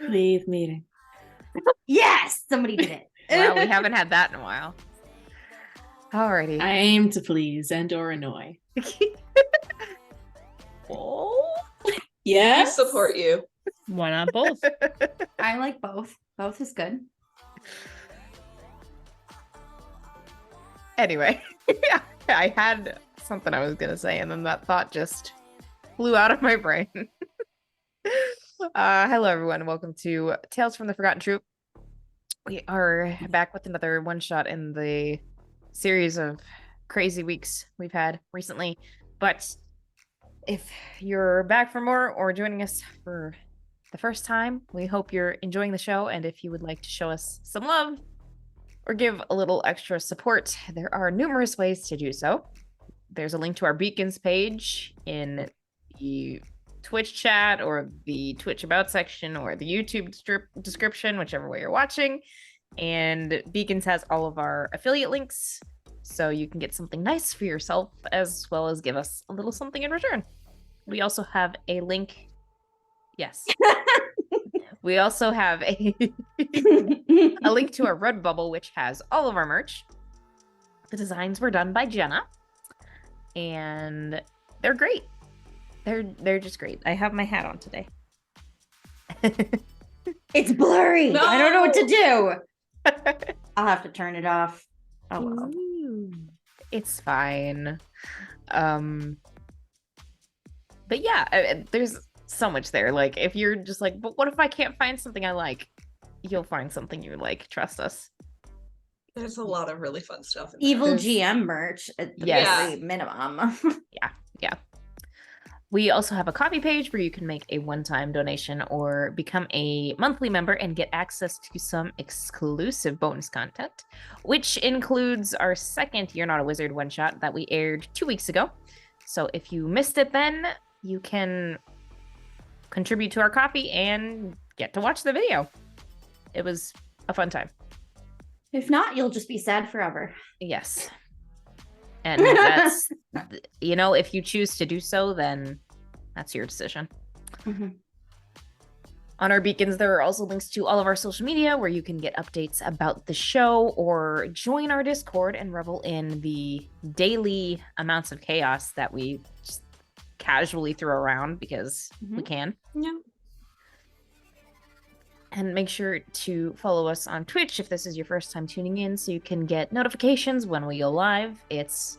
Leave meeting. Yes, somebody did it. Wow, we haven't had that in a while. Alrighty. I aim to please and or annoy. Oh, Yes. We support you. Why not both? I like both. Both is good. Anyway, I had something I was gonna say, and then that thought just flew out of my brain. Hello, everyone. Welcome to Tales from the Forgotten Troop. We are back with another one-shot in the series of crazy weeks we've had recently. But if you're back for more or joining us for the first time, we hope you're enjoying the show. And if you would like to show us some love or give a little extra support, there are numerous ways to do so. There's a link to our Beacons page in the Twitch chat or the Twitch About section or the YouTube description, whichever way you're watching. And Beacons has all of our affiliate links, so you can get something nice for yourself as well as give us a little something in return. We also have a link. Yes. We also have a link to our Redbubble, which has all of our merch. The designs were done by Jenna, and they're great. They're just great. I have my hat on today. It's blurry. No! I don't know what to do. I'll have to turn it off. Oh well. It's fine. But yeah, there's so much there. Like, if you're just like, but what if I can't find something I like? You'll find something you like. Trust us. There's a lot of really fun stuff. In Evil there. GM merch at the Yes. very minimum. Yeah. We also have a coffee page where you can make a one-time donation or become a monthly member and get access to some exclusive bonus content, which includes our second You're Not a Wizard one-shot that we aired 2 weeks ago. So if you missed it then, you can contribute to our coffee and get to watch the video. It was a fun time. If not, you'll just be sad forever. Yes. And that's, if you choose to do so, then that's your decision. Mhm. On our Beacons, there are also links to all of our social media where you can get updates about the show or join our Discord and revel in the daily amounts of chaos that we just casually throw around because we can. Yeah. And make sure to follow us on Twitch if this is your first time tuning in so you can get notifications when we go live. It's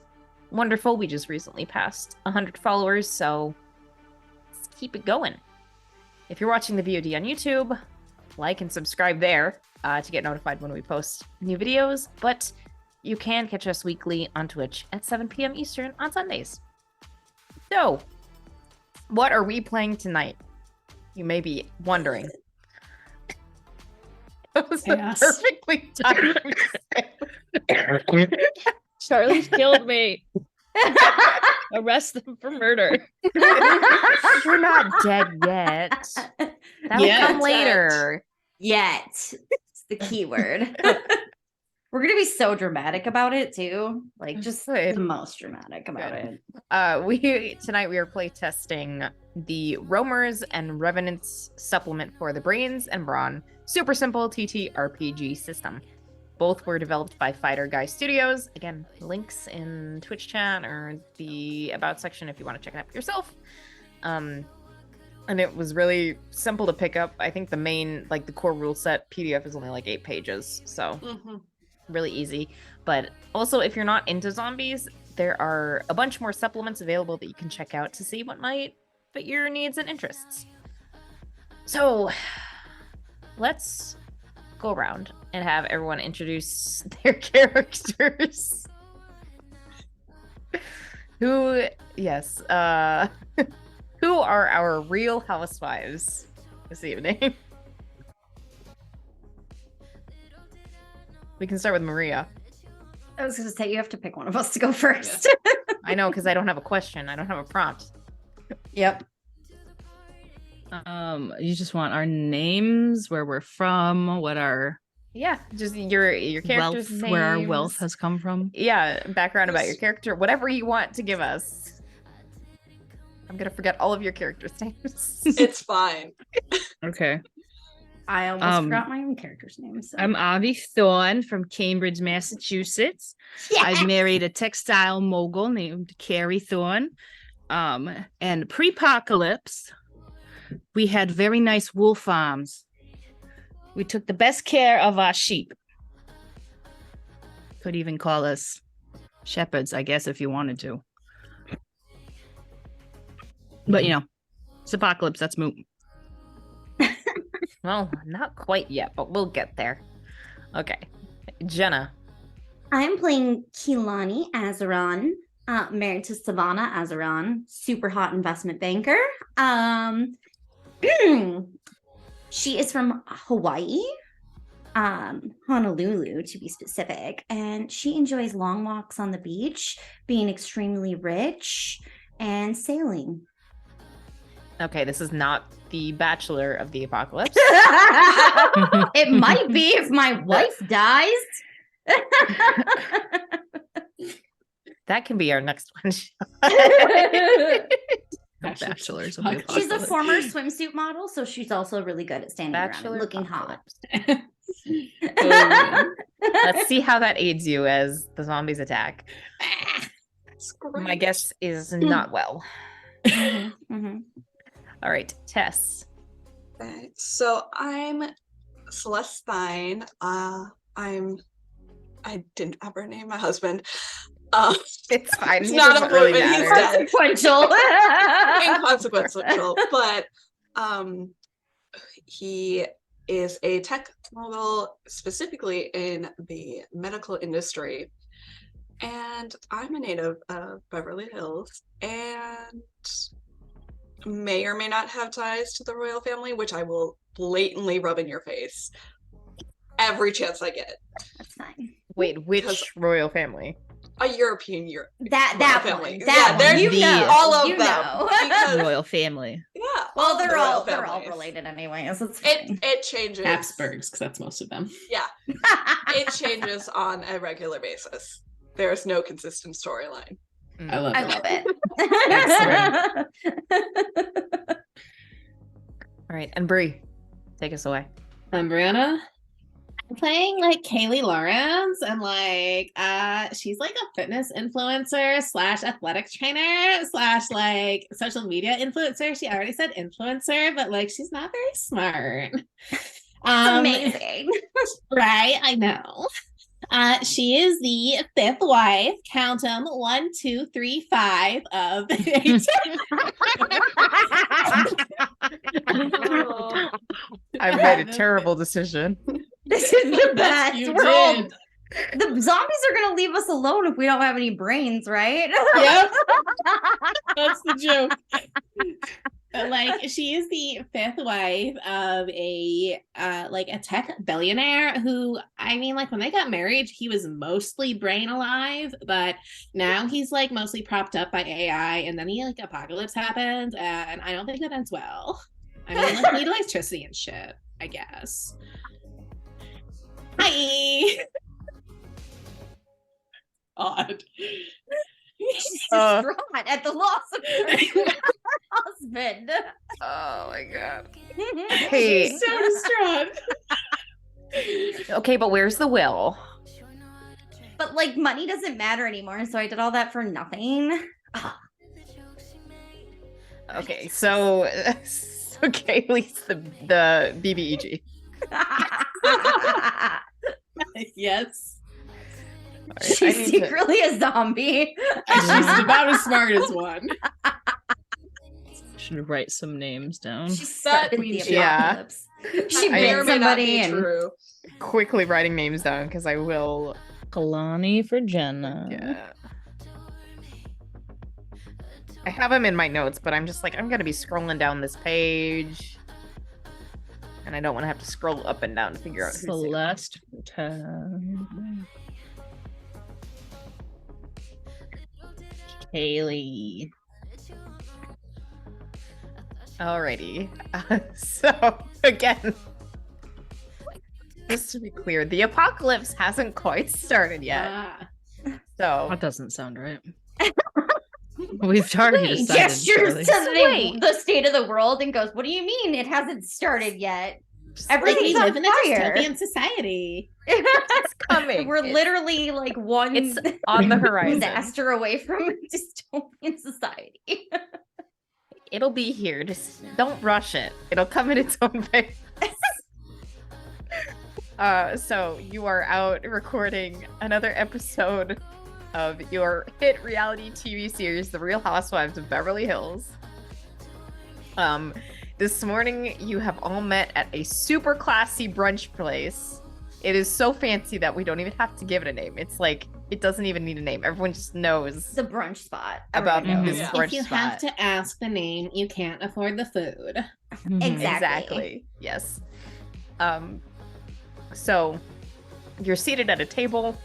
wonderful. We just recently passed 100 followers, so let's keep it going. If you're watching the VOD on YouTube, like and subscribe there to get notified when we post new videos. But you can catch us weekly on Twitch at 7 p.m. Eastern on Sundays. So, what are we playing tonight? You may be wondering. That was Yes. perfectly timed. Charlie's killed me. Arrest them for murder. You're not dead yet. That will Yet. come later. Yet. It's the key word. We're gonna be so dramatic about it too. Like just Good. the most dramatic about Good. it. Tonight we are play testing the Roamers and Revenants supplement for the Brains and Brawn super simple TTRPG system. Both were developed by Fighter Guy Studios. Again, links in Twitch chat or the About section if you want to check it out for yourself. And it was really simple to pick up. I think the core rule set PDF is only like 8 pages, so really easy. But also, if you're not into zombies, there are a bunch more supplements available that you can check out to see what might fit your needs and interests. So let's go around and have everyone introduce their characters. Who are our real housewives this evening? We can start with Maria. I was gonna say you have to pick one of us to go first. I know, because I don't have a question. I don't have a prompt. Yep. You just want our names, where we're from, what our Yeah, just your character's wealth, where our names. wealth has come from. Yeah, background about your character, whatever you want to give us. I'm gonna forget all of your characters' names. It's fine. Okay. I almost forgot my own character's name. So. I'm Avi Thorne from Cambridge, Massachusetts. I married a textile mogul named Carrie Thorne. And pre-apocalypse, we had very nice wool farms. We took the best care of our sheep. Could even call us shepherds, I guess, if you wanted to. But, you know, it's apocalypse, that's moot. Well, not quite yet, but we'll get there. Okay. Jenna. I'm playing Keelani Azeron, married to Savannah Azeron, super hot investment banker. She is from Hawaii, Honolulu to be specific, and she enjoys long walks on the beach, being extremely rich, and sailing. Okay, this is not the Bachelor of the Apocalypse. It might be if my wife dies. That can be our next one. Bachelors of Fuck. the She's a Apocalypse. former swimsuit model, so she's also really good at standing around Bachelor and looking hot. Oh, Let's see how that aids you as the zombies attack. That's great. My guess is not well. Mhm. All right, Tess. Okay, so I'm Celeste Stein. I didn't ever name my husband. It's fine. It's It not doesn't really important. He's matter. dead. Consequential. Inconsequential, but he is a tech mogul, specifically in the medical industry. And I'm a native of Beverly Hills and may or may not have ties to the royal family, which I will blatantly rub in your face every chance I get. That's fine. Wait, which Because- royal family? A European That royal one. family. That Yeah, one. there's You know. all of You them. know. Because, Royal family. yeah. Well, of the they're royal all families. related anyways. It's fine. It changes. Habsburgs, because that's most of them. Yeah, it changes on a regular basis. There's no consistent storyline. I love I it. love it. All right, and Bree, take us away. I'm Brianna. I'm playing like Kaylee Lawrence, and like she's like a fitness influencer slash athletic trainer slash like social media influencer. She already said influencer, but like she's not very smart. Amazing. Right? I know. She is the fifth wife, count them 1, 2, 3, 5 of I've made a terrible decision. This is the best. You We're all did. the zombies are gonna leave us alone if we don't have any brains, right? Yep, that's the joke. But like she is the fifth wife of a like a tech billionaire who, I mean, like when they got married, he was mostly brain alive, but now he's like mostly propped up by AI, and then like apocalypse happens, and I don't think that ends well. I mean, like need electricity and shit, I guess. Hi. Odd. She's distraught at the loss of her husband. Oh my god. Hey. She's so distraught. Okay, but where's the will? But like money doesn't matter anymore, so I did all that for nothing. Okay, so Kaylee's the BBEG. Yes. All right, I She's need to- secretly a zombie. She's about as smart as one. Should write some names down. She started the Yeah. apocalypse. She That may or bit may not somebody be and true. quickly writing names down because I will. Kalani for Jenna. Yeah. I have them in my notes, but I'm just like, I'm gonna be scrolling down this page, and I don't want to have to scroll up and down to figure out who's who. Celeste. Kaylee. Alrighty. So again, just to be clear, the apocalypse hasn't quite started yet. Ah. So That doesn't sound right. We've already he decided. gestures Shirley. to the state of the world and goes, "What do you mean it hasn't started yet?" Like Everything's we on live in a fire. dystopian society. It's coming. We're It's- literally like one It's on the horizon. disaster away from a dystopian society. It'll be here. Just don't rush it. It'll come in its own pace. So you are out recording another episode of your hit reality TV series, The Real Housewives of Beverly Hills. This morning you have all met at a super classy brunch place. It is so fancy that we don't even have to give it a name. It's like, it doesn't even need a name. Everyone just knows The brunch spot. about Everyone this knows. Yeah. brunch If you spot. have to ask the name, you can't afford the food. Exactly. Yes. So you're seated at a table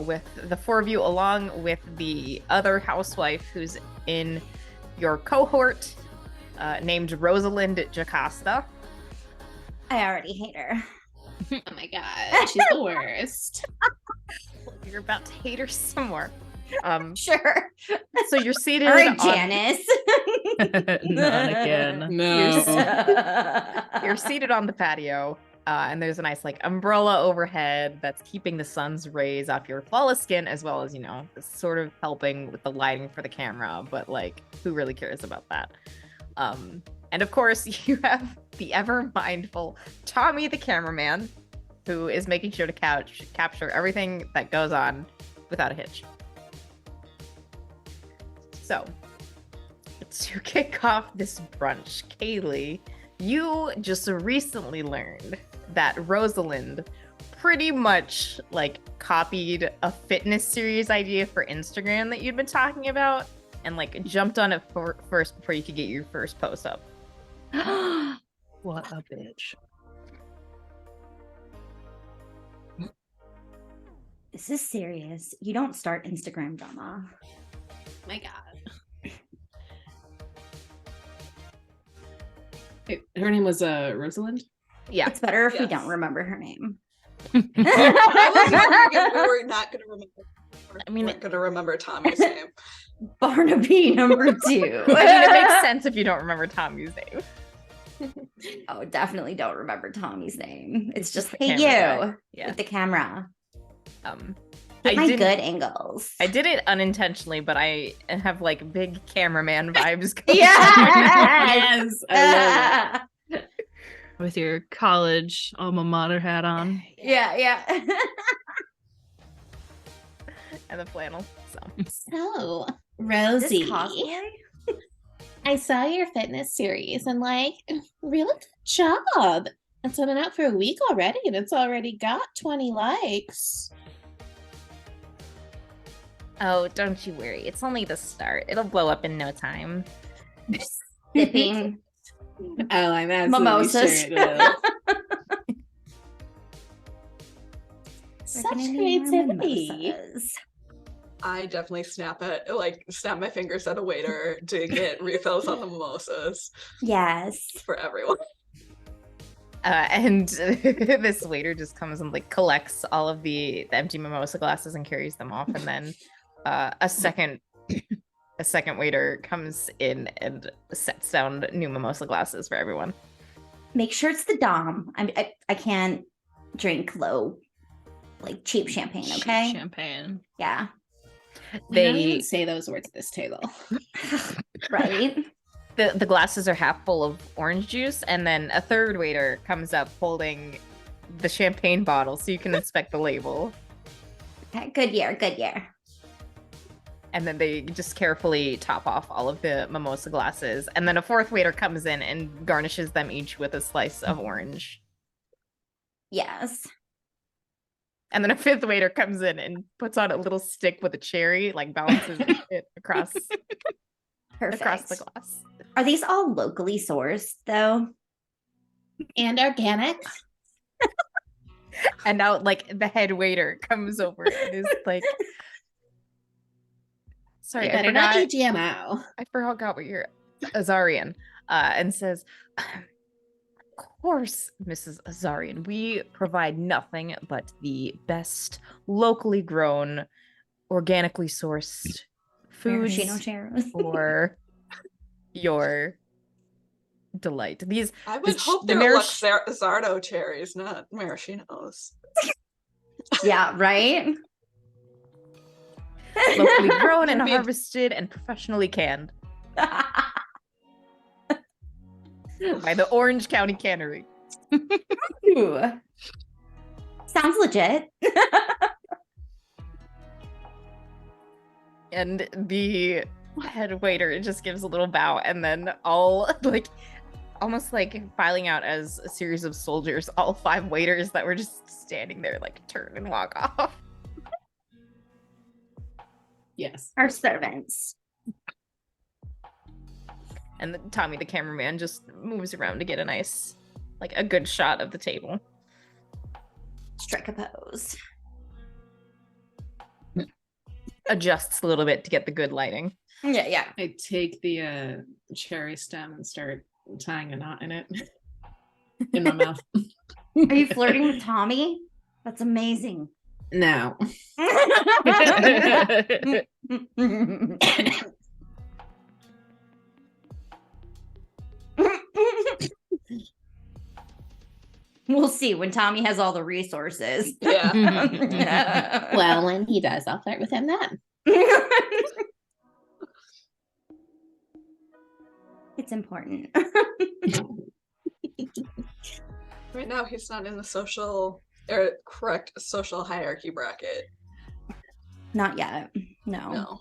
with the four of you, along with the other housewife who's in your cohort, named Rosalind Jocasta. I already hate her. Oh my god, she's the worst. You're about to hate her some more. Sure. So you're seated. All right, on- Janice. Not again. You're seated on the patio, and there's a nice like umbrella overhead that's keeping the sun's rays off your flawless skin, as well as, you know, sort of helping with the lighting for the camera. But like, who really cares about that? And of course, you have the ever mindful Tommy, the cameraman, who is making sure to capture everything that goes on without a hitch. So, to kick off this brunch, Kaylee, you just recently learned that Rosalind pretty much like copied a fitness series idea for Instagram that you'd been talking about and like jumped on it first before you could get your first post up. What a bitch. This is serious. You don't start Instagram drama. My god. Wait, her name was Rosalind? Yeah. It's better if we Yes. don't remember her name. I was wondering if we were not going to remember. I mean, we're going to remember Tommy's name. Barnaby number 2. I mean, it makes sense if you don't remember Tommy's name. Oh, definitely don't remember Tommy's name. It's just, the hey, camera you guy. Yeah. with the camera. Um, Get I my didn't- good angles. I did it unintentionally, but I have like big cameraman vibes going Yeah. Yes. I love it. With your college alma mater hat on. Yeah. and the flannel. So So, This Rosie, cosplay? I saw your fitness series and like, really good job. It's been out for a week already and it's already got 20 likes. oh, don't you worry. It's only the start. It'll blow up in no time. Sipping Oh, I'm absolutely mimosas. sure it will. Such Recommending more creativity. mimosas. I definitely snap my fingers at a waiter to get refills on the mimosas Yes. for everyone. And this waiter just comes and like collects all of the empty mimosa glasses and carries them off. And then a second waiter comes in and sets down new mimosa glasses for everyone. Make sure it's the Dom. I can't drink low, like cheap champagne, okay? Champagne. Yeah. We don't They even say those words at this table. Right? the glasses are half full of orange juice, and then a third waiter comes up holding the champagne bottle so you can inspect the label. Okay, good year. And then they just carefully top off all of the mimosa glasses. And then a fourth waiter comes in and garnishes them each with a slice of orange. Yes. And then a fifth waiter comes in and puts on a little stick with a cherry, like balances it across Perfect. the glass. Are these all locally sourced though? And organic. And now, like, the head waiter comes over and is like, sorry, You I better not forgot. be GMO. I forgot what you're Azarian, and says, of course, Mrs. Azarian, we provide nothing but the best locally grown, organically sourced foods Maraschino cherries. for your delight. These I would hope the they're Luxardo cherries, not maraschinos. Yeah, right? locally grown and I mean- harvested and professionally canned by the Orange County Cannery. Ooh. Sounds legit. And the head waiter just gives a little bow, and then all like almost like filing out as a series of soldiers, all 5 waiters that were just standing there like turn and walk off. Yes. Our servants. And then Tommy the cameraman just moves around to get a nice, like a good shot of the table. Strike a pose. Adjusts a little bit to get the good lighting. Yeah, yeah. I take the cherry stem and start tying a knot in it in my mouth. Are you flirting with Tommy? That's amazing. No. We'll see when Tommy has all the resources. Yeah. Well, when he does, I'll flirt with him then. It's important. Right now, he's not in the correct social hierarchy bracket. Not yet. No. No.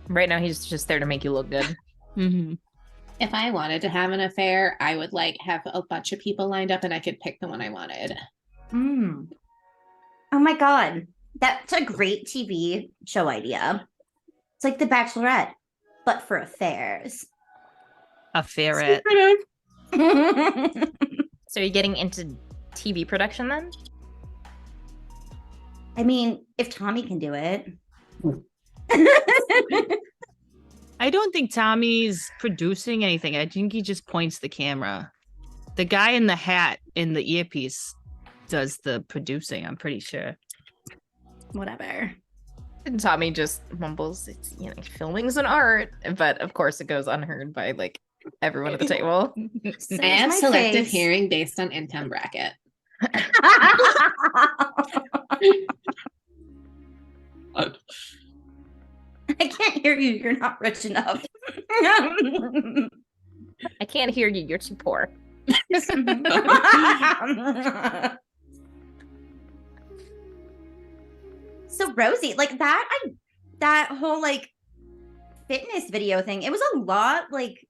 Right now, he's just there to make you look good. If I wanted to have an affair, I would like have a bunch of people lined up and I could pick the one I wanted. Mm. Oh my God. That's a great TV show idea. It's like The Bachelorette, but for affairs. A ferret. So you're getting into TV production then? I mean, if Tommy can do it. I don't think Tommy's producing anything. I think he just points the camera. The guy in the hat in the earpiece does the producing, I'm pretty sure. Whatever. And Tommy just mumbles, "It's filming's an art," but of course it goes unheard by like everyone at the table. So I have my selective face. hearing based on income bracket. I can't hear you. You're not rich enough. I can't hear you. You're too poor. So Rosie, like that whole like fitness video thing, it was a lot like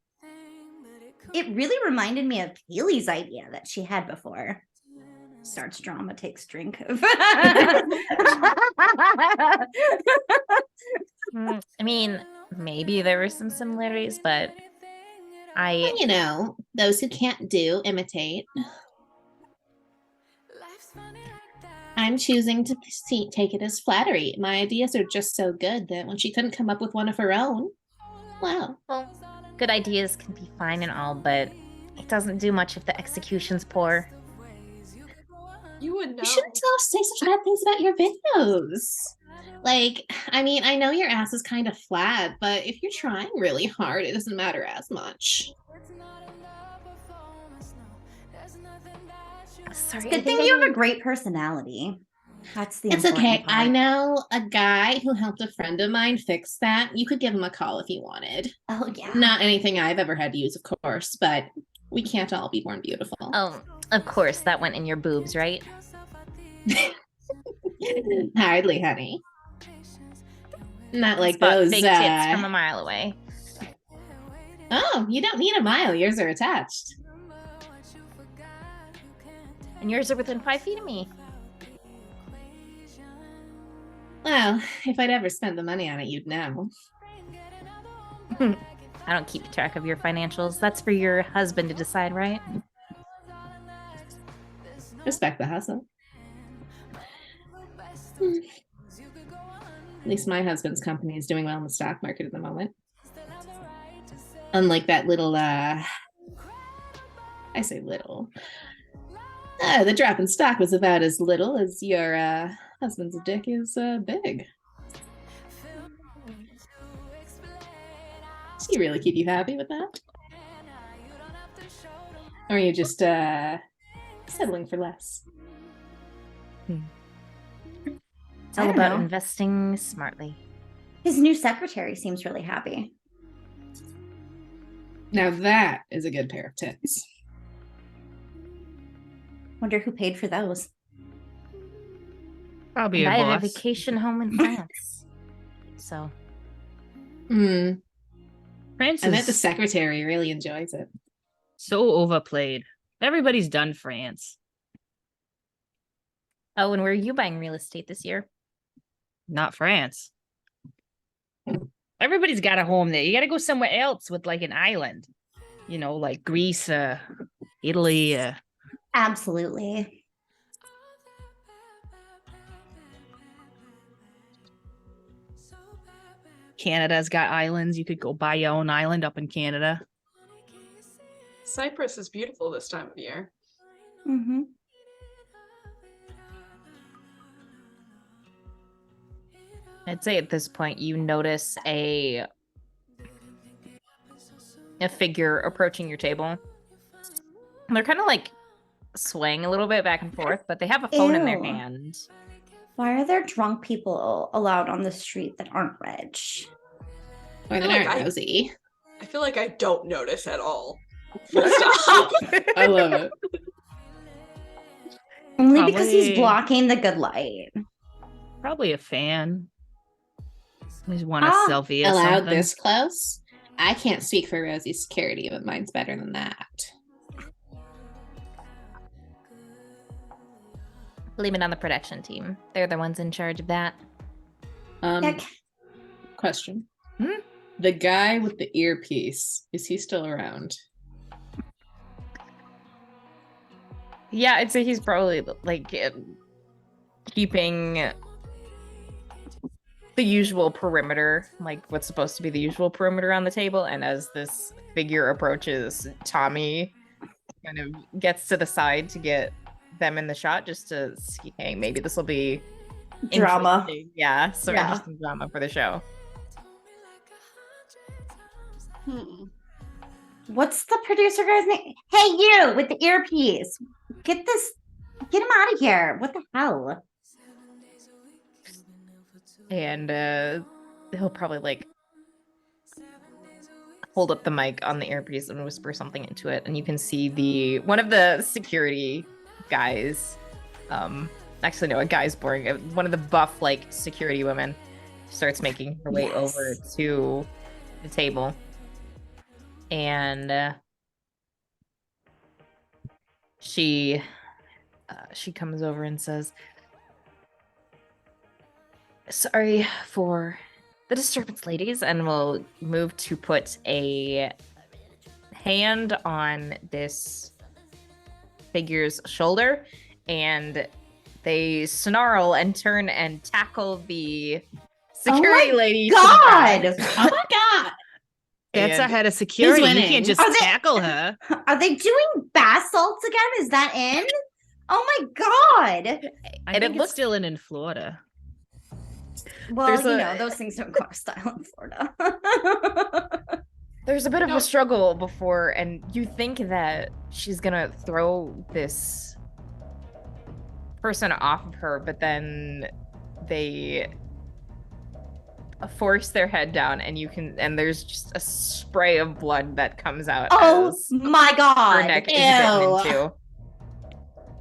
it really reminded me of Kaylee's idea that she had before. Starts drama, takes drink. I mean, maybe there were some similarities, but Those who can't do imitate. I'm choosing to take it as flattery. My ideas are just so good that when she couldn't come up with one of her own, well, good ideas can be fine and all, but it doesn't do much if the execution's poor. You would know. you shouldn't say such bad things about your videos. Like, I mean, I know your ass is kind of flat, but if you're trying really hard, it doesn't matter as much. Sorry, Good thing you have a great personality. That's the It's important okay. I part. know a guy who helped a friend of mine fix that. You could give him a call if you wanted. Oh yeah. Not anything I've ever had to use, of course, but we can't all be born beautiful. Oh, of course, that went in your boobs, right? Hardly, honey. Not like Spot those. fake tits from a mile away. Oh, you don't need a mile. Yours are attached. And yours are within 5 feet of me. Well, if I'd ever spent the money on it, you'd know. I don't keep track of your financials. That's for your husband to decide, right? Respect the hustle. At least my husband's company is doing well in the stock market at the moment. Unlike that little, I say little. The drop in stock was about as little as your husband's dick is big. Does he really keep you happy with that? Or are you just settling for less? It's all I don't about know. investing smartly. His new secretary seems really happy. Now that is a good pair of tits. Wonder who paid for those. Probably And a I have a boss. vacation home in France. So Hmm. France I bet the is secretary really enjoys it. so overplayed. Everybody's done France. oh, and where are you buying real estate this year? Not France. Everybody's got a home there. You got to go somewhere else with like an island. You know, like Greece, Italy. Absolutely. Canada's got islands. You could go buy your own island up in Canada. Cyprus is beautiful this time of year. Mm-hmm. I'd say at this point you notice a figure approaching your table. They're kind of like swaying a little bit back and forth, but they have a phone in their Ew. hand. Why are there drunk people allowed on the street that aren't rich? Or they Like aren't rosy. I feel like I don't notice at all. Full stop. I love it. Only because he's Probably- blocking the good light. Probably a fan. Just want a Ah, selfie or Allowed something. this close? I can't speak for Rosie's security, but mine's better than that. Blame it on the production team. They're the ones in charge of that. Heck, Question. Hmm? The guy with the earpiece, is he still around? Yeah, I'd say he's probably like keeping the usual perimeter, like what's supposed to be the usual perimeter on the table. And as this figure approaches, Tommy kind of gets to the side to get them in the shot just to see, hey, maybe this will be drama. interesting. Yeah, some Yeah. interesting drama for the show. What's the producer guy's name? Hey, you with the earpiece. Get him out of here. What the hell? And he'll probably like hold up the mic on the earpiece and whisper something into it, and you can see one of the security guys, actually no, a guy's boring, one of the buff like security women starts making her way Yes. over to the table, and she comes over and says, sorry for the disturbance, ladies, and we'll move to put a hand on this figure's shoulder, and they snarl and turn and tackle the security lady. to the God! ground. Oh my god! That's And ahead of security. You winning? can't just Are they- tackle her. Are they doing bath salts again? Is that in? Oh my god! I And it think it's looks- still in Florida. Well, There's you a- know, those things don't go out of style in Florida. There's a bit of No. a struggle before, and you think that she's gonna throw this person off of her, but then they force their head down, and there's just a spray of blood that comes out Oh as my her god! neck is bitten Ew. into.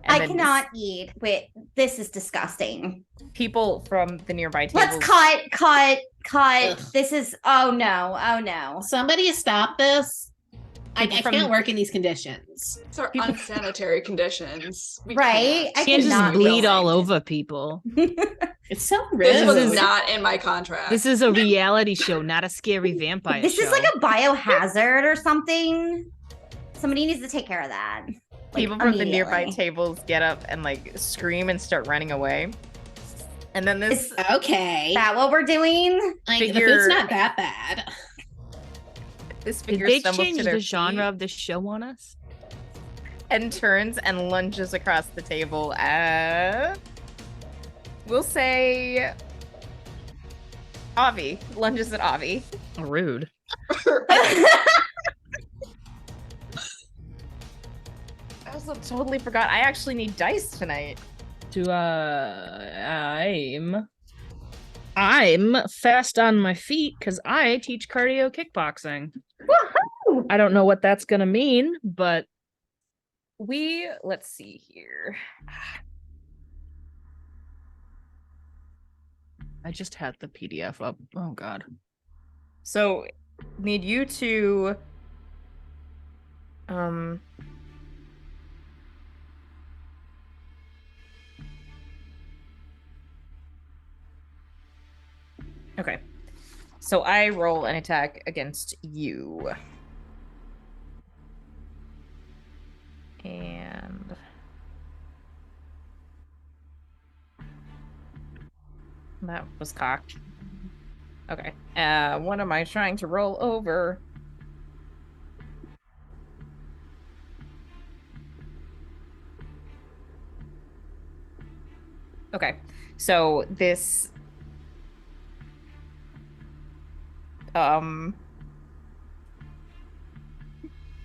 I And then cannot eat. Wait, this is disgusting. people from the nearby tables. Let's cut. Ugh. This is. Oh no. Somebody stop this. I People from- can't work in these conditions. These are People- unsanitary conditions. We Right? can't. I You can't just cannot bleed go all in. over people. It's so This rude. was not in my contract. This is a reality show, not a scary vampire This show. is like a biohazard or something. Somebody needs to take care of that. Like, People from the nearby immediately. tables get up and like scream and start running away. And then this Okay. Is that what we're doing? Like, the figure- food's not that bad. this Did figure they stumbles change to their the genre feet of the show on us? and turns and lunges across the table at, we'll say, Avi. Lunges at Avi. Rude. also totally forgot. I actually need dice tonight. I'm fast on my feet because I teach cardio kickboxing. Woohoo! I don't know what that's gonna mean, but Let's see here. I just had the PDF up. Oh god. So need you to okay. So I roll an attack against you. And that was cocked. Okay. What am I trying to roll over? Okay. So this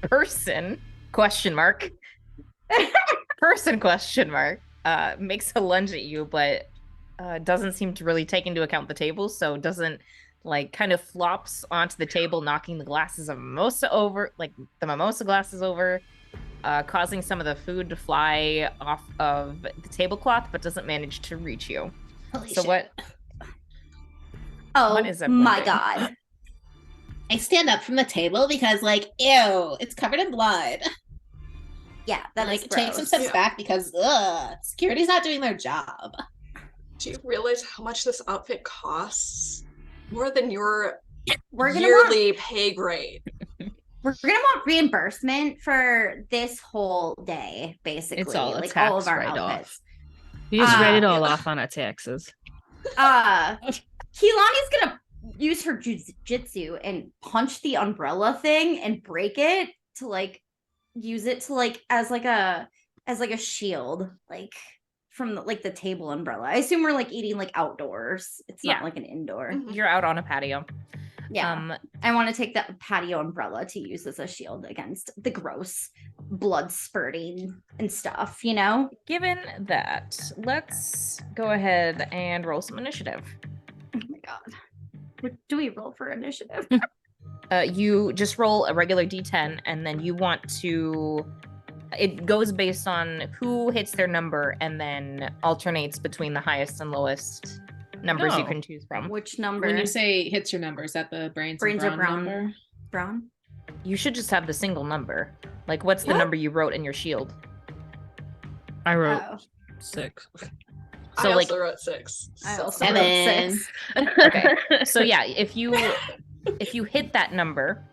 person question mark makes a lunge at you, but doesn't seem to really take into account the table, so doesn't like kind of flops onto the table, knocking the glasses of mimosa over, like the mimosa glasses over, causing some of the food to fly off of the tablecloth, but doesn't manage to reach you. Holy So shit. what Oh is everyone my doing? god. I stand up from the table because, like, ew, it's covered in blood. Yeah, that like is take some gross. steps back because security's not doing their job. Do you realize how much this outfit costs? More than your We're gonna yearly pay grade. We're gonna want reimbursement for this whole day, basically. It's all a like all of tax our write-off. outfits. You just write it all yeah. off on our taxes. Keelani's gonna use her jujitsu and punch the umbrella thing and break it to like use it to like as like a shield, like from the table umbrella. I assume we're like eating like outdoors. It's Yeah. not like an indoor. Mhm. You're out on a patio. Yeah. I want to take the patio umbrella to use as a shield against the gross blood spurting and stuff, you know? Given that, let's go ahead and roll some initiative. Oh my god. What do we roll for initiative? You just roll a regular d10, and then you want to. It goes based on who hits their number, and then alternates between the highest and lowest numbers you Oh. can choose from. Which number? When you say hits your number, is that the brains Brains and are brown brown. number? Brown? You should just have the single number. Like, what's the What? number you wrote in your shield? I wrote Oh, 6. So, I like- also wrote 6. I so- also wrote Seven. 6. Okay. So yeah, if you hit that number,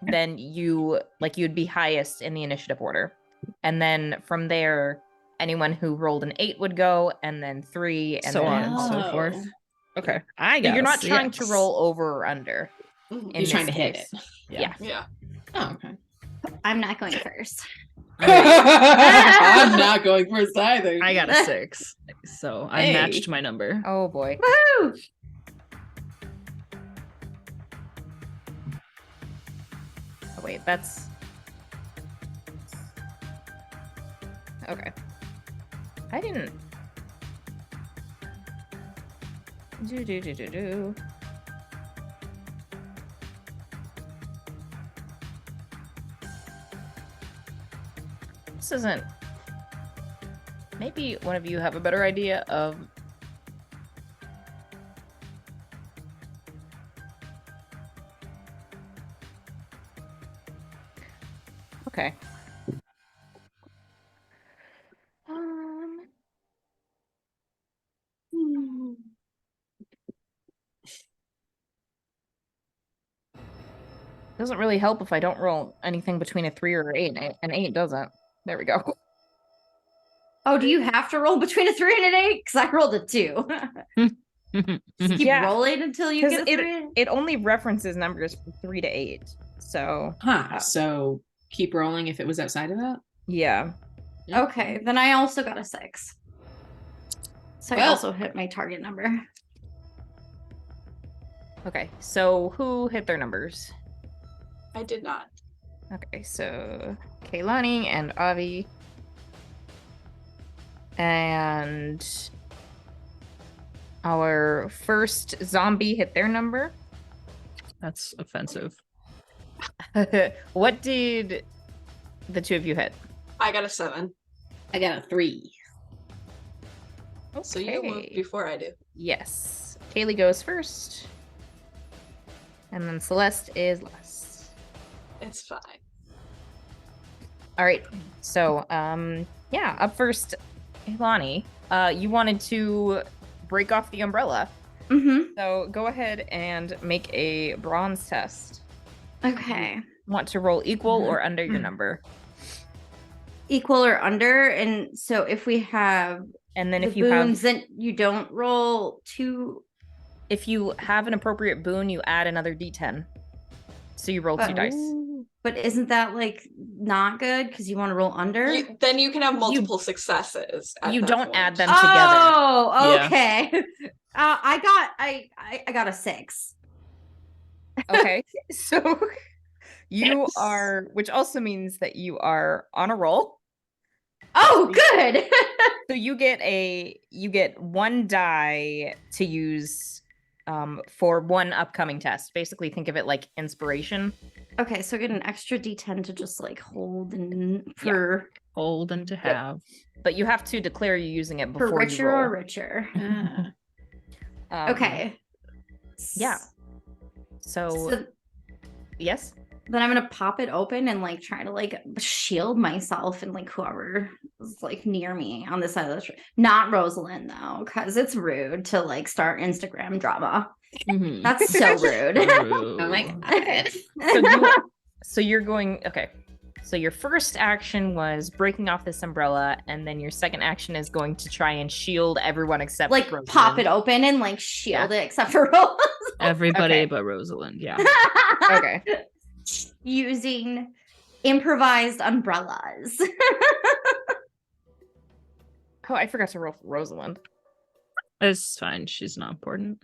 then you'd be highest in the initiative order. And then from there, anyone who rolled an 8 would go, and then 3, and So then on and so Oh. forth. Okay. I So got you're not trying to 6. roll over or under. Mhm. in You're trying to this hit case. it. Yeah. Yeah. Oh, okay. I'm not going first. I'm not going first either. I got a 6. So I Hey. matched my number. Oh boy. Woo! Oh, wait, that's okay. I didn't do. This isn't. Maybe one of you have a better idea of. Okay. Doesn't really help if I don't roll anything between a 3 or 8. An 8 doesn't. There we go. Oh, do you have to roll between a 3 and an 8? Because I rolled a 2. Just keep Yeah. rolling until you Because get a 3. it only references numbers from 3 to 8. So So keep rolling if it was outside of that? yeah. Okay, then I also got a 6. So I Well- also hit my target number. Okay. So who hit their numbers? I did not. Okay, so Kaylani and Avi. And our first zombie hit their number. That's offensive. What did the two of you hit? I got a 7. I got a 3. Okay. So you move before I do. Yes. Kaylee goes first. And then Celeste is last. It's fine. All right. So, yeah, up first, Ilani. You wanted to break off the umbrella. Mm-hmm. So go ahead and make a bronze test. Okay. Want to roll equal or under your number? Equal or under, and so if we have And then the if you boons, have then you don't roll 2. if you have an appropriate boon, you add another d10. So you roll 2 dice. But isn't that like not good because you want to roll under? Then you can have multiple successes. at You that don't point. add them together. Oh, Yeah. okay. I got a 6. Okay. So you Yes. are, which also means that you are on a roll. Oh, good. So you get 1 die to use for one upcoming test. Basically think of it like inspiration. Okay, so get an extra D10 to just like hold and for Hold and to have. But you have to declare you're using it for before you richer roll. or richer. Okay. Yeah. So So yes. then I'm gonna pop it open and like try to like shield myself and like whoever is like near me on this side of the street. Not Rosalind though, because it's rude to like start Instagram drama. Mhm. That's so rude. Oh my god. So you're going okay. So your first action was breaking off this umbrella, and then your second action is going to try and shield everyone except Like Rosalind. pop it open and like shield it except for Rose. Everybody Okay. but Rosalind. Yeah. Okay. Using improvised umbrellas. Oh, I forgot to roll for Rosalind. It's fine. She's not important.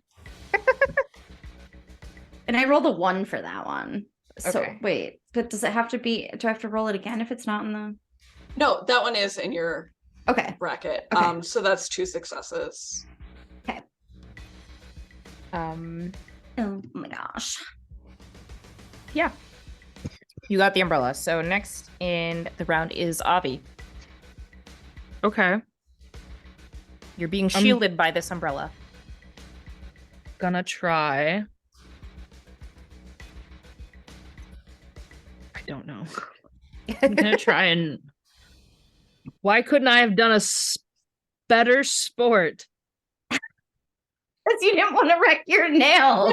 And I rolled a 1 for that one. So Okay. wait, but does it have to be, do I have to roll it again if it's not in the No, that one is in your Okay. bracket. Okay. So that's 2 successes. Um Oh my gosh. yeah. You got the umbrella. So next in the round is Avi. Okay. You're being shielded by this umbrella. Gonna try. I don't know. I'm gonna try and. Why couldn't I have done a better sport? Because you didn't want to wreck your nail.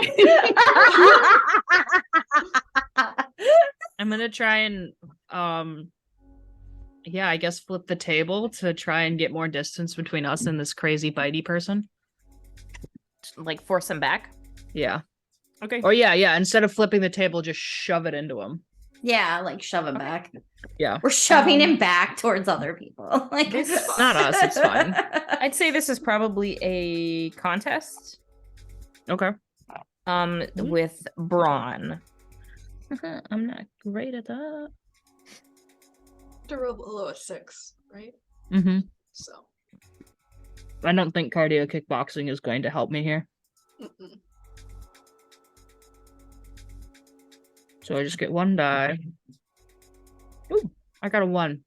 I'm gonna try and yeah, I guess flip the table to try and get more distance between us and this crazy bitey person. Like force him back. Yeah. Okay. Or yeah, instead of flipping the table, just shove it into him. Yeah, like shove him back. Yeah. We're shoving him back towards other people. Like This- Not us, it's fine. I'd say this is probably a contest. Okay. With Braun. I'm not great at that. To roll below a 6, right? Mm-hmm. So. I don't think cardio kickboxing is going to help me here. Mm-mm. So I just get 1 die. Ooh, I got a 1.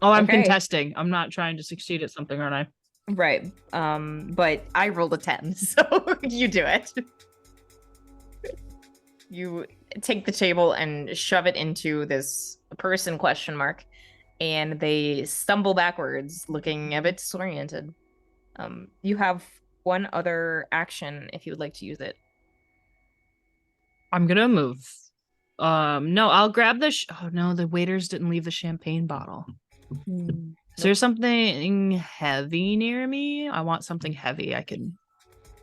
Oh, I'm Okay. contesting. I'm not trying to succeed at something, aren't I? Right. But I rolled a 10, so you do it. You take the table and shove it into this person ? And they stumble backwards, looking a bit disoriented. You have one other action if you would like to use it. I'm gonna move. No, I'll grab the. Oh no, the waiters didn't leave the champagne bottle. Is there something heavy near me? I want something heavy. I can.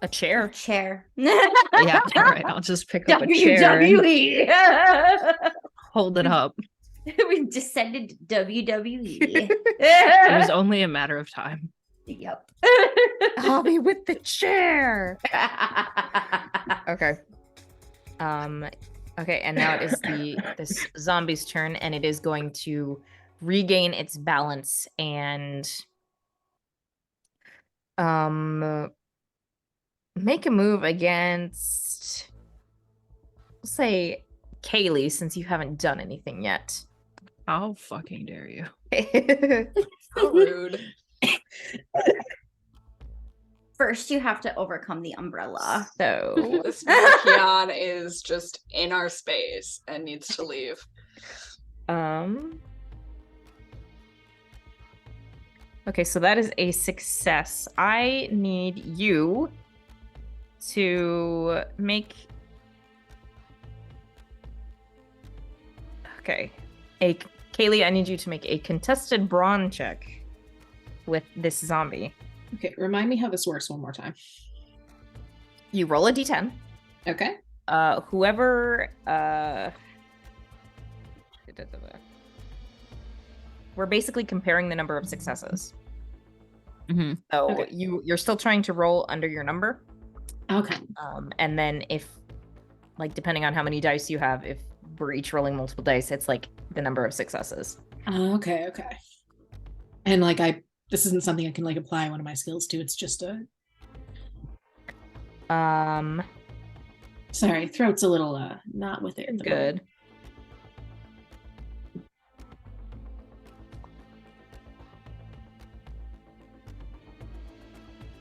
A chair. chair. Yeah. All right. I'll just pick up a chair and WWE. hold it up. We've descended to WWE. It was only a matter of time. Yep. I'll be with the chair. Okay. Okay, and now it is this zombie's turn, and it is going to regain its balance and make a move against, we'll say, Kaylee, since you haven't done anything yet. How fucking dare you? How rude. First, you have to overcome the umbrella. So This Kian is just in our space and needs to leave. Okay, so that is a success. I need you to make... Okay. Kaylee, I need you to make a contested brawn check with this zombie. Okay, remind me how this works one more time. You roll a d10. Okay. Whoever... We're basically comparing the number of successes. Mm-hmm. So Okay. you're still trying to roll under your number. Okay. And then if, like, depending on how many dice you have, if we're each rolling multiple dice, it's like the number of successes. Okay. And like this isn't something I can like apply one of my skills to. It's just a sorry, throat's a little not with it. At the Good. moment.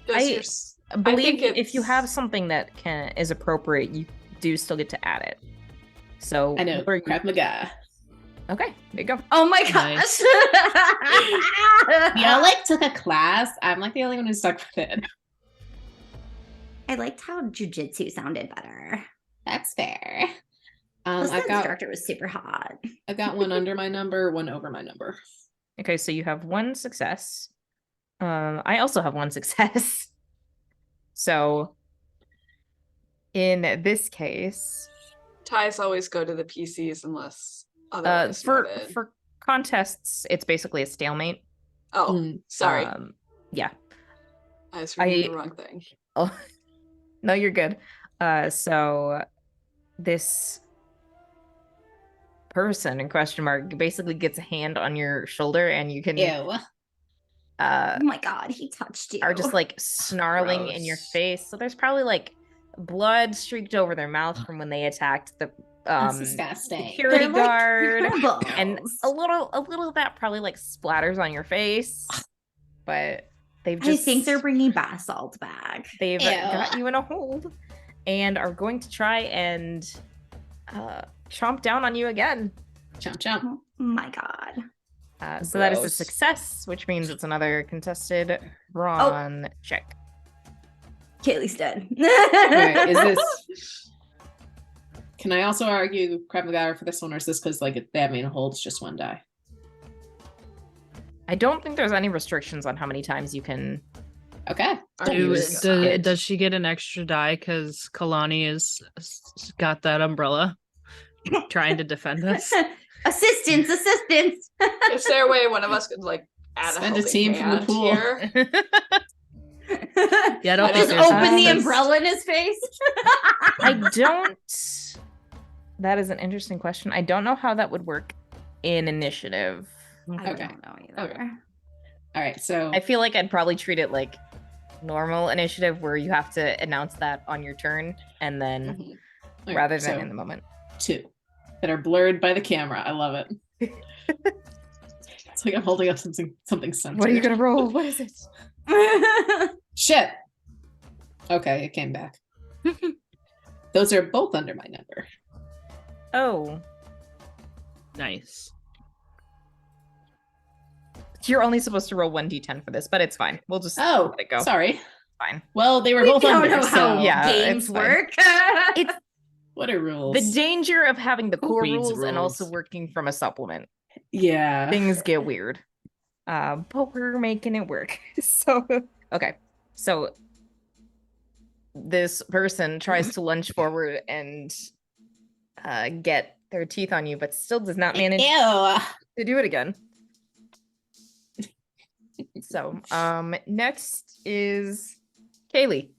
I believe think if you it's- have something that is appropriate, you do still get to add it. So I know. what are you- Crap Maga. Okay, there you go. Oh my gosh. Nice. Y'all like took a class. I'm like the only one who's stuck with it. I liked how jujitsu sounded better. That's fair. Plus, the I've got instructor was super hot. one under my number, one over my number. Okay, so you have one success. I also have one success. So in this case, Ties always go to the PCs unless otherwise noted. for contests, it's basically a stalemate. Oh, sorry. Yeah. I was reading the wrong thing. Oh, no, you're good. So this person in question mark basically gets a hand on your shoulder, and you can Ew. Oh my god, he touched you. are just like snarling in your Gross. face. So there's probably like blood streaked over their mouth from when they attacked the That's disgusting. security They're like guard, cannibals. and a little of that probably like splatters on your face. But they've just I think they're bringing bath salt back. they've Ew. got you in a hold and are going to try and chomp down on you again. Chomp chomp. Oh my god. So that is a Gross. success, which means it's another contested brawn check. Kaylee's dead. Wait, is this? Can I also argue Crap Maga for this one, or is this because like they have me in a hold? It's just one die. I don't think there's any restrictions on how many times you can. Okay. Does she get an extra die because Kalani has got that umbrella trying to defend us? Assistance. Is there a way one of us could like add Send a a team from the hand pool. here? Yeah, I don't think Just there's open the access. umbrella in his face. I don't. That is an interesting question. I don't know how that would work in initiative. I Okay. don't know either. Okay. All right. So I feel like I'd probably treat it like normal initiative where you have to announce that on your turn and then all right, rather than so in the moment. 2 that are blurred by the camera. I love it. It's like I'm holding up something censored. What are you gonna roll? What is it? Shit. Okay, it came back. Those are both under my number. Oh, Nice. you're only supposed to roll 1d10 for this, but it's fine. We'll just Oh, let it go. sorry. Fine. Well, they were We both don't under. know how So yeah, games it's fine. work. It's what are rules? the danger of having the Who core reads rules and also rules? working from a supplement. Yeah. Things get weird. But we're making it work. So okay. So this person tries to lunge forward and get their teeth on you, but still does not manage Ew. to do it again. So next is Kaylee.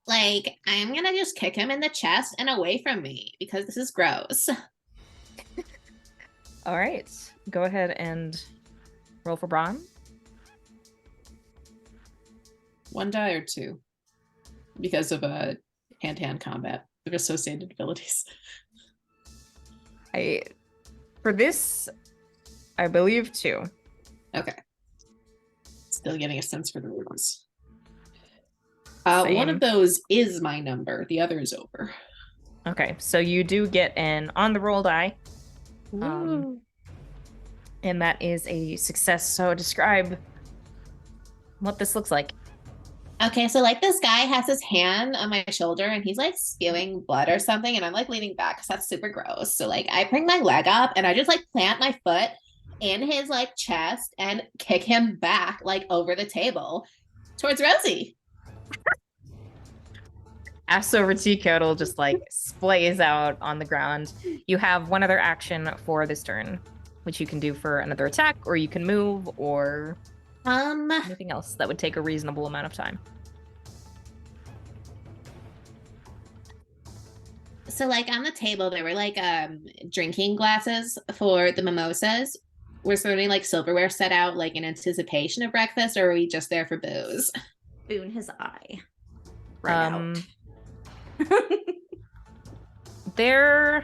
Like, I'm gonna just kick him in the chest and away from me because this is gross. All right. Go ahead and roll for Braun. 1 die or 2? Because of hand-to-hand combat of associated abilities. For this, I believe 2. Okay. Still getting a sense for the rules. One Same. of those is my number. The other is over. Okay, so you do get an on the roll die. And that is a success. So describe what this looks like. Okay, so like this guy has his hand on my shoulder and he's like spewing blood or something, and I'm like leaning back because that's super gross. So like I bring my leg up and I just like plant my foot in his like chest and kick him back like over the table towards Rosie. Ass over tea kettle just like splays out on the ground. You have one other action for this turn, which you can do for another attack, or you can move, or anything else that would take a reasonable amount of time. So like on the table there were like drinking glasses for the mimosas. Was there any like silverware set out like in anticipation of breakfast, or are we just there for booze? Boon his eye. Right out. There,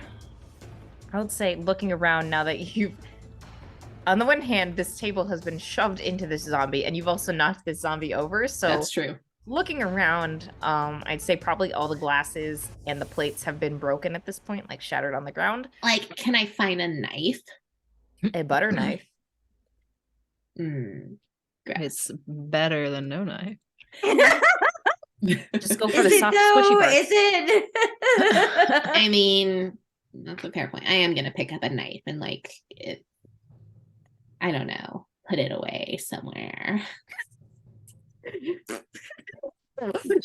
I would say, looking around now that you've, on the one hand, this table has been shoved into this zombie, and you've also knocked this zombie over. So that's true. Looking around, I'd say probably all the glasses and the plates have been broken at this point, like shattered on the ground. Like, can I find a knife? A butter knife. It's better than no knife. Just go for the soft, squishy part. Is it? I mean, that's a fair point. I am gonna pick up a knife and like it. I don't know, put it away somewhere.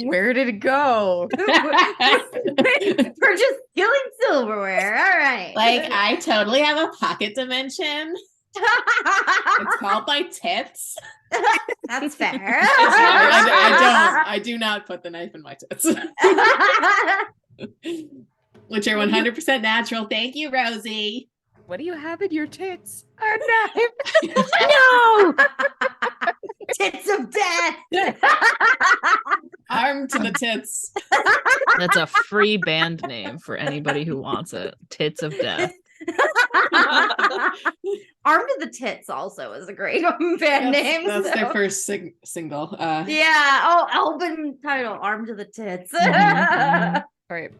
Where did it go? We're just stealing silverware. All right. Like I totally have a pocket dimension. It's called my tits. That's fair. I do not put the knife in my tits. Which are 100% natural. Thank you, Rosie. What do you have in your tits? A knife. No. Tits of death. Arm to the tits. That's a free band name for anybody who wants it. Tits of Death. Arm to the Tits also is a great band name. That's their first single. Yeah. Oh, album title, Arm to the Tits. All right.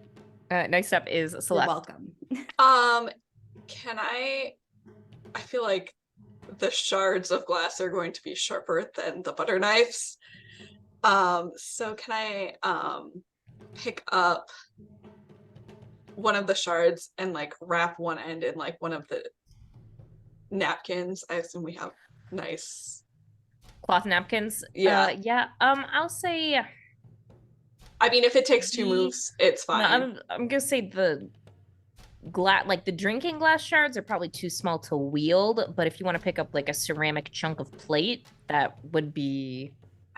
Next up is Celeste. You're welcome. Can I feel like the shards of glass are going to be sharper than the butter knives. So can I pick up one of the shards and like wrap one end in like one of the napkins? I assume we have nice cloth napkins. Yeah. I'll say. I mean, if it takes 2 moves, it's fine. No, I'm gonna say the like the drinking glass shards are probably too small to wield, but if you want to pick up like a ceramic chunk of plate, that would be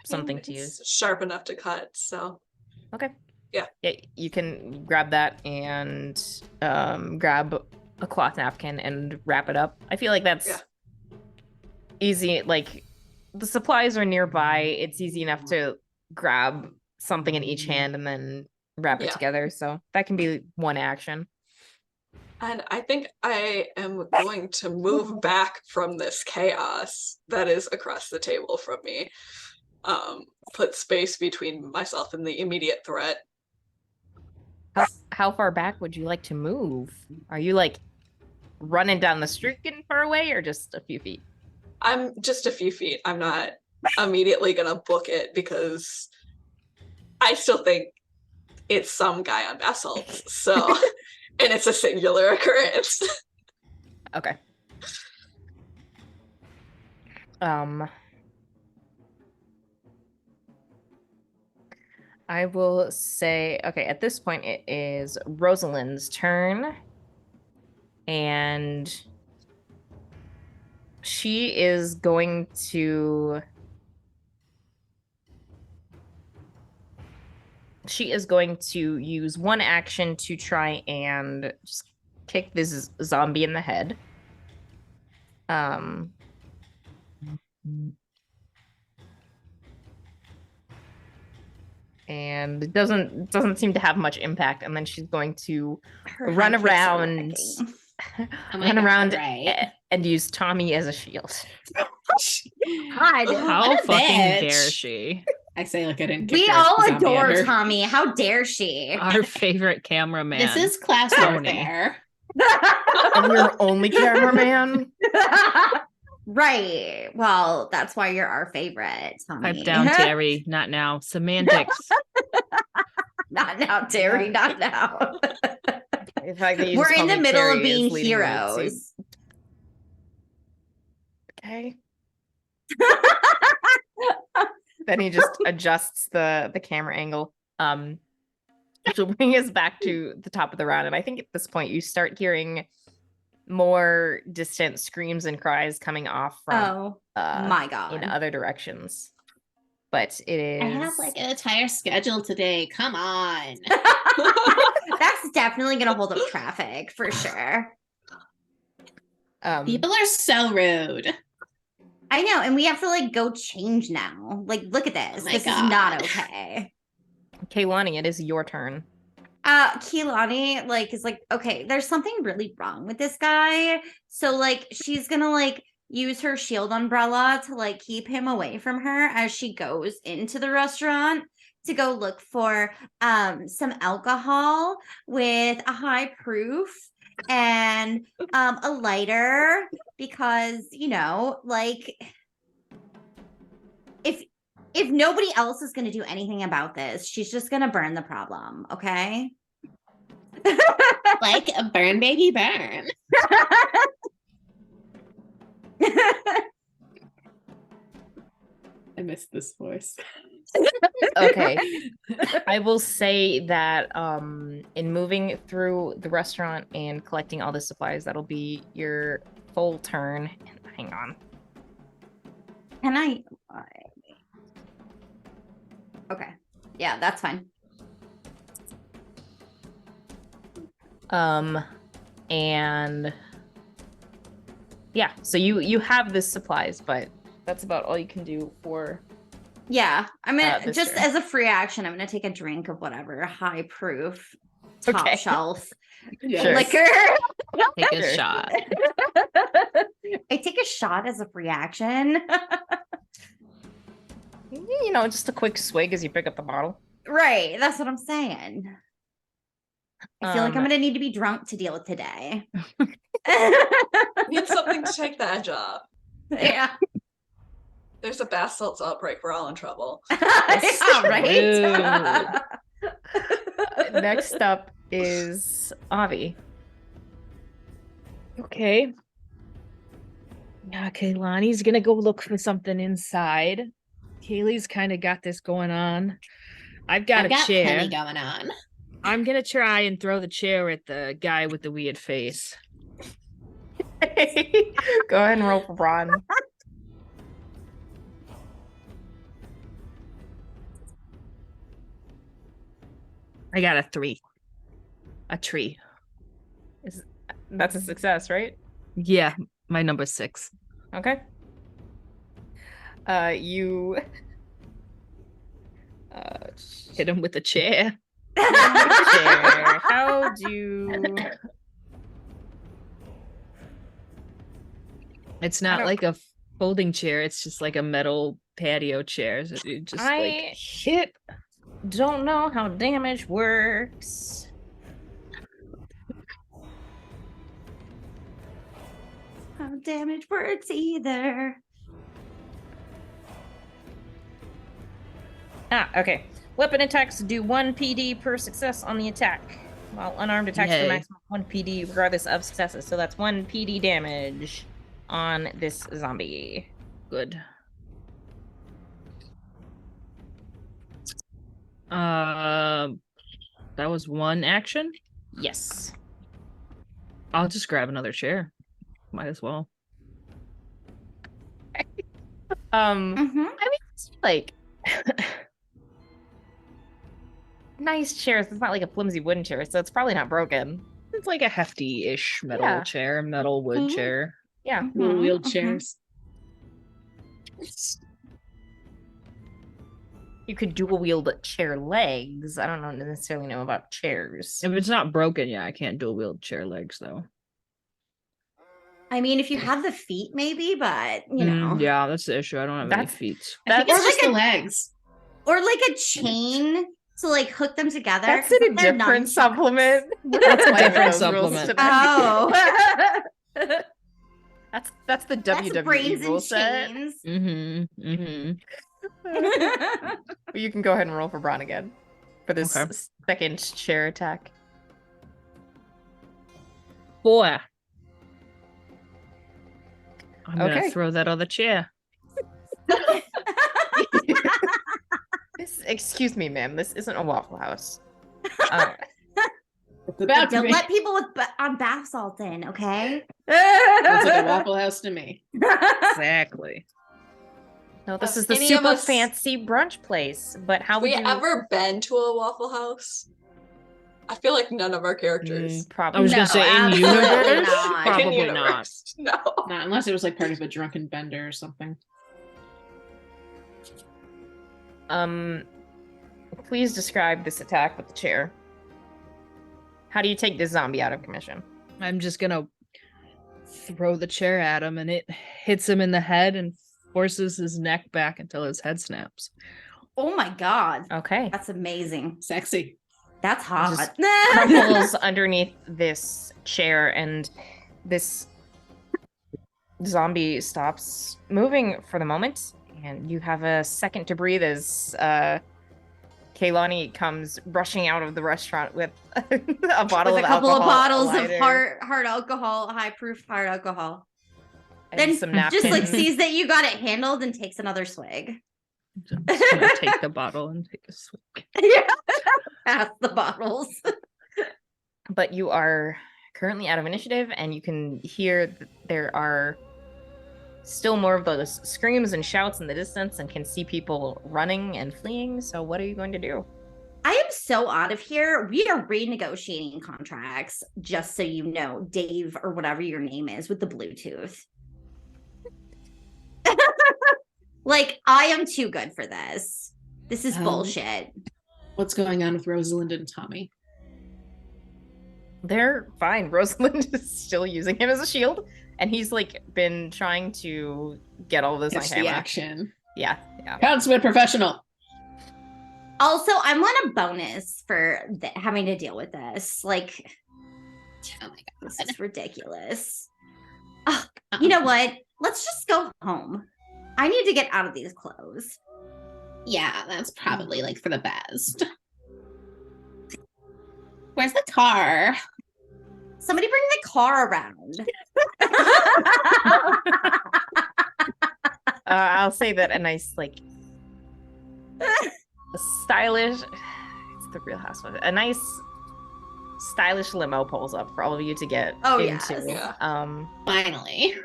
something to use. Sharp enough to cut, so. Okay. Yeah, you can grab that and grab a cloth napkin and wrap it up. I feel like that's easy. Like the supplies are nearby. It's easy enough to grab something in each hand and then wrap it together. So that can be one action. And I think I am going to move back from this chaos that is across the table from me. Put space between myself and the immediate threat. How far back would you like to move? Are you like running down the street getting far away, or just a few feet? I'm just a few feet. I'm not immediately gonna book it because I still think it's some guy on basalts. So and it's a singular occurrence. Okay. I will say, okay, at this point it is Rosalind's turn. And she is going to she is going to use one action to try and just kick this zombie in the head. And it doesn't seem to have much impact. And then she's going to run around, and use Tommy as a shield. God, How what a fucking bitch. dare she? I say like I didn't. We kick all the zombie at adore her. Tommy. How dare she? Our favorite cameraman. This is class Tony. warfare. I'm your only cameraman. Right. Well, that's why you're our favorite, Tommy. Pipe down, Terry. Not now. Semantics. Not now, Terry. Not now. In fact, that you We're just call in the me middle Terry of is being leading me to- heroes. Okay. Then he just adjusts the camera angle. Which will bring us back to the top of the round. And I think at this point you start hearing more distant screams and cries coming off from My God. in other directions. But it is I have like an entire schedule today. Come on. That's definitely gonna hold up traffic for sure. People are so rude. I know, and we have to like go change now. Like, look at this. Oh my This God. is not okay. Kaylani, it is your turn. Keelani, like, is like, okay, there's something really wrong with this guy. So, like, she's gonna like use her shield umbrella to like keep him away from her as she goes into the restaurant to go look for some alcohol with a high proof and a lighter, because you know, like, if nobody else is going to do anything about this, she's just going to burn the problem, okay? Like a burn baby burn. I missed this voice. Okay. I will say that in moving through the restaurant and collecting all the supplies, that'll be your full turn. Hang on. Can I? Okay. Yeah, that's fine. And yeah, so you have the supplies, but that's about all you can do for. Yeah, I'm gonna this just turn. as a free action, I'm gonna take a drink of whatever high proof, top Okay. shelf Sure. liquor. Take a Sure. shot. I take a shot as a free action. You know, just a quick swig as you pick up the bottle. Right, that's what I'm saying. I feel like I'm Um, gonna need to be drunk to deal with today. Need something to take the edge off. Yeah. There's a bath salts outbreak. We're all in trouble. Yeah, right? Next up is Avi. Okay. Kaylani's gonna go look for something inside. Kaylee's kind of got this going on. I've got a chair. plenty going on. I'm gonna try and throw the chair at the guy with the weird face. Go ahead and roll for Braun. I got a 3. A tree. That's a success, right? Yeah, my number 6. Okay. You Hit him with a chair. chair. How do It's I not don't- like a folding chair. It's just like a metal patio chair. So it just like hit. don't know how damage works. How damage works either. Okay. Weapon attacks do 1 PD per success on the attack, while unarmed attacks do Yay. maximum 1 PD regardless of successes. So that's 1 PD damage on this zombie. Good. That was one action. Yes. I'll just grab another chair. Might as well. Mhm. I mean, it's like nice chairs. It's not like a flimsy wooden chair, so it's probably not broken. It's like a hefty-ish metal Yeah. chair, metal wood Mhm. chair. Yeah. Little Mhm, wheeled mhm. chairs. You could dual wield chair legs. I don't necessarily know about chairs. If it's not broken, yeah, I can't dual wield chair legs though. I mean, if you have the feet, maybe, but you know, Yeah, that's the issue. I don't have any That's- feet. I think That's it's or just like the legs. or like a chain to like hook them together. That's 'cause a then they're different nunchucks. supplement. That's a Why are different those rules supplement. tonight? Oh, That's the that's WWE brains rule and set. chains. Mm-hmm. Mm-hmm. You can go ahead and roll for Braun again for this Okay. second chair attack. 4. I'm gonna Okay. throw that other chair. Excuse me, ma'am. This isn't a Waffle House. It's about to Don't be. let people with on bath salts in, okay? Looks like a Waffle House to me. Exactly. No, this Have is the any of super us- fancy brunch place. But how Have would we you ever been to a Waffle House? I feel like none of our characters. probably? I was gonna No, say in absolutely universe, not. In probably not. universe, No. Not unless it was like part of a drunken bender or something. Please describe this attack with the chair. How do you take this zombie out of commission? I'm just gonna throw the chair at him, and it hits him in the head and forces his neck back until his head snaps. Oh my god, Okay. that's amazing. Sexy. That's hot. Just crumples underneath this chair, and this zombie stops moving for the moment, and you have a second to breathe as Kaylani comes rushing out of the restaurant with a bottle With of a couple of alcohol, a bottles of lighter, hard alcohol, high proof hard alcohol. and Then some just like napkins. sees that you got it handled and takes another swig. I'm just gonna take the bottle and take a swig. Yeah. Pass the bottles. But you are currently out of initiative, and you can hear that there are still more of those screams and shouts in the distance, and can see people running and fleeing. So what are you going to do? I am so out of here. We are renegotiating contracts, just so you know, Dave or whatever your name is with the Bluetooth. Like, I am too good for this. This is bullshit. What's going on with Rosalind and Tommy? They're fine. Rosalind is still using him as a shield, and he's like been trying to get all this Catch on the camera. action. Yeah, yeah. Consummate professional. Also, I'm on a bonus for having to deal with this. Like, Oh my this god. is ridiculous. Oh, you know what? Let's just go home. I need to get out of these clothes. Yeah, that's probably like for the best. Where's the car? Somebody bring the car around. I'll say that a nice, like, a stylish. It's the Real Housewives. A nice, stylish limo pulls up for all of you to get Oh, into. yes. Yeah. Finally.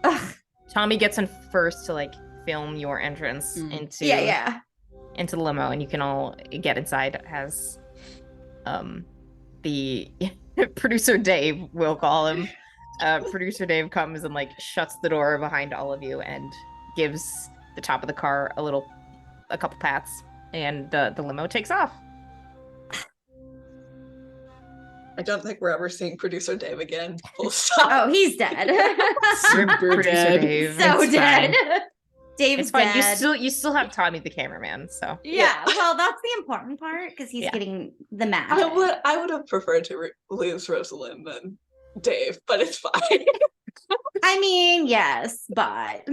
Ugh, Tommy gets in first to like film your entrance into yeah. into the limo, and you can all get inside as the producer Dave, we'll call him. Producer Dave comes and like shuts the door behind all of you and gives the top of the car a couple pats, and the limo takes off. I don't think we're ever seeing producer Dave again. Full stop. Oh, he's dead. Super Producer dead. Dave. So It's dead. fine. Dave's It's fine. dead. You still have Tommy the cameraman, so Yeah, well, that's the important part because he's Yeah. getting the magic. I would have preferred to lose Rosalind than Dave, but it's fine. I mean, yes, but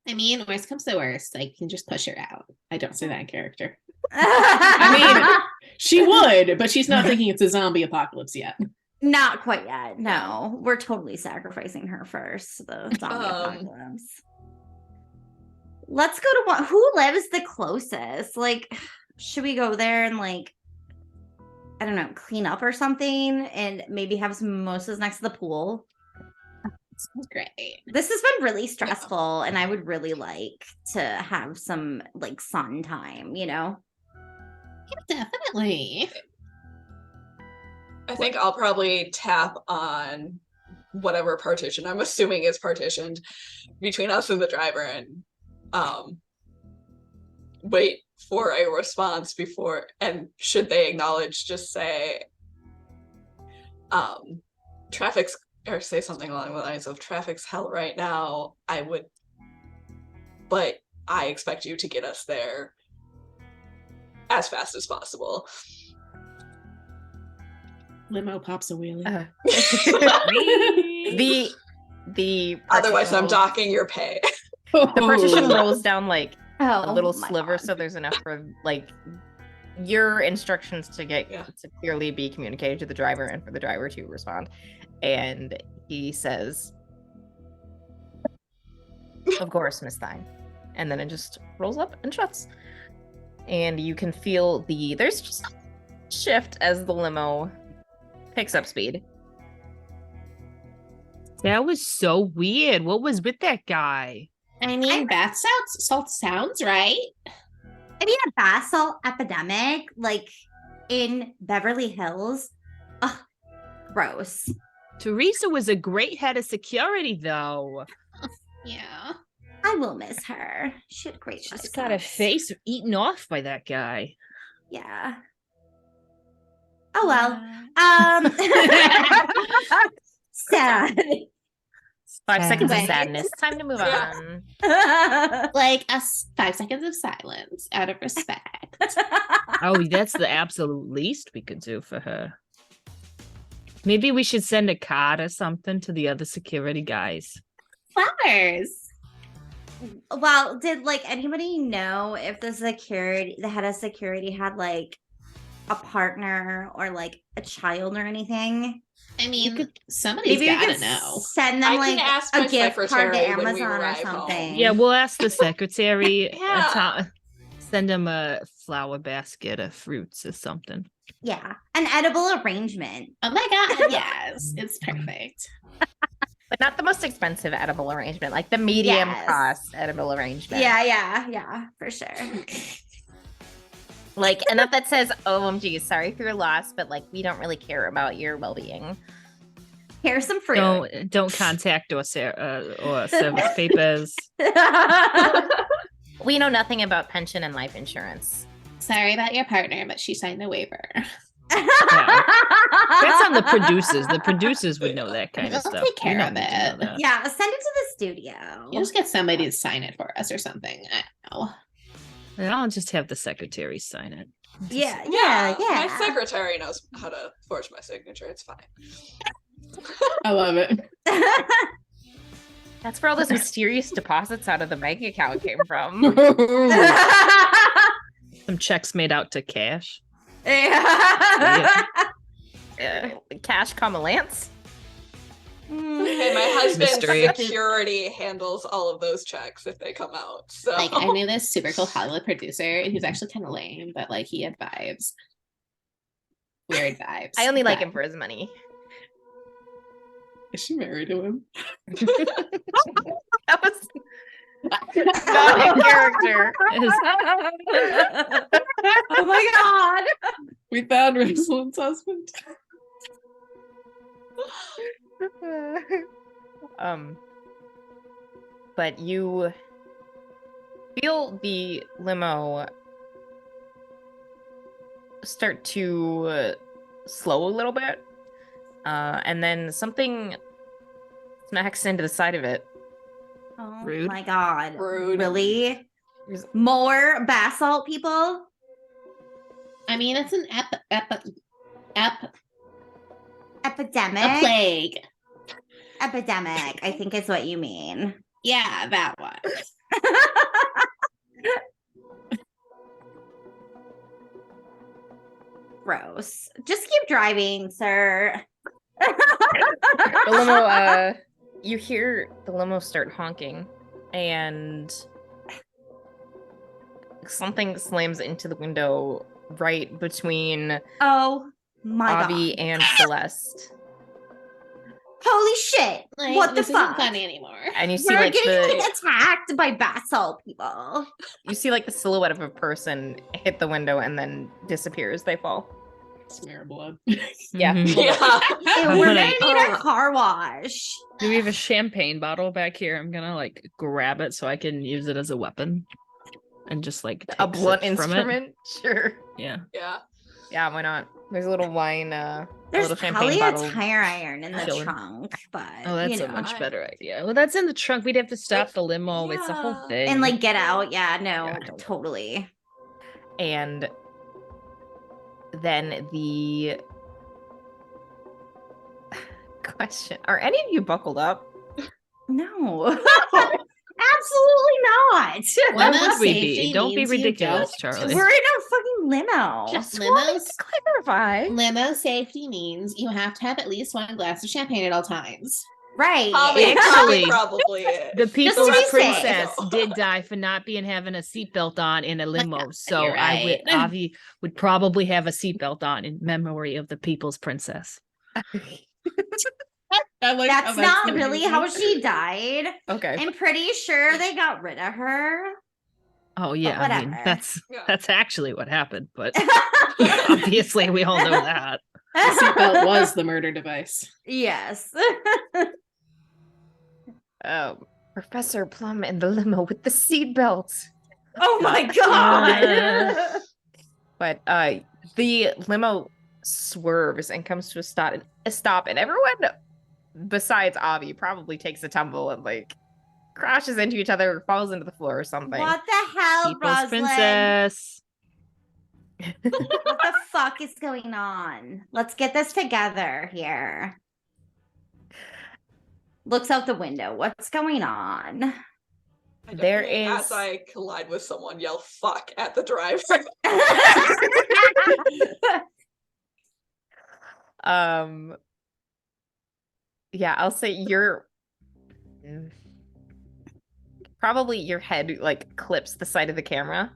I mean, worst comes to worst, I can just push her out. I don't say that in character. I She would, but she's not thinking it's a zombie apocalypse yet. not quite yet. No, we're totally sacrificing her first. The zombie apocalypse. Let's go to one. Who lives the closest? Like, should we go there and like, I don't know, clean up or something, and maybe have some mimosas next to the pool? Sounds great. This has been really stressful, and I would really like to have some like sun time, you know? Yeah, definitely. I think I'll probably tap on whatever partition I'm assuming is partitioned between us and the driver, and wait for a response before, and should they acknowledge, just say traffic's, or say something along the lines of traffic's hell right now, but I expect you to get us there as fast as possible. Limo pops a wheelie. The Otherwise, I'm rolls- docking your pay. The partition rolls down like a little my sliver, God. so there's enough for like your instructions to get to clearly be communicated to the driver and for the driver to respond. And he says, "Of course, Miss Thine," and then it just rolls up and shuts. And you can feel there's just a shift as the limo picks up speed. That was so weird. What was with that guy? I mean, bath salt sounds right. I mean, a bath salt epidemic, like in Beverly Hills. Ugh, gross. Teresa was a great head of security, though. Yeah. I will miss her. She had great She's got a face eaten off by that guy. Yeah. Oh well. Sad. 5 seconds of Right. sadness. Time to move Yeah. on. Like 5 seconds of silence out of respect. Oh, that's the absolute least we could do for her. Maybe we should send a card or something to the other security guys. Flowers. Well, did like anybody know if the head of security had like a partner or like a child or anything? I mean, somebody's Maybe we gotta could know. send them I like can ask a my gift card to secretary when we Amazon or arrive home. something. Yeah, we'll ask the secretary. Yeah. Send him a flower basket of fruits or something. Yeah, an edible arrangement. Oh my god, yes. It's perfect. But not the most expensive edible arrangement, like the medium Yes. cost edible arrangement. Yeah, for sure. Like enough that says, OMG, sorry for your loss, but like we don't really care about your well-being. Here's some fruit. Don't contact or service papers. We know nothing about pension and life insurance. Sorry about your partner, but she signed a waiver. That's on the producers. The producers would know that kind of They'll stuff. take care We don't of need to know it. that. Yeah, send it to the studio. You just get somebody to sign it for us or something. I don't know. And I'll just have the secretary sign it. Yeah. My secretary knows how to forge my signature. It's fine. I love it. That's where all those mysterious deposits out of the bank account came from. Some checks made out to cash. Yeah. Cash, comma Lance. And my husband's Mystery. security handles all of those checks if they come out. So Like, I knew this super cool Hollywood producer who's actually kind of lame, but like he had vibes. Weird vibes. I only like But- him for his money. Is she married to him? That was not a character. Oh my god. We found Rosalind's husband. But you feel the limo start to slow a little bit, and then something smacks into the side of it. Oh Rude. my god. Rude. Really? There's- More basalt people? I mean, it's an Epidemic? a plague. Epidemic, I think is what you mean. Yeah, that one. Gross. Just keep driving, sir. The limo, you hear the limo start honking, and something slams into the window right between Oh my Avi god. and Celeste. Holy shit! Like, What the this isn't fuck? funny anymore. And you see We're like getting attacked by basalt people. you see like the silhouette of a person hit the window and then disappear as they fall. Smear blood. Yeah. Mhm. Yeah. Ew, I'm we're gonna- gonna need a car wash. Do we have a champagne bottle back here? I'm gonna like grab it so I can use it as a weapon, and just like A take blunt sips from it. instrument? Sure. Yeah. Yeah. Yeah, why not? There's a little wine, a There's little probably champagne a bottle. tire iron in the chilling. trunk, but Oh, that's you a know. much better idea. Well, that's in the trunk. We'd have to stop the limo. It's the whole Yeah. thing. And like get out. Yeah, no, Yeah. totally. And then the question, are any of you buckled up? No. Absolutely not. Why Limo would we be? safety Don't be means you ridiculous, don't- Charlie. We're in a fucking limo. Just Limos- wanted to clarify. Limo safety means you have to have at least one glass of champagne at all times. Right. Actually, probably it. The People's to be safe. Princess did die for not having a seatbelt on in a limo. So you're right. Avi would probably have a seatbelt on in memory of the People's Princess. I like That's how not the really reason. how she died. Okay. I'm pretty sure they got rid of her. Oh yeah, I mean whatever. Yeah. that's actually what happened, but obviously we all know that. The seatbelt was the murder device. Yes. Professor Plum in the limo with the seatbelt. Oh my god. But the limo swerves and comes to a stop, and everyone besides Avi probably takes a tumble and like crashes into each other or falls into the floor or something. What the hell, People's Roslyn? Princess. What the fuck is going on? Let's get this together here. Looks out the window. What's going on? I There definitely, is- as I collide with someone, yell "fuck" at the driver. Yeah, I'll say you're probably your head like clips the side of the camera.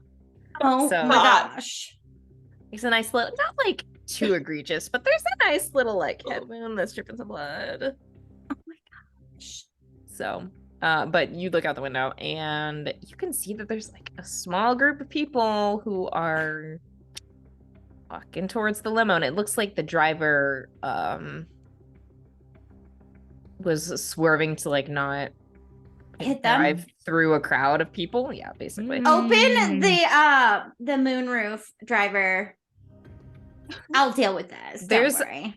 Oh So- my gosh. It's a nice little, not like too egregious, but there's a nice little like head wound that's dripping some blood. Oh my gosh. So, but you look out the window and you can see that there's like a small group of people who are walking towards the limo, and it looks like the driver was swerving to like not Hit them? drive through a crowd of people. Yeah, basically. Open Mm. the moonroof, driver. I'll deal with this. There's- Don't worry.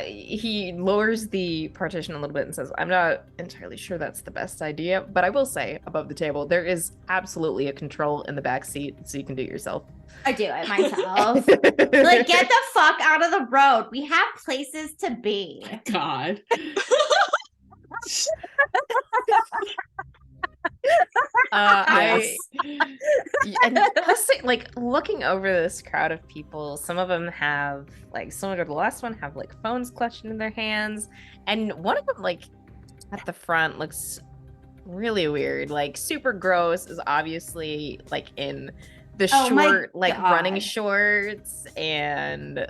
He lowers the partition a little bit and says, I'm not entirely sure that's the best idea, but I will say above the table, there is absolutely a control in the back seat, so you can do it yourself. I do it myself. Like, get the fuck out of the road. We have places to be. God. I and plus, like looking over this crowd of people, some of them have like similar to the last one, have like phones clutched in their hands, and one of them like at the front looks really weird, like super gross, is obviously like in the Oh my short like running God. shorts and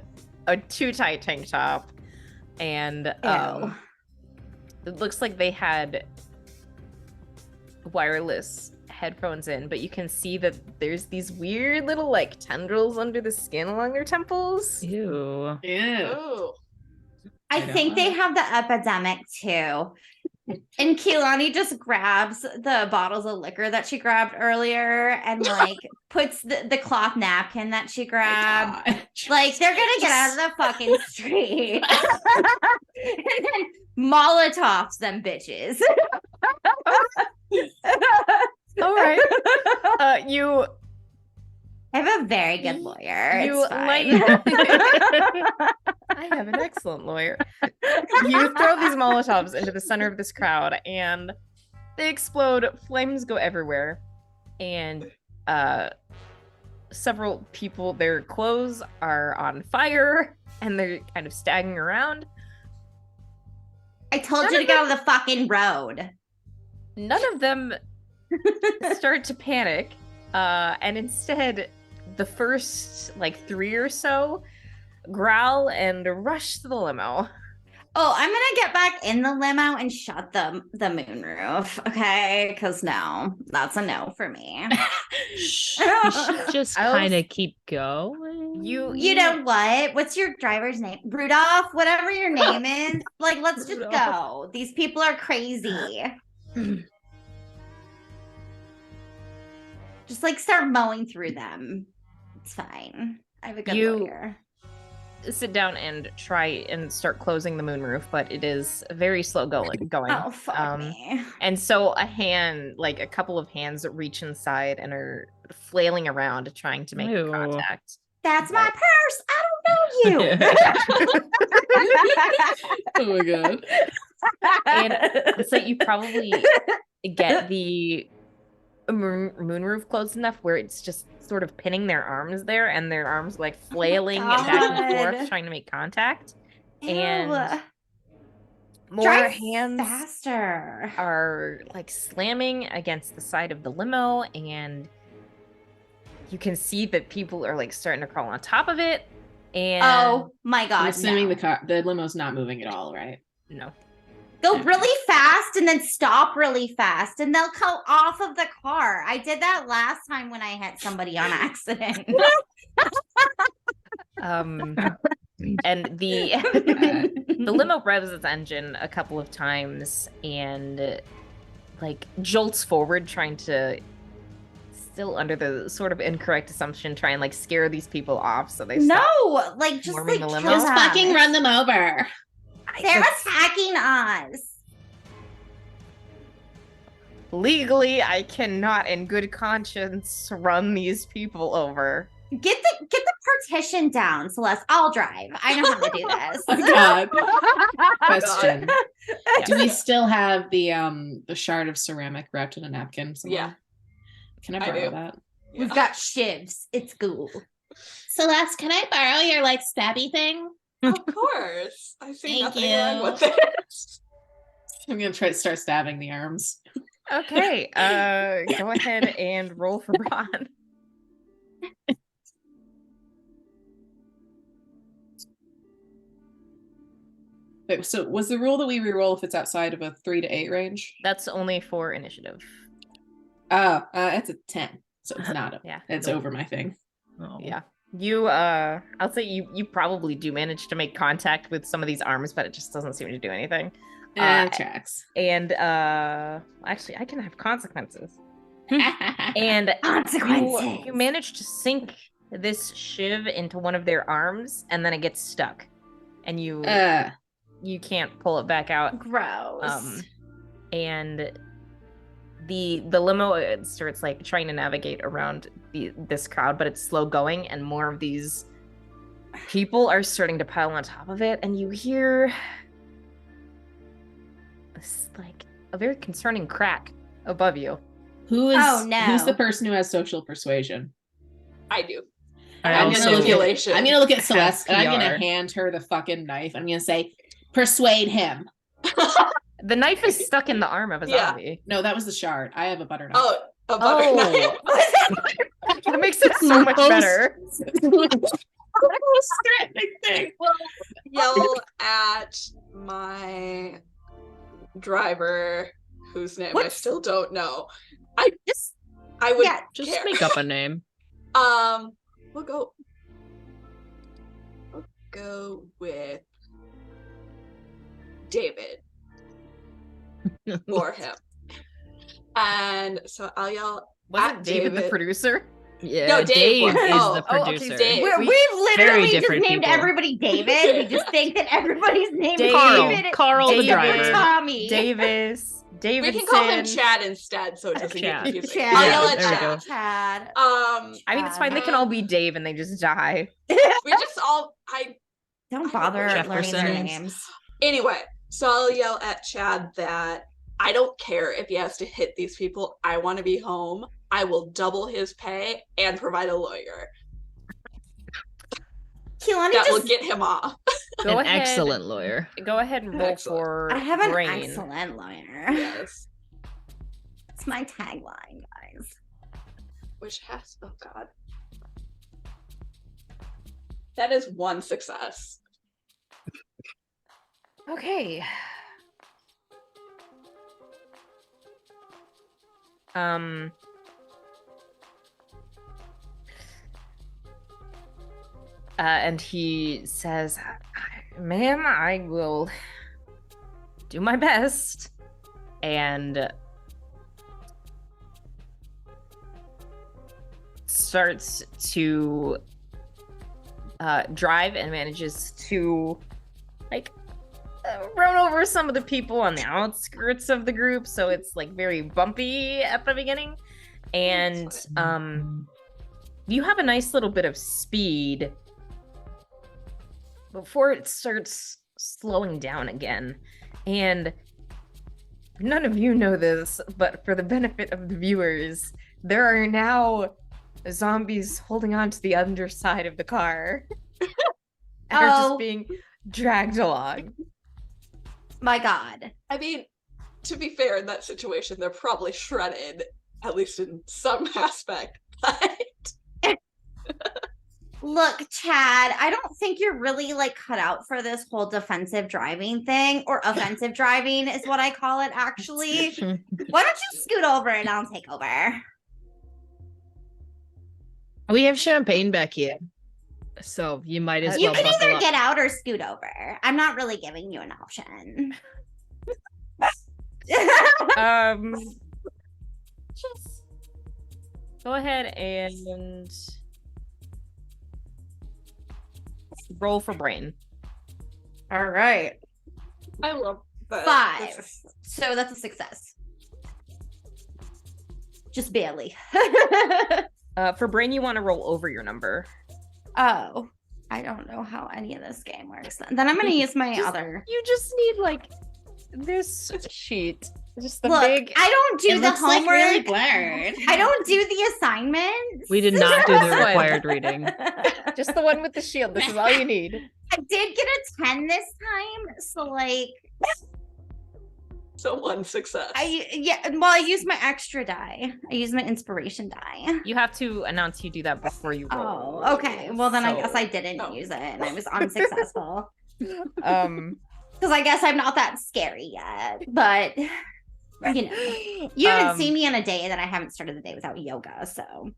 a too tight tank top, and Ew. it looks like they had wireless headphones in, but you can see that there's these weird little like tendrils under the skin along their temples. Ew. Yeah. Oh, I don't think they have the epidemic too. And Kehlani just grabs the bottles of liquor that she grabbed earlier and like puts the cloth napkin that she grabbed. God. Like they're gonna get out of the fucking street. And then Molotovs them bitches. All right. You I have a very good lawyer. You It's fine. I have an excellent lawyer. You throw these Molotovs into the center of this crowd and they explode, flames go everywhere, and several people, their clothes are on fire and they're kind of staggering around. I told you to get out of the fucking road. None of them start to panic, and instead the first like 3 or so growl and rush to the limo. Oh, I'm gonna get back in the limo and shut the moonroof, okay? Because no, that's a no for me. You should just I'll kind s- of keep going. You know what? What's your driver's name? Rudolph, whatever your name is. Like, let's just Rudolph. go. These people are crazy. Just like start mowing through them. It's fine. I have a good lawyer. sit down and try and start closing the moonroof, but it is very slow going. Oh, fuck me. And so a couple of hands reach inside and are flailing around trying to make Ew. contact. That's my purse. I don't know you. Oh my god. And so you probably get the moonroof close enough where it's just sort of pinning their arms there, and their arms like flailing back and forth God. trying to make contact. Ew. And more Drive hands faster. are like slamming against the side of the limo, and you can see that people are like starting to crawl on top of it. And Oh my god. I'm assuming no. the limo's not moving at all, right? no. Go really fast and then stop really fast, and they'll come off of the car. I did that last time when I hit somebody on accident. And the limo revs its engine a couple of times and like jolts forward, trying to, still under the sort of incorrect assumption, try and like scare these people off so they stop. No, like just Warming like the limo. kill Just them. fucking run them over. They're It's- attacking us. Legally, I cannot in good conscience run these people over. Get the partition down, Celeste. I'll drive. I know how to do this. Oh god. Question. Do we still have the shard of ceramic wrapped in a napkin somewhere? Yeah. Can I I borrow do. that? We've got shivs. It's cool. Celeste, can I borrow your like stabby thing? Of course. I see Thank nothing you. wrong with it. I'm gonna try to start stabbing the arms. Okay, go ahead and roll for Ron. Wait, so was the rule that we reroll if it's outside of a 3 to 8 range? That's only for initiative. Oh, it's a 10, so it's not. Yeah. It's over my thing. Oh. Yeah. You I'll say you probably do manage to make contact with some of these arms, but it just doesn't seem to do anything. Tracks. And actually I can have consequences. And Consequences. you manage to sink this shiv into one of their arms, and then it gets stuck. And you can't pull it back out. Gross. And the limo starts like trying to navigate around this crowd, but it's slow going, and more of these people are starting to pile on top of it, and you hear this like a very concerning crack above you. Who's Oh, no. Who's the person who has social persuasion? I do. I'm also gonna manipulation. I'm gonna look at have Celeste and I'm gonna PR. hand her the fucking knife. I'm gonna say, persuade him. The knife is stuck in the arm of a Yeah. zombie. No, that was the shard. I have a butter knife. Oh, a butter knife. That makes it so much Most- better. Most threatening thing. Yell at my driver, whose name I What's- still don't know. Just I would yeah, Just care. make up a name. We'll go with David for him. And so I'll yell Wasn't at David the David. producer? Yeah, No, Dave Dave was- is oh, the oh, okay, producer. Dave. we've literally very just different named people. everybody David. We just think that everybody's name is Carl. David. Carl the David. driver. Tommy. Davis. We Davidson. can call him Chad instead, so it doesn't get Chad. confusing. Chad. I'll yell Yeah, at there we Chad. go. Chad. I mean, it's fine. They can all be Dave and they just die. We just all Don't bother learning their Jefferson. names. anyway. So I'll yell at Chad that I don't care if he has to hit these people. I want to be home. I will double his pay and provide a lawyer Keelani that will just. get him off. Go An ahead. excellent lawyer. Go ahead and roll Excellent. for I have an brain. excellent lawyer. Yes. That's my tagline, guys. Which has, oh god. That is one success. Okay. And he says, "Ma'am, I will do my best." And starts to drive and manages to like run over some of the people on the outskirts of the group, so it's like very bumpy at the beginning. And you have a nice little bit of speed before it starts slowing down again. And none of you know this, but for the benefit of the viewers, there are now zombies holding on to the underside of the car and are just being dragged along. My God. I mean, to be fair, in that situation, they're probably shredded, at least in some aspect. But Look, Chad, I don't think you're really like cut out for this whole defensive driving thing, or offensive driving is what I call it, actually. Why don't you scoot over and I'll take over? We have champagne back here, so you might as You well can buckle either up. get out or scoot over. I'm not really giving you an option. Just go ahead and roll for brain. All right. I love that. 5. So that's a success. Just barely. For brain, you want to roll over your number. Oh, I don't know how any of this game works. Then I'm going to use my other. You just need like this sheet. Just the Look, big. I don't do It the looks like homework. really blurred. I don't do the assignments. We did not do the That's fine. required reading. Just the one with the shield. This is all you need. I did get a 10 this time, so like So one success. I used my extra die. I used my inspiration die. You have to announce you do that before you roll. Oh, okay. Well then I So- guess I didn't use it and I was unsuccessful. Um, Because I guess I'm not that scary yet. But you know. You haven't seen me on a day that I haven't started the day without yoga, so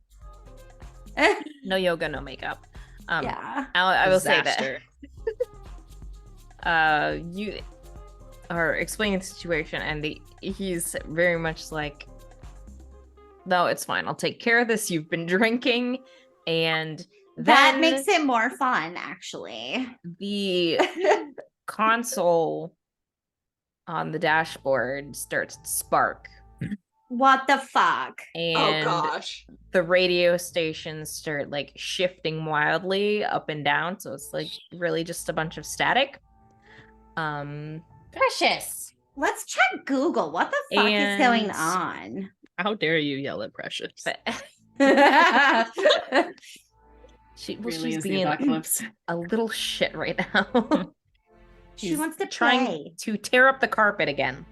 no yoga, no makeup. yeah. I will say that. Disaster. You are explaining the situation, and he's very much like, "No, it's fine. I'll take care of this. You've been drinking," and That then makes it more fun, actually. the console on the dashboard starts to spark, What the fuck? and Oh gosh. the radio stations start like shifting wildly up and down, so it's like really just a bunch of static. Precious. Let's check Google. What the fuck is going And- on? How dare you yell at Precious? But she's Really is the being apocalypse. a little shit right now. She She's wants to trying play. to tear up the carpet again.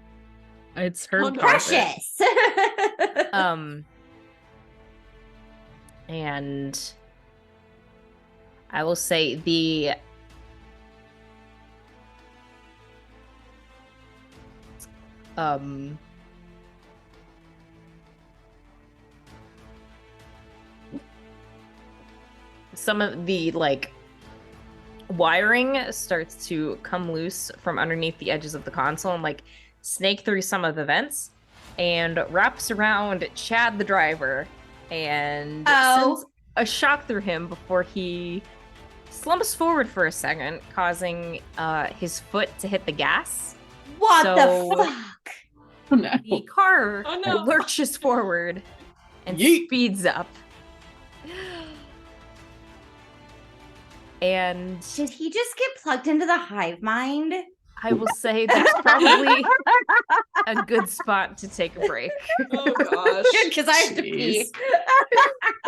It's her Oh, no. carpet. Precious. And I will say some of the like wiring starts to come loose from underneath the edges of the console and like snake through some of the vents and wraps around Chad the driver and sends a shock through him before he slumps forward for a second, causing his foot to hit the gas. What So- the fuck? Oh, no. The car Oh, no. lurches forward and Yeet. speeds up. And Did he just get plugged into the hive mind? I will say that's probably a good spot to take a break. Oh gosh. Because I have to pee. Jeez.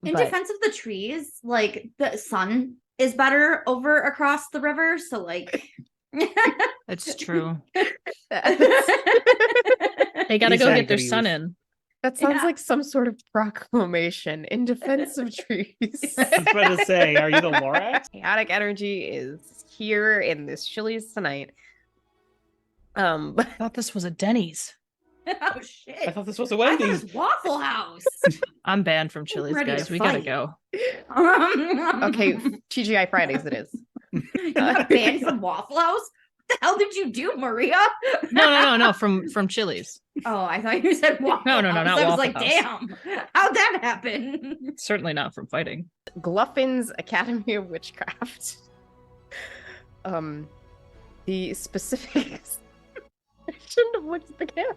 In But- defense of the trees, like the sun is better over across the river, so like That's true. That They gotta These go get their activities. sun in. sounds Yeah. like some sort of proclamation in defense of trees. I was about to say, are you the Lorax? Chaotic energy is here in this Chili's tonight. I thought this was a Denny's. Oh shit. I thought this was a I thought it Wendy's. was Waffle House. I'm banned from Chili's, ready to guys. We gotta fight. go. Okay, TGI Fridays it is. You got banned from Waffle House? What the hell did you do, Maria? No. From Chili's. Oh, I thought you said Waffle No, House. not I was Waffle like, House. damn, how'd that happen? Certainly not from fighting. Gluffin's Academy of Witchcraft. The specifics. I shouldn't have looked at the camera.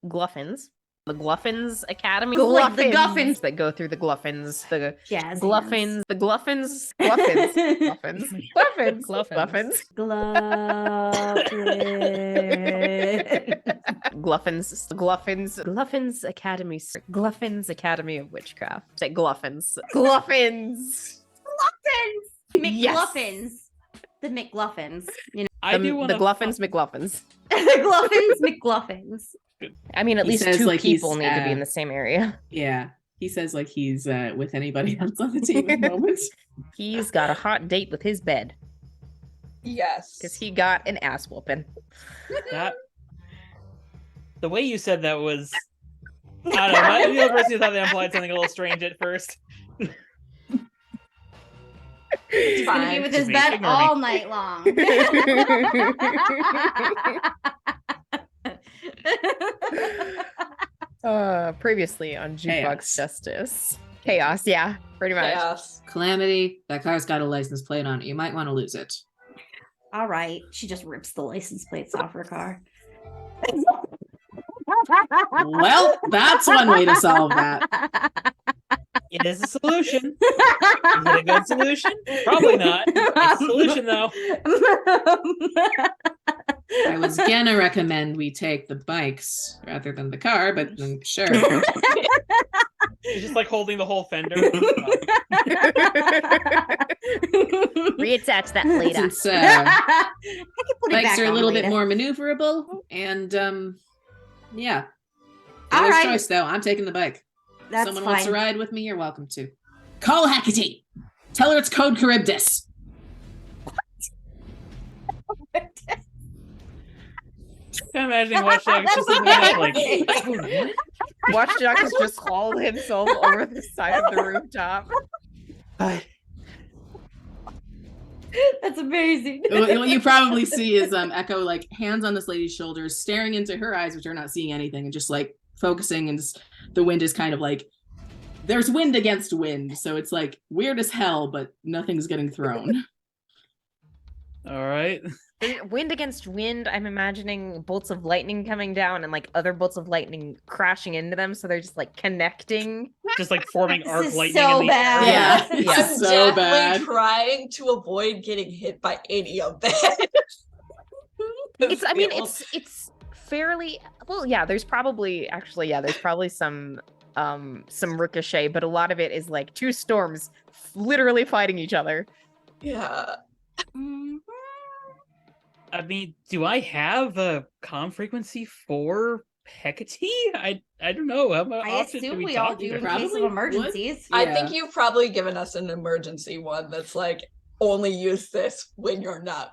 Gluffins. The Gluffins Academy. Like the Guffins. that go through the Gluffins. The Jazz Gluffins. The Gluffins. Gluffins. Gluffins. Gluffins. Gluffins. Gluffins. Gluffins. Gluffins Academy. Gluffins Academy of Witchcraft. Say Gluffins. Gluffins. McGluffins. The McGluffins. You know, I do The want Gluffins McGluffins. the Gluffins McGluffins. I mean, at He least says, two like, he's, people need to be in the same area. Yeah. He says like he's with anybody else on the team at the moment. He's got a hot date with his bed Yes. because he got an ass whooping. that. The way you said that was, I don't know. My the other person thought that implied something a little strange at first. He's gonna be Fine. with his Me. bed Ignore me. all night long. Previously on Jukebox Chaos. Justice. Chaos, yeah, pretty much. Chaos. Calamity, that car's got a license plate on it. You might want to lose it. All right. She just rips the license plates off her car. Well, that's one way to solve that. It is a solution. Is it a good solution? Probably not. It's a solution though. I was gonna recommend we take the bikes rather than the car, but sure. It's just like holding the whole fender. Reattach that later. Since I can put it bikes back are a on little bit later. more maneuverable, and yeah. All Dealer's right. choice though. I'm taking the bike. That's Someone fine. wants to ride with me, you're welcome to. Call Hecate. Tell her it's code Charybdis. I'm imagining Watch Dogs just sitting there like, Watch Dogs has just hauled himself over the side of the rooftop. That's amazing. What you probably see is Echo like hands on this lady's shoulders, staring into her eyes, which are not seeing anything, and just like focusing, and the wind is kind of like there's wind against wind, so it's like weird as hell, but nothing's getting thrown. all right. Wind against wind, I'm imagining bolts of lightning coming down and like other bolts of lightning crashing into them, so they're just like connecting. Just like forming This arc is lightning so in the bad. air. Yeah, Yeah. it's I'm so definitely bad. trying to avoid getting hit by any of that. It's fairly well, yeah, there's probably some ricochet, but a lot of it is like two storms literally fighting each other. Yeah. Mhm. I mean, do I have a comm frequency for Hecate? I don't know. How I often do assume we we all talk do to in her? case Probably of would. emergencies. I Yeah. think you've probably given us an emergency one that's like only use this when you're not.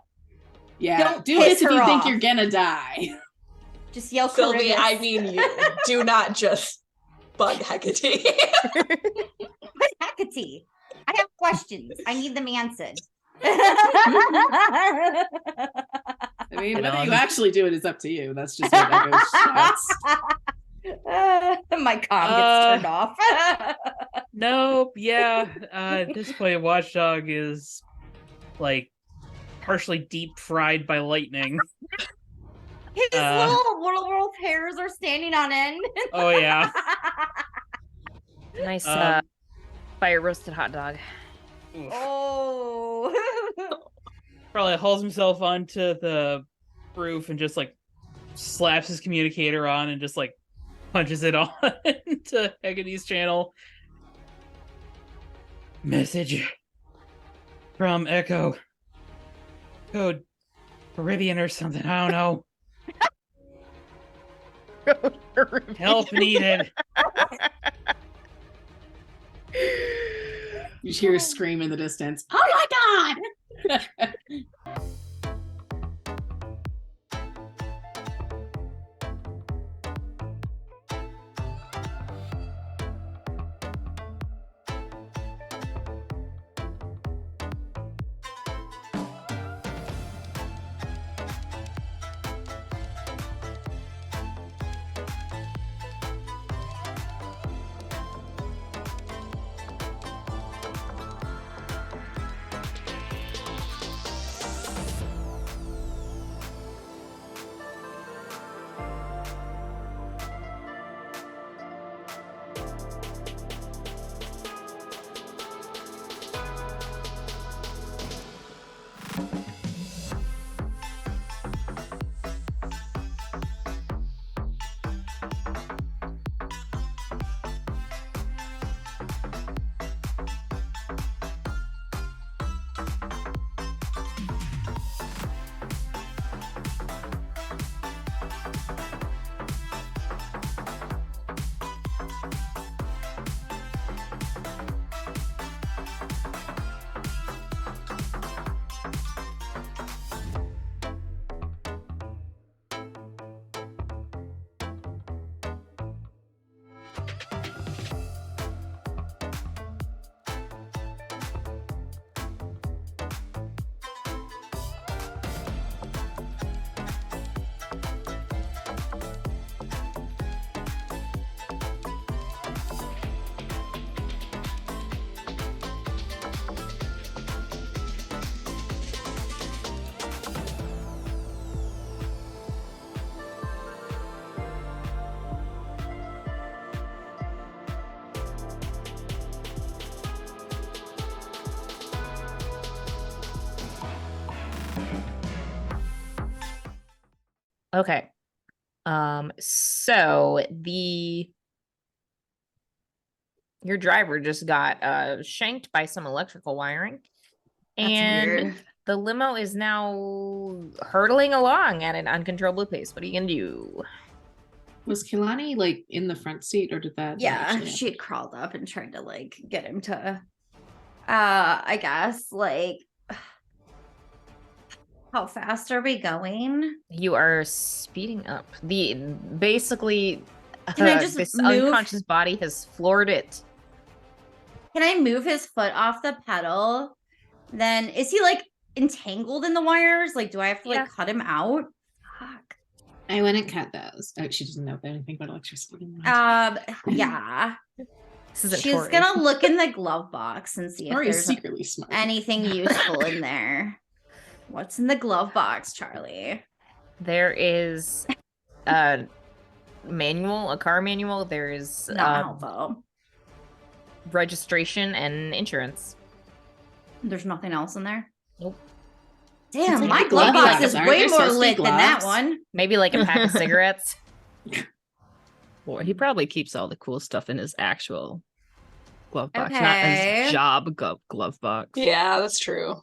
Yeah, Don't do this piss if her you think off. you're gonna die. Just yell Sylvie, Charybdis. I mean you. Do not just bug Hecate. But Hecate, I have questions. I need them answered. I mean, You know, whether you I'm- actually do it is up to you. That's just what Echo shouts. My comm gets turned off. No, yeah. At this point, Watchdog is like partially deep fried by lightning. His Uh, little world hairs are standing on end. Oh yeah. Nice Um, fire roasted hot dog. Oof. Oh. Probably hauls himself onto the roof and just like slaps his communicator on and just like punches it on to Hecate's channel. Message from Echo. Code Caribbean or something. I don't know. Help needed. You hear a scream in the distance. Oh my god! Okay. So your driver just got shanked by some electrical wiring. And weird. the limo is now hurtling along at an uncontrollable pace. What are you gonna do? Was Kilani like in the front seat, or did that? Yeah, actually she happen? had crawled up and tried to like get him to I guess like how fast are we going? You are speeding up. Basically Can I just this move? unconscious body has floored it. Can I move his foot off the pedal? Then is he like entangled in the wires? Like, do I have to Yeah. like cut him out? Fuck. I wouldn't cut those. Oh, she doesn't know anything about electricity. Yeah. This isn't She's Tori. gonna look in the glove box and see if Tori's there's secretly smart. anything useful in there. What's in the glove box, Charlie? There is a manual, a car manual. There is Not helpful. registration and insurance. There's nothing else in there. Nope. Damn, like my the glove glove box box. is Aren't way there more supposed to be lit than that gloves? one. Maybe like a pack of cigarettes. Boy, he probably keeps all the cool stuff in his actual glove box, not Okay. his job glove box. Yeah, that's true.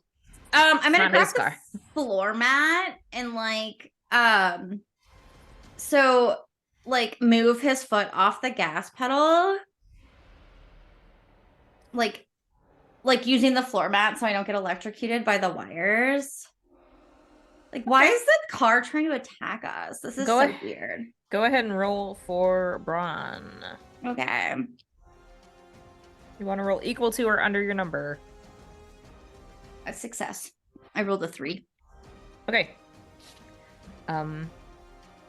I'm gonna Not grab his the car. floor mat and like so like move his foot off the gas pedal. Like using the floor mat so I don't get electrocuted by the wires. Like, why is the car trying to attack us? This is Go so ahead. weird. Go ahead and roll for Braun. Okay. You want to roll equal to or under your number? A success. I rolled a 3. Okay.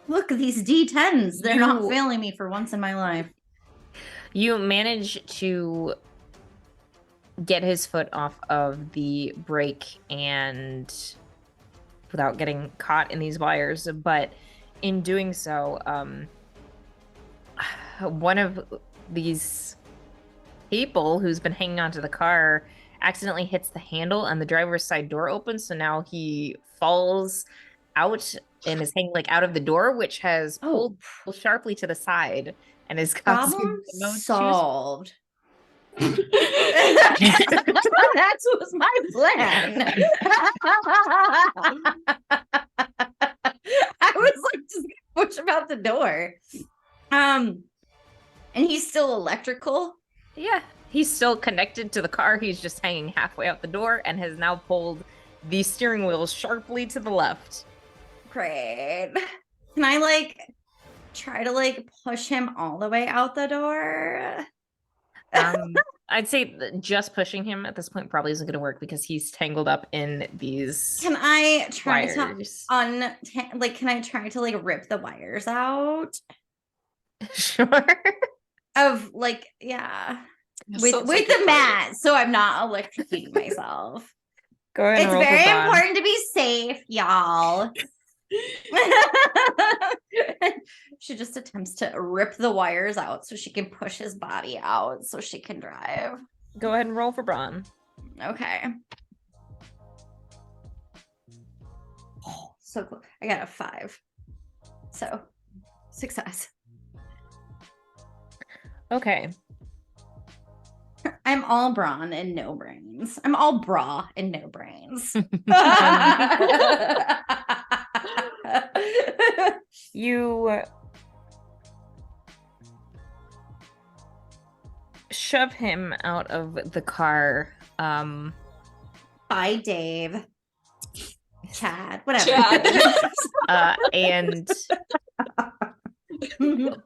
Look, these D10s. They're not You- failing me for once in my life. You manage to get his foot off of the brake and without getting caught in these wires, but in doing so, one of these people who's been hanging onto the car accidentally hits the handle and the driver's side door opens, so now he falls out and is hanging like out of the door, which has pulled sharply to the side and is causing Problem the most solved. That was my plan. I was like just gonna push him out the door. And he's still electrical. Yeah, he's still connected to the car. He's just hanging halfway out the door and has now pulled the steering wheel sharply to the left. Great. Can I like try to like push him all the way out the door? I'd say just pushing him at this point probably isn't going to work because he's tangled up in these. Can I try wires. to can I try to like rip the wires out Sure. of like yeah with Sounds like the a mat so I'm not electrocuting myself. Go ahead. It's and roll for very Bond. important to be safe, y'all. She just attempts to rip the wires out so she can push his body out so she can drive. Go ahead and roll for Braun. Okay. Oh, so cool. I got a 5. So, success. Okay. I'm all brawn and no brains. I'm all bra and no brains. You shove him out of the car. Bye, Dave. Chad, whatever. Chad. And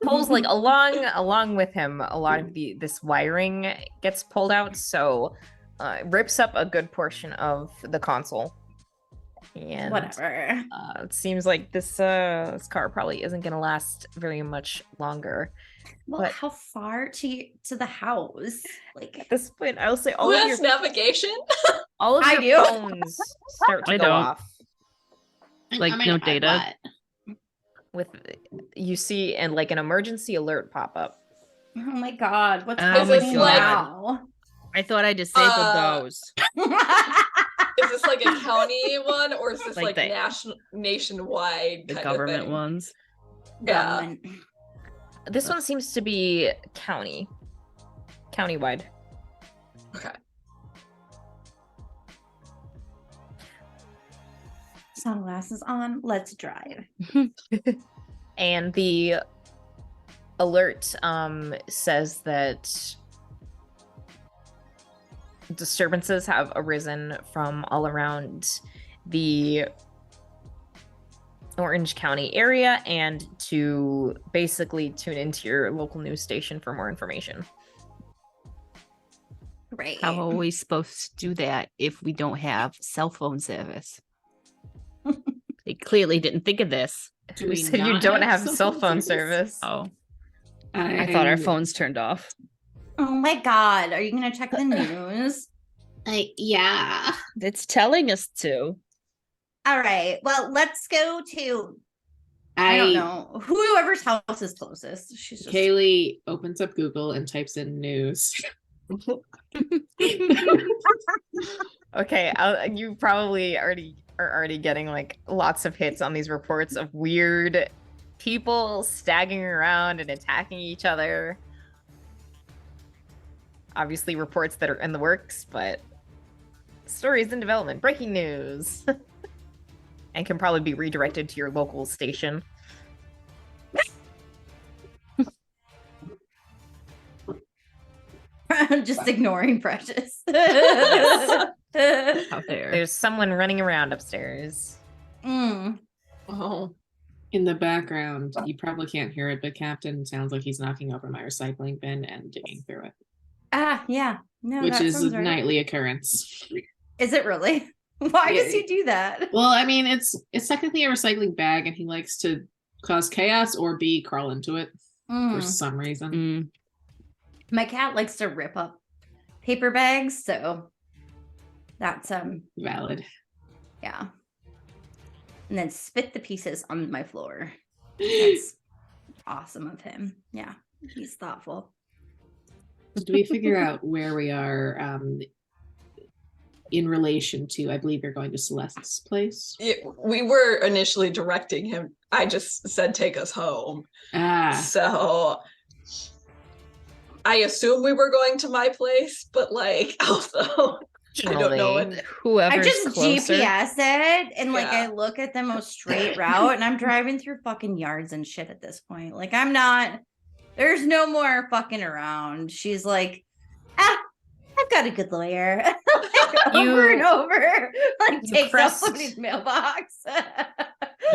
pulls like along with him. A lot of this wiring gets pulled out, so rips up a good portion of the console. And Whatever. it seems like this car probably isn't gonna last very much longer. Well, But- how far to the house? Like At this point, I'll say Who has navigation? all of I your do. phones start to I go don't. off. Like, no data? With you see and like an emergency alert pop up. oh my god, what's Oh happening my now? I thought I disabled those. Is this like a county one, or is this Like like the- nationwide? The kind government of thing? ones. Yeah. Government. This one seems to be countywide. Okay. Sunglasses on. Let's drive. And the alert says that disturbances have arisen from all around the Orange County area and to basically tune into your local news station for more information. Great. How are we supposed to do that if we don't have cell phone service? They clearly didn't think of this. Do You we said you not don't have cell phone service. Oh, I thought our I- phones turned off. Oh my god, are you gonna check the news? yeah. It's telling us to. All right. Well, let's go to I don't know. Whoever's house is closest. She's just Kaylee opens up Google and types in news. Okay, you probably are already getting like lots of hits on these reports of weird people staggering around and attacking each other. Obviously reports that are in the works, but stories in development, breaking news. And can probably be redirected to your local station. just ignoring Precious. Out there. There's someone running around upstairs. Mm. Oh. In the background, you probably can't hear it, but Captain sounds like he's knocking over my recycling bin and digging through it, Ah, yeah. No, which that is a sounds right. nightly occurrence. Is it really? Why does Yeah. he do that? Well, I mean, it's technically a recycling bag, and he likes to cause chaos or crawl into it for Mm. some reason. Mm. My cat likes to rip up paper bags, so that's Valid. yeah. And then spit the pieces on my floor. That's awesome of him. Yeah, he's thoughtful. So do we figure out where we are in relation to? I believe you're going to Celeste's place. Yeah, we were initially directing him. I just said take us home. Ah, So I assume we were going to my place, but like also I don't know Originally. what. Whoever's I just closer. GPS it and like Yeah. I look at the most straight route and I'm driving through fucking yards and shit at this point. Like I'm not, there's no more fucking around. She's like, I've got a good lawyer. Like, over and over. Like you takes out pressed- somebody's mailbox.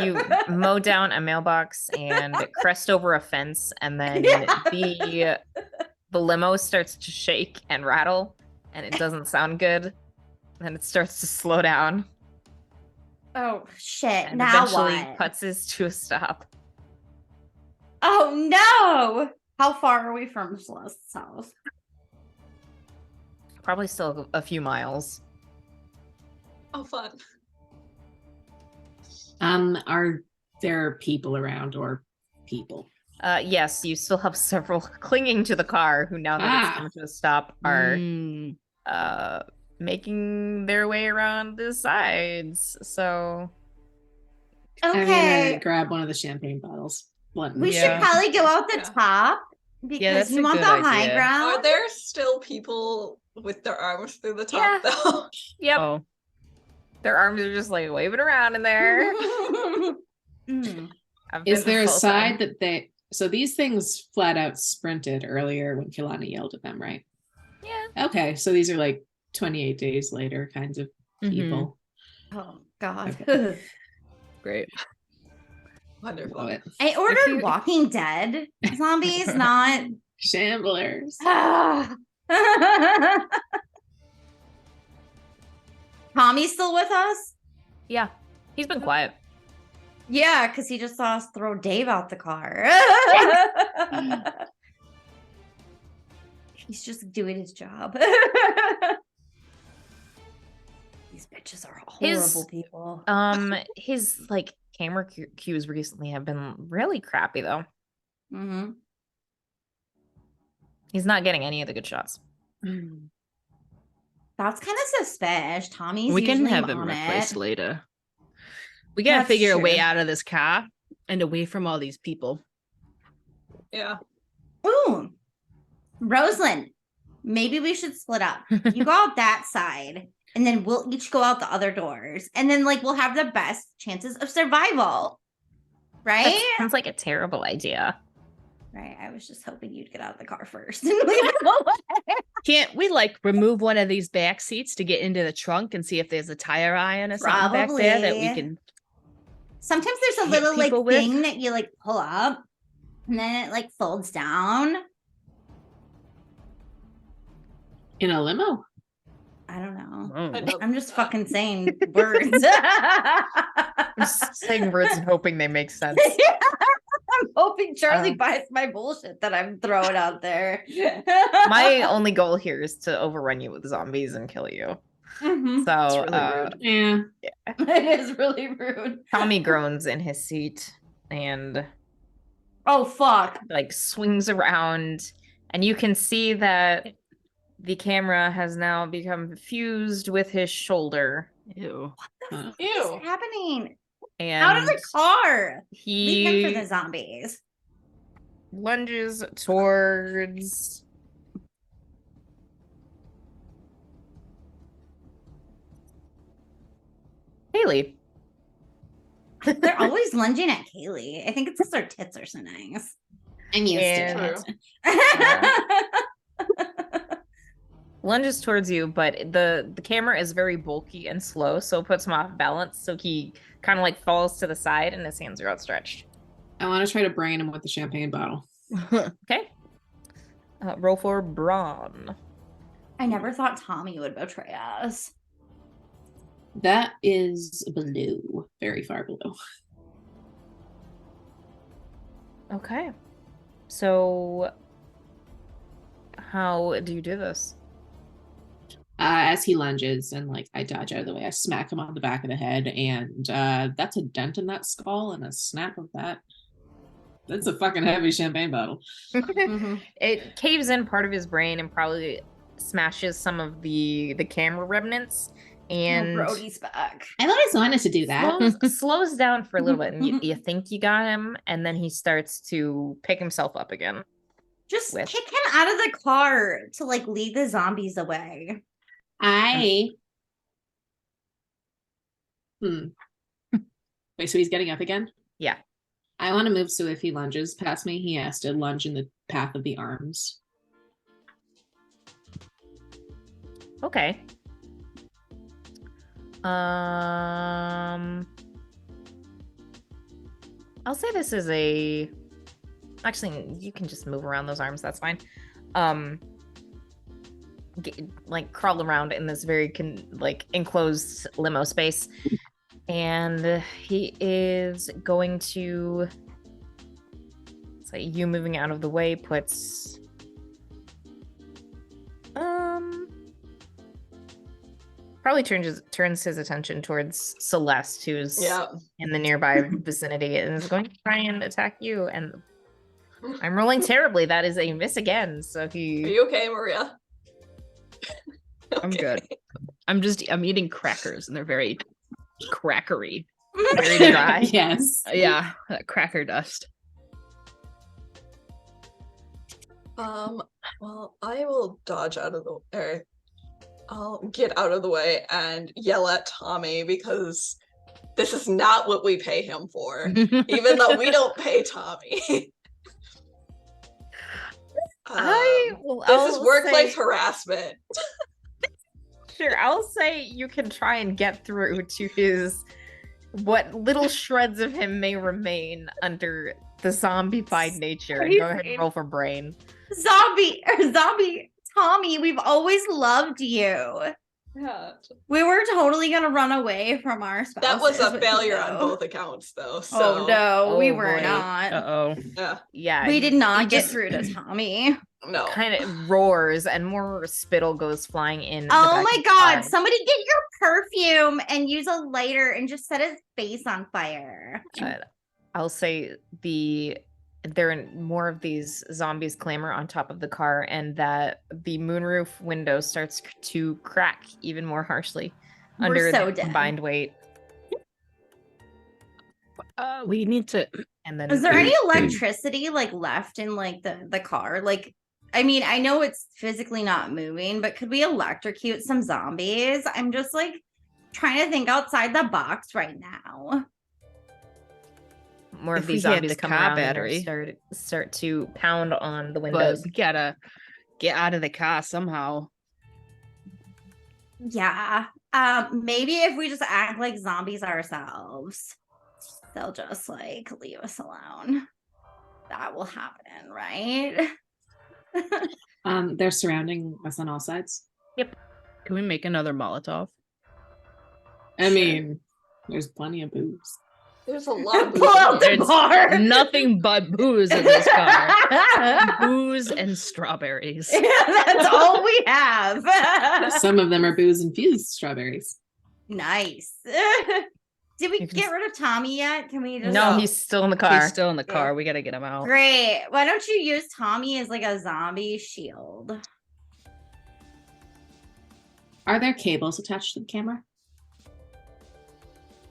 You mow down a mailbox and crest over a fence, and then the limo starts to shake and rattle, and it doesn't sound good. Then it starts to slow down Oh shit. and Now eventually what? cuts us to a stop. Oh no. How far are we from Celeste's house? Probably still a few miles. Oh, fun. Are there people around or people? Yes, you still have several clinging to the car who, now that it's come to a stop, are Mm. making their way around the sides. So I'm Okay. gonna grab one of the champagne bottles. One. We Yeah. should probably go out the Yeah. top because that's you a want good the high idea. ground. Are there still people with their arms through the top though? yep, Oh, their arms are just like waving around in there. Mm. I've Is been there a full side send. that they? So these things flat out sprinted earlier when Kilana yelled at them, right? Yeah. Okay, so these are like 28 days later kinds of Mhm. people. Oh God. Okay. great. Wonderful. Love it. I ordered you- Walking Dead zombies, not Shamblers. Tommy's still with us? Yeah, he's been quiet. Yeah, because he just saw us throw Dave out the car. He's just doing his job. These bitches are horrible His- people. His like camera cues recently have been really crappy though. Mm-hmm. He's not getting any of the good shots. That's kind of suspicious. Tommy's We can usually have him on replaced it. later. We gotta That's figure a way true. out of this car and away from all these people. Yeah. Ooh, Rosalind, maybe we should split up. You go out that side, and then we'll each go out the other doors, and then like we'll have the best chances of survival. Right? That sounds like a terrible idea. Right. I was just hoping you'd get out of the car first and leave it away. Can't we like remove one of these back seats to get into the trunk and see if there's a tire iron or something back there that we Probably. can? Sometimes there's a Hit little like people with? thing that you like pull up, and then it like folds down. In a limo? I don't know. I Oh. know. I'm just fucking saying words. I'm just saying words and hoping they make sense. I'm hoping Charlie Um, buys my bullshit that I'm throwing out there. My only goal here is to overrun you with zombies and kill you. Mhm. So really rude. Yeah. It is really rude. Tommy groans in his seat and Oh fuck. like swings around, and you can see that the camera has now become fused with his shoulder, Ew. Uh, What's happening? and Out of the car. Leave him for he the zombies. lunges towards Haley. They're always lunging at Kaylee. I think it's because their tits are so nice. I'm used And- to it. Lunges towards you, but the camera is very bulky and slow, so it puts him off balance. So he kind of like falls to the side, and his hands are outstretched. I want to try to brain him with the champagne bottle. Okay. Roll for brawn. I never thought Tommy would betray us. That is below, very far below. Okay. So, how do you do this? As he lunges and like I dodge out of the way, I smack him on the back of the head, and that's a dent in that skull and a snap of that. That's a fucking heavy champagne bottle. Mhm. It caves in part of his brain and probably smashes some of the camera remnants, and Brody's back. I've always wanted to do that. slows down for a little bit, and you think you got him, and then he starts to pick himself up again. Just With- kick him out of the car to like lead the zombies away. I. Wait, so he's getting up again? Yeah. I want to move so if he lunges past me, he has to lunge in the path of the arms. Okay. I'll say this is a. Actually, you can just move around those arms. That's fine. Like crawl around in this very enclosed limo space, and he is going to. Say you moving out of the way puts. Probably turns his attention towards Celeste, who's in the nearby vicinity, and is going to try and attack you. And I'm rolling terribly. That is a miss again. So Are you okay, Maria? I'm good. I'm eating crackers and they're very crackery. Very dry. Yes. Yeah, that cracker dust. Well, I will dodge out of the I'll get out of the way and yell at Tommy because this is not what we pay him for, even though we don't pay Tommy. This is workplace harassment. Sure, I'll say you can try and get through to his what little shreds of him may remain under the zombified nature. And go ahead and roll for brain. Zombie Tommy, we've always loved you. Yeah. We were totally gonna run away from our spouses. That was a with failure you. on both accounts, though. So. Oh no, we were boy. not. Uh-oh. Yeah. Yeah. We did he not get just through to Tommy. No. kind of roars and more spittle goes flying in. the Oh back my of the god, car. somebody get your perfume and use a lighter and just set his face on fire. I'll say there are more of these zombies clamor on top of the car, and that the moonroof window starts to crack even more harshly under We're so the dead. combined weight. We need to. And then Is there any electricity like left in like the car? Like, I mean, I know it's physically not moving, but could we electrocute some zombies? I'm just like trying to think outside the box right now. more of If we these had zombies the come car around battery. and start to pound on the But windows. we gotta get out of the car somehow. Yeah. Maybe if we just act like zombies ourselves, they'll just like leave us alone. That will happen, right? They're surrounding us on all sides. Can we make another Molotov? I mean, there's plenty of booze. There's a lot of Pull out the It's bar. Nothing but booze in this car. Booze and strawberries. That's all we have. Some of them are booze infused strawberries. Nice. Did we You can get rid of Tommy yet? Can we just No, he's still in the car. He's still in the car. We gotta get him out. Great. Why don't you use Tommy as like a zombie shield? Are there cables attached to the camera?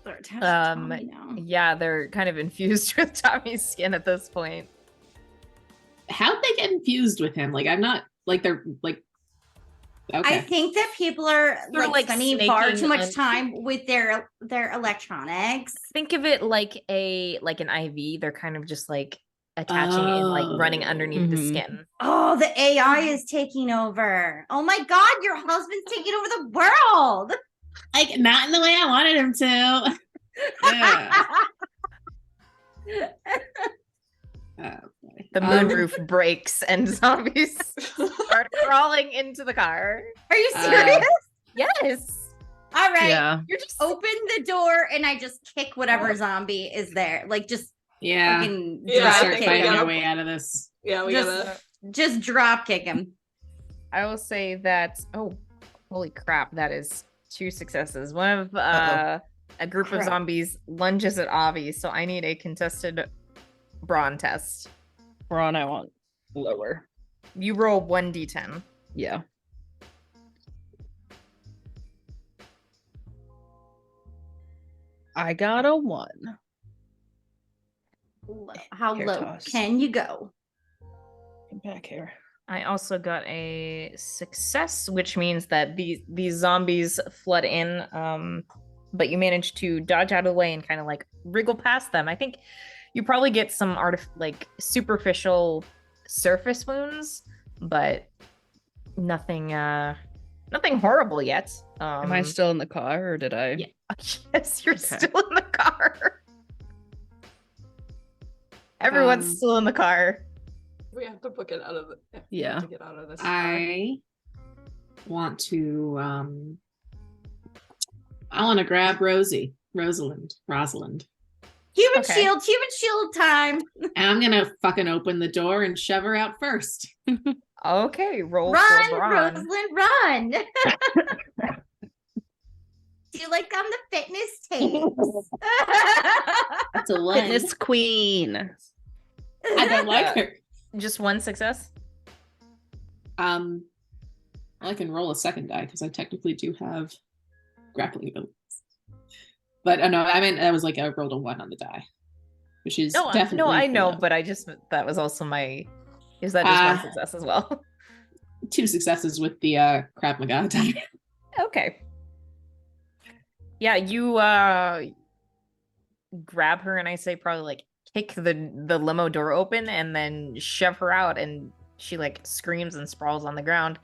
They're attached to Um, Tommy now. Yeah, they're kind of infused with Tommy's skin at this point. How'd they get infused with him? Like, I'm not like they're like. Okay. I think that people are Sort of, like, spending far snaking too much on- time with their electronics. Think of it like an IV. They're kind of just like attaching it and like running underneath the Mhm. skin. Oh, the AI is taking over. Oh my God, your husband's taking over the world. Like, not in the way I wanted him to. Yeah. Oh, boy. The moonroof breaks and zombies start crawling into the car. Are you serious? Yes. All right. Yeah. You're just Open the door and I just kick whatever zombie is there. Like just Yeah. fucking Yeah, I drop Start think kick we fighting him. gotta- our way out of this. Yeah, we Just- gotta. Just drop kick him. I will say that holy crap, that is 2 successes. One of a group of Crap. zombies lunges at Avi, so I need a contested brawn test. Braun, I want lower. You roll 1d10. Yeah. I got a 1. How Hair low toss. can you go? back here. I also got a success, which means that these zombies flood in, but you manage to dodge out of the way and kind of like wriggle past them. I think you probably get some like superficial surface wounds, but nothing horrible yet. Am I still in the car, or did I? Yeah. Yes, you're Okay. still in the car. Everyone's still in the car. We have to book it out of the. Yeah. To get out of this. car. I want to grab Rosalind. Human Okay. shield time. And I'm gonna fucking open the door and shove her out first. Okay, roll Run, for Braun. Rosalind, run. Do you like on the fitness tapes? That's a one. Fitness queen. I don't like her. Just one success. Well, I can roll a second die because I technically do have grappling abilities. But no, I meant that was like I rolled a 1 on the die, which is definitely. No, I know, below. but that was also my. Is that just one Ah. success as well? 2 successes with the Krav Maga die. Okay. Yeah, you grab her and I say probably like kick the limo door open and then shove her out, and she like screams and sprawls on the ground.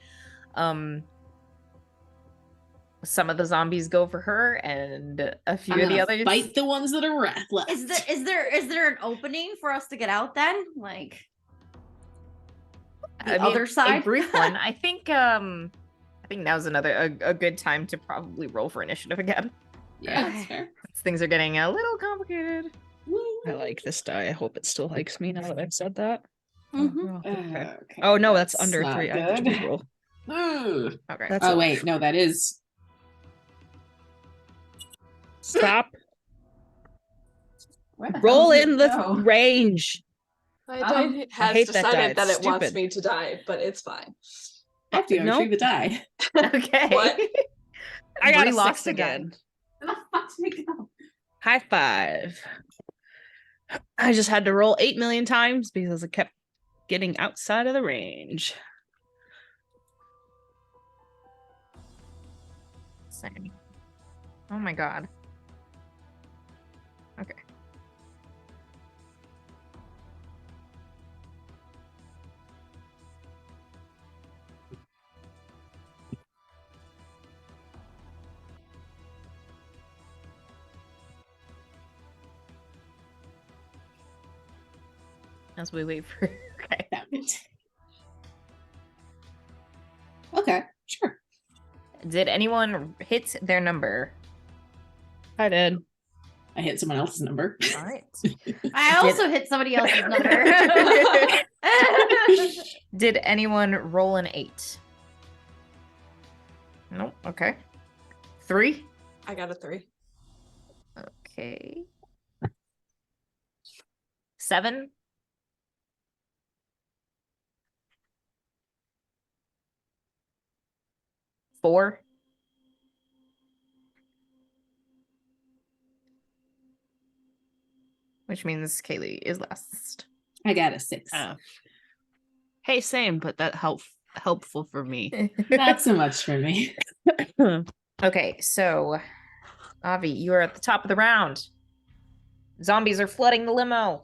Some of the zombies go for her, and a few I'm of the gonna others fight the ones that are left. Is there an opening for us to get out then? Like the other a side? brief one. I think now's a good time to probably roll for initiative again. Yeah, that's fair. Things are getting a little complicated. I like this die. I hope it still likes me now that I've said that. Mhm. Okay. Oh no, that's under not 3. I have to good. roll. Ooh. Okay. That's Oh wait, no, that is. Stop. Where the hell Roll did in it the go? range. My die has hate that die. decided that It's it wants stupid. me to die, but it's fine. I have to go No. retrieve the die. Okay. What? I got Bree a lost 6 a die. again. Where the fuck did it go? High five. I just had to roll 8 million times because I kept getting outside of the range. Same. Oh my god. Okay. As we wait for okay. Found it. Okay, sure. Did anyone hit their number? I did. I hit someone else's number. All right. I also hit somebody else's number. Did anyone roll an 8? Nope. Okay. 3? I got a 3. Okay. 7? 4? Which means Kaylee is last. I got a 6. Hey, same, but that helpful for me. Not so much for me. Okay, so Avi, you are at the top of the round. Zombies are flooding the limo.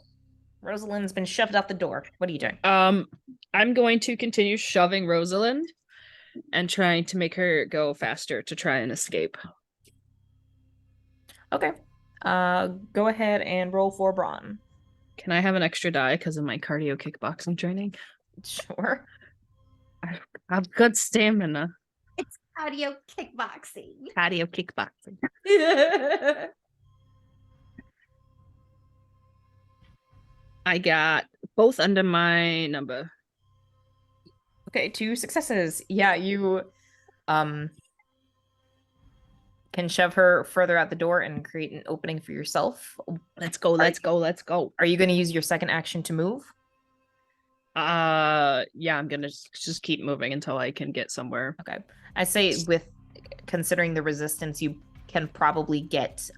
Rosalind's been shoved out the door. What are you doing? I'm going to continue shoving Rosalind and trying to make her go faster to try and escape. Okay. Go ahead and roll for Braun. Can I have an extra die because of my cardio kickboxing training? Sure. I've good stamina. Audio kickboxing. Cardio kickboxing. I got both under my number. Okay, 2 successes. Yeah, you can shove her further out the door and create an opening for yourself. Let's go, let's go, let's go. Are you going to use your second action to move? Yeah, I'm gonna just keep moving until I can get somewhere. Okay. I say with considering the resistance, you can probably get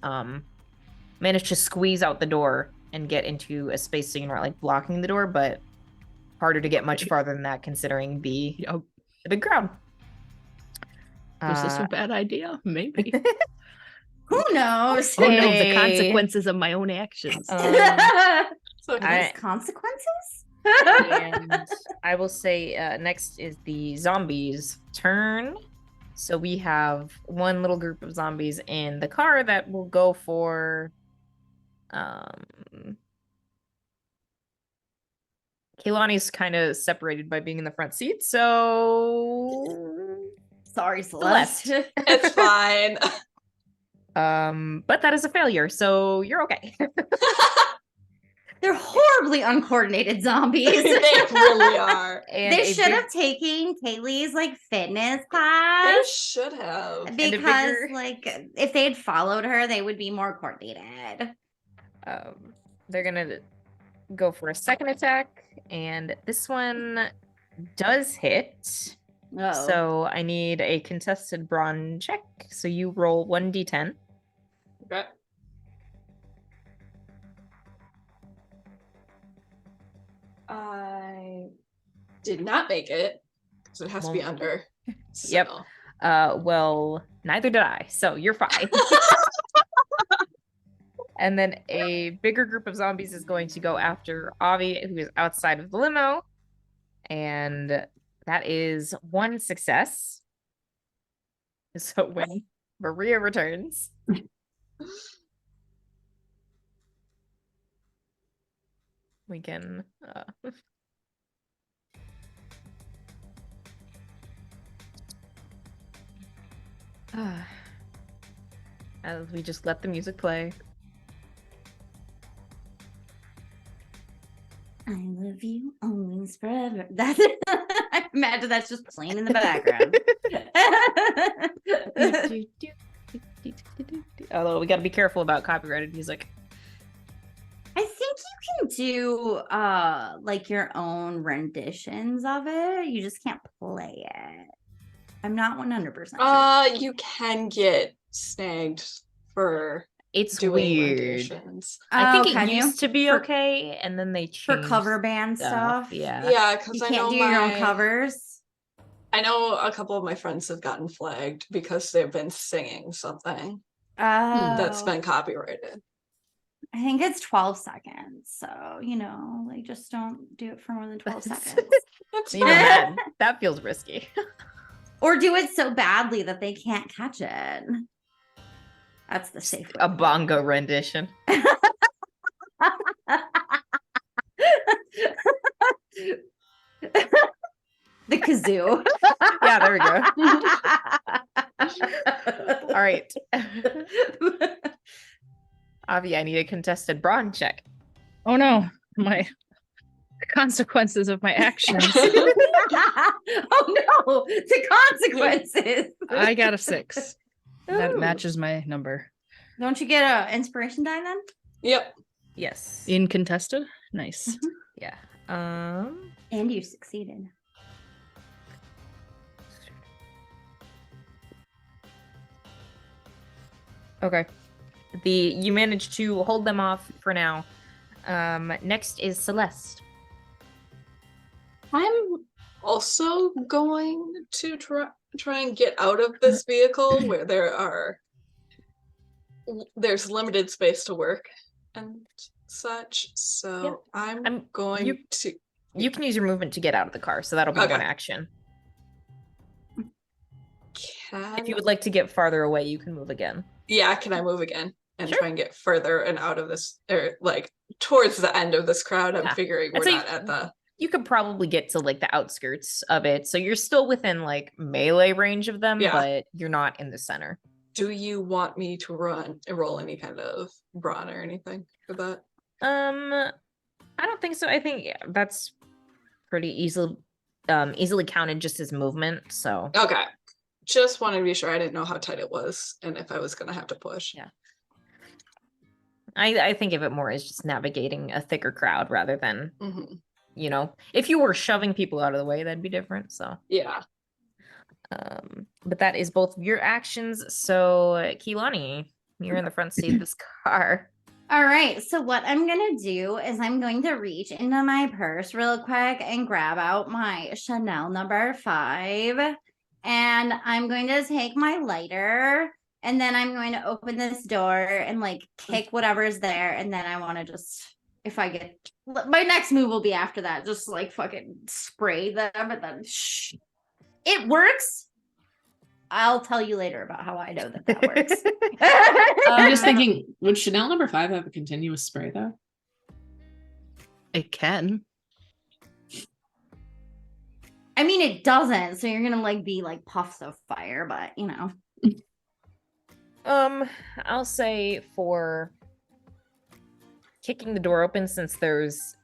manage to squeeze out the door and get into a space so you're not like blocking the door, but harder to get much farther than that, considering the big crowd. Was this a bad idea? Maybe. Who knows? Who knows the Hey. consequences of my own actions? So I- Consequences? And I will say next is the zombies' turn. So we have one little group of zombies in the car that will go for Kehlani's kind of separated by being in the front seat, so Sorry, Celeste. it's fine. but that is a failure, so you're okay. They're horribly uncoordinated zombies. They really are. And They a should big- have taken Kaylee's like fitness They class should have. because bigger- like if they had followed her, they would be more coordinated. They're gonna go for a second attack, and this one does hit. Oh, So I need a contested brawn check. So you roll 1d10. Okay. I did not make it because it has to be Well, under. Yep. So. Well, neither did I. So you're fine. And then a bigger group of zombies is going to go after Avi, who is outside of the limo. And that is one success. So when Maria returns, we can as we just let the music play. I love you always forever. That's I imagine that's just playing in the background. Although we got to be careful about copyrighted music. I think you can do like your own renditions of it. You just can't play it. I'm not 100% sure. You can get snagged for It's doing weird. renditions. I think can it you? used to be For- okay, and then they for changed cover band stuff. Yeah. Yeah, because You I can't know do your own covers. I know a couple of my friends have gotten flagged because they've been singing something that's Oh, been copyrighted. I think it's 12 seconds. So, like just don't do it for more than 12 seconds. That's Even fine. that feels risky. Or do it so badly that they can't catch it. That's the safe way. A bongo rendition. The kazoo. Yeah, there we go. All right. Avi, I need a contested brawn check. Oh no, my consequences of my actions. Oh no, the consequences. I got a 6. That Ooh. matches my number. Don't you get a inspiration die then? Yep. Yes. Incontested? Nice. Yeah. And you succeeded. Okay. You managed to hold them off for now. Next is Celeste. I'm also going to try and get out of this vehicle where there's limited space to work and such. So Yeah. I'm going to. You can use your movement to get out of the car, so that'll be Okay. one action. Can If you would like to get farther away, you can move again. Yeah, can I move again and Sure. try and get further and out of this, or like towards the end of this crowd? I'm Yeah. figuring I'd we're say not at the. You could probably get to like the outskirts of it, so you're still within like melee range of them, Yeah. but you're not in the center. Do you want me to roll any kind of brawn or anything for that? I don't think so. I think that's pretty easily counted just as movement. So Okay. Just wanted to be sure. I didn't know how tight it was and if I was gonna have to push. Yeah. I think of it more as just navigating a thicker crowd rather than, Hmm. if you were shoving people out of the way, that'd be different. So, Yeah. but that is both of your actions. So, Kehlani, you're in the front seat of this car. All right. So what I'm gonna do is I'm going to reach into my purse real quick and grab out my Chanel No. 5. And I'm going to take my lighter and then I'm going to open this door and like kick whatever's there. And then I want to just, if I get, my next move will be after that, just like fucking spray them and then it works. I'll tell you later about how I know that works. I'm just thinking, would Chanel No. 5 have a continuous spray though? It can. I mean, it doesn't. So you're gonna like be like puffs of fire, but you know. I'll say for kicking the door open, since there's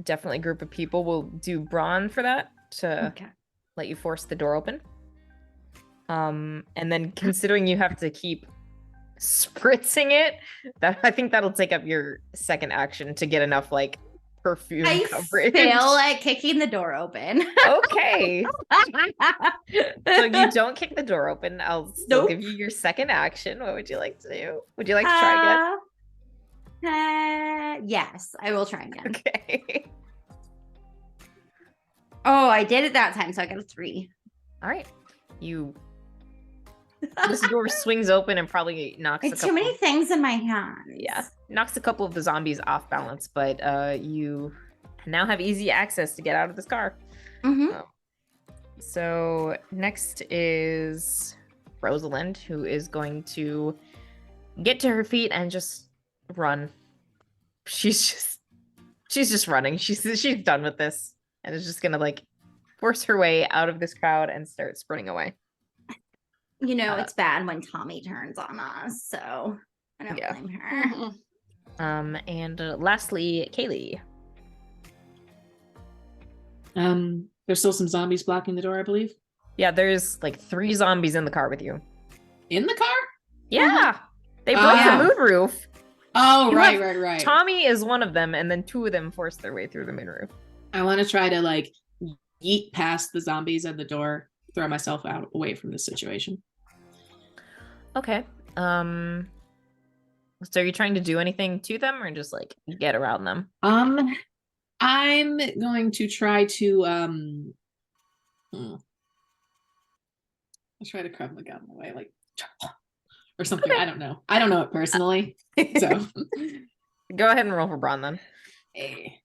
definitely a group of people, we'll do brawn for that to let you force the door open. And then considering you have to keep spritzing it, that I think that'll take up your second action to get enough like perfume coverage. I fail at kicking the door open. Okay. So you don't kick the door open. I'll still give you your second action. What would you like to do? Would you like to try again? Yes, I will try again. Okay. Oh, I did it that time, so I got a 3. All right. This door swings open and probably knocks too many things in my hands. Yeah. Knocks a couple of the zombies off balance, but you now have easy access to get out of this car. Mm-hmm. So next is Rosalind, who is going to get to her feet and just run. She's just running. She's done with this and is just gonna like force her way out of this crowd and start sprinting away. You know, it's bad when Tommy turns on us, so I don't blame her. And lastly, Kaylee. There's still some zombies blocking the door, I believe. Yeah, there's like 3 zombies in the car with you. In the car? Yeah. They broke the moonroof. Oh, right. Tommy is one of them, and then 2 of them forced their way through the moonroof. I want to try to like yeet past the zombies at the door, throw myself out away from this situation. Okay. So are you trying to do anything to them or just like get around them? I'm going to try to I'll try to Krav Maga my way, like or something. Okay. I don't know it personally. So go ahead and roll for brawn then. Hey.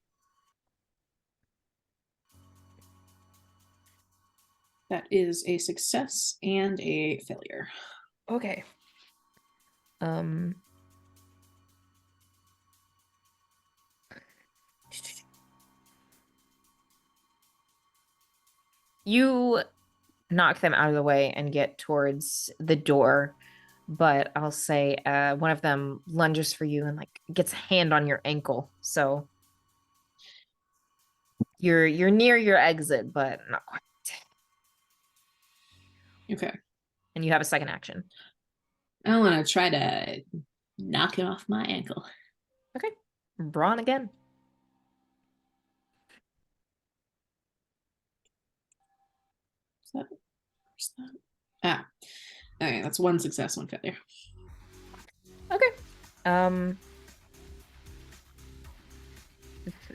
That is a success and a failure. Okay. You knock them out of the way and get towards the door, but I'll say one of them lunges for you and like gets a hand on your ankle. So you're near your exit, but not quite. Okay. And you have a second action. I want to try to knock him off my ankle. Okay. Brawn again. Okay, that's 1 success, 1 failure. Okay.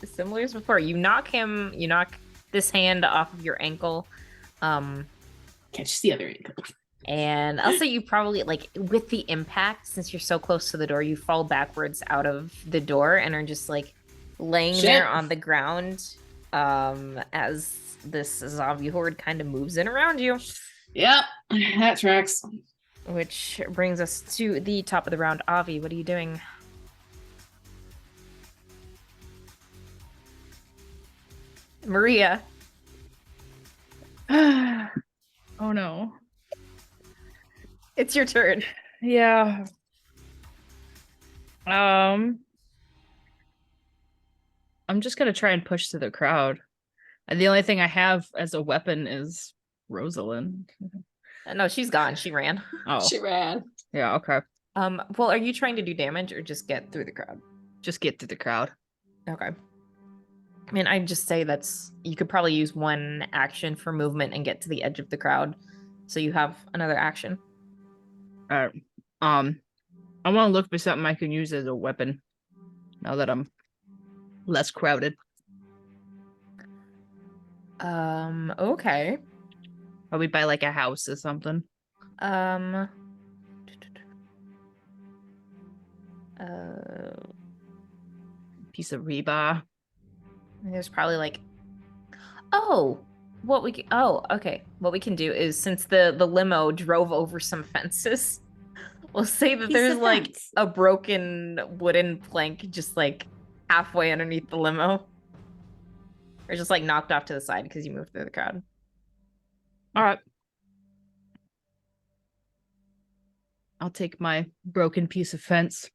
Similar as before. You knock this hand off of your ankle. Catch the other ankle. And I'll say you probably, like, with the impact, since you're so close to the door, you fall backwards out of the door and are just, like, laying there on the ground as this zombie horde kind of moves in around you. Yep, that tracks. Which brings us to the top of the round. Avi, what are you doing? Maria. Oh no. It's your turn. Yeah. I'm just gonna try and push through the crowd. And the only thing I have as a weapon is Rosalind. No, she's gone. She ran. Oh, she ran. Yeah. Okay. Well, are you trying to do damage or just get through the crowd? Just get through the crowd. Okay. I mean, I'd just say you could probably use 1 action for movement and get to the edge of the crowd, so you have another action. I'll I want to look for something I can use as a weapon. Now that I'm less crowded. Okay. Probably buy like a house or something. Uh, Piece of rebar. there's probably like, oh, okay. What we can do is, since the limo drove over some fences, we'll say that Piece there's of like fence. a broken wooden plank just like halfway underneath the limo. Or just like knocked off to the side because you moved through the crowd. All right. I'll take my broken piece of fence.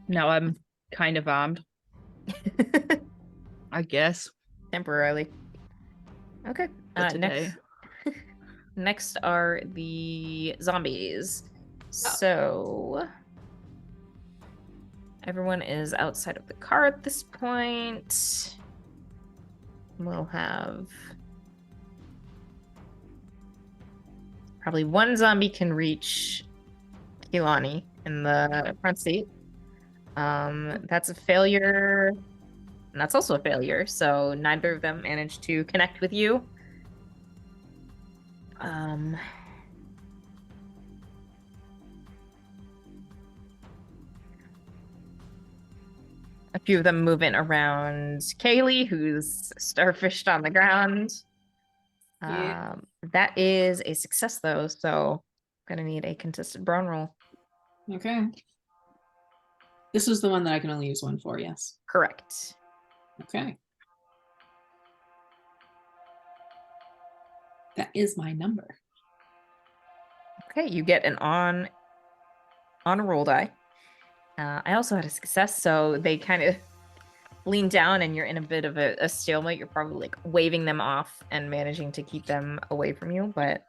Now I'm kind of armed, I guess. Temporarily. Okay. For today. Next are the zombies. So everyone is outside of the car at this point. We'll have probably one zombie can reach Kilani in the front seat. That's a failure. And that's also a failure. So neither of them managed to connect with you. A few of them moving around Kaylee, who's starfished on the ground. Yeah. That is a success, though, so I'm gonna need a contested brawn roll. Okay. This was the one that I can only use one for, yes. Correct. Okay. That is my number. Okay, you get an on a roll die. I also had a success, so they kind of lean down and you're in a bit of a stalemate. You're probably like waving them off and managing to keep them away from you, but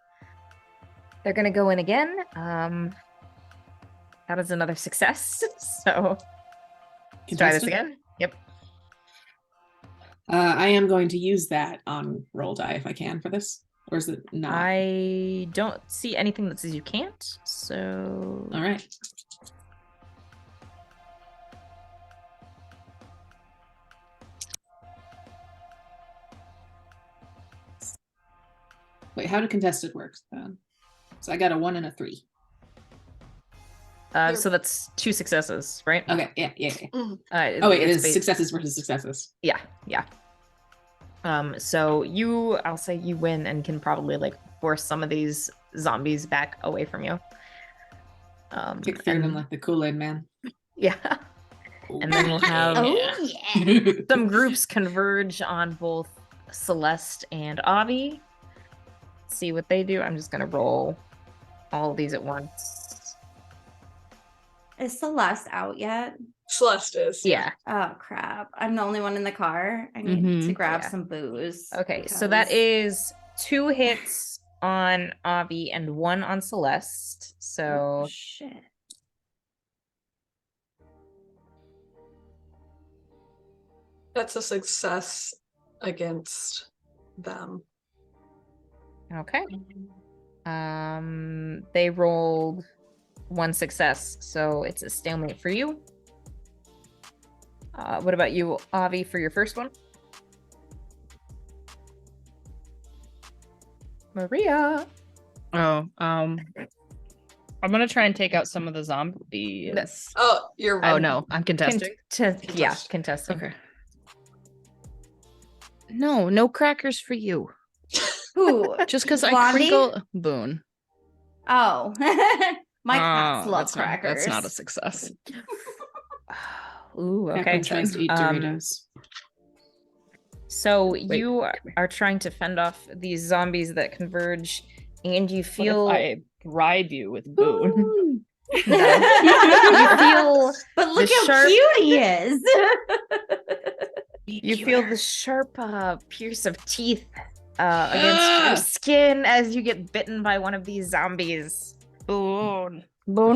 they're gonna go in again. That is another success. So let's try this Contested? again. Yep. I am going to use that on roll die if I can for this. Or is it not? I don't see anything that says you can't, so All right. Wait, how do contested work then? So I got a 1 and a 3. so that's 2 successes, right? Okay, yeah. Mhm. Oh wait, it it's is successes versus successes. Yeah. So I'll say you win and can probably like force some of these zombies back away from you. Kick through them like the Kool-Aid man. Yeah. And then we'll have Oh yeah. some groups converge on both Celeste and Avi. See what they do. I'm just gonna roll all of these at once. Is Celeste out yet? Celeste is. Yeah. Oh crap. I'm the only one in the car. I need to grab Yeah. some booze. Okay, so that is 2 hits on Avi and 1 on Celeste. So Oh, shit. That's a success against them. okay. They rolled 1 success, so it's a stalemate for you. What about you, Avi, for your first one? Maria. Oh, I'm gonna try and take out some of the zombies. Oh, you're Oh no, I'm contesting. Contesting. Okay. No crackers for you. Who? Just because I Blondie? crinkle Boone. Oh. My cats love crackers. That's not a success. Ooh, okay. Catherine tries to eat Doritos. So you are trying to fend off these zombies that converge, and you feel What if I bribe you with Boone? you feel But look the how sharp- cute he is. you feel the sharp pierce of teeth against your skin as you get bitten by one of these zombies. Boone,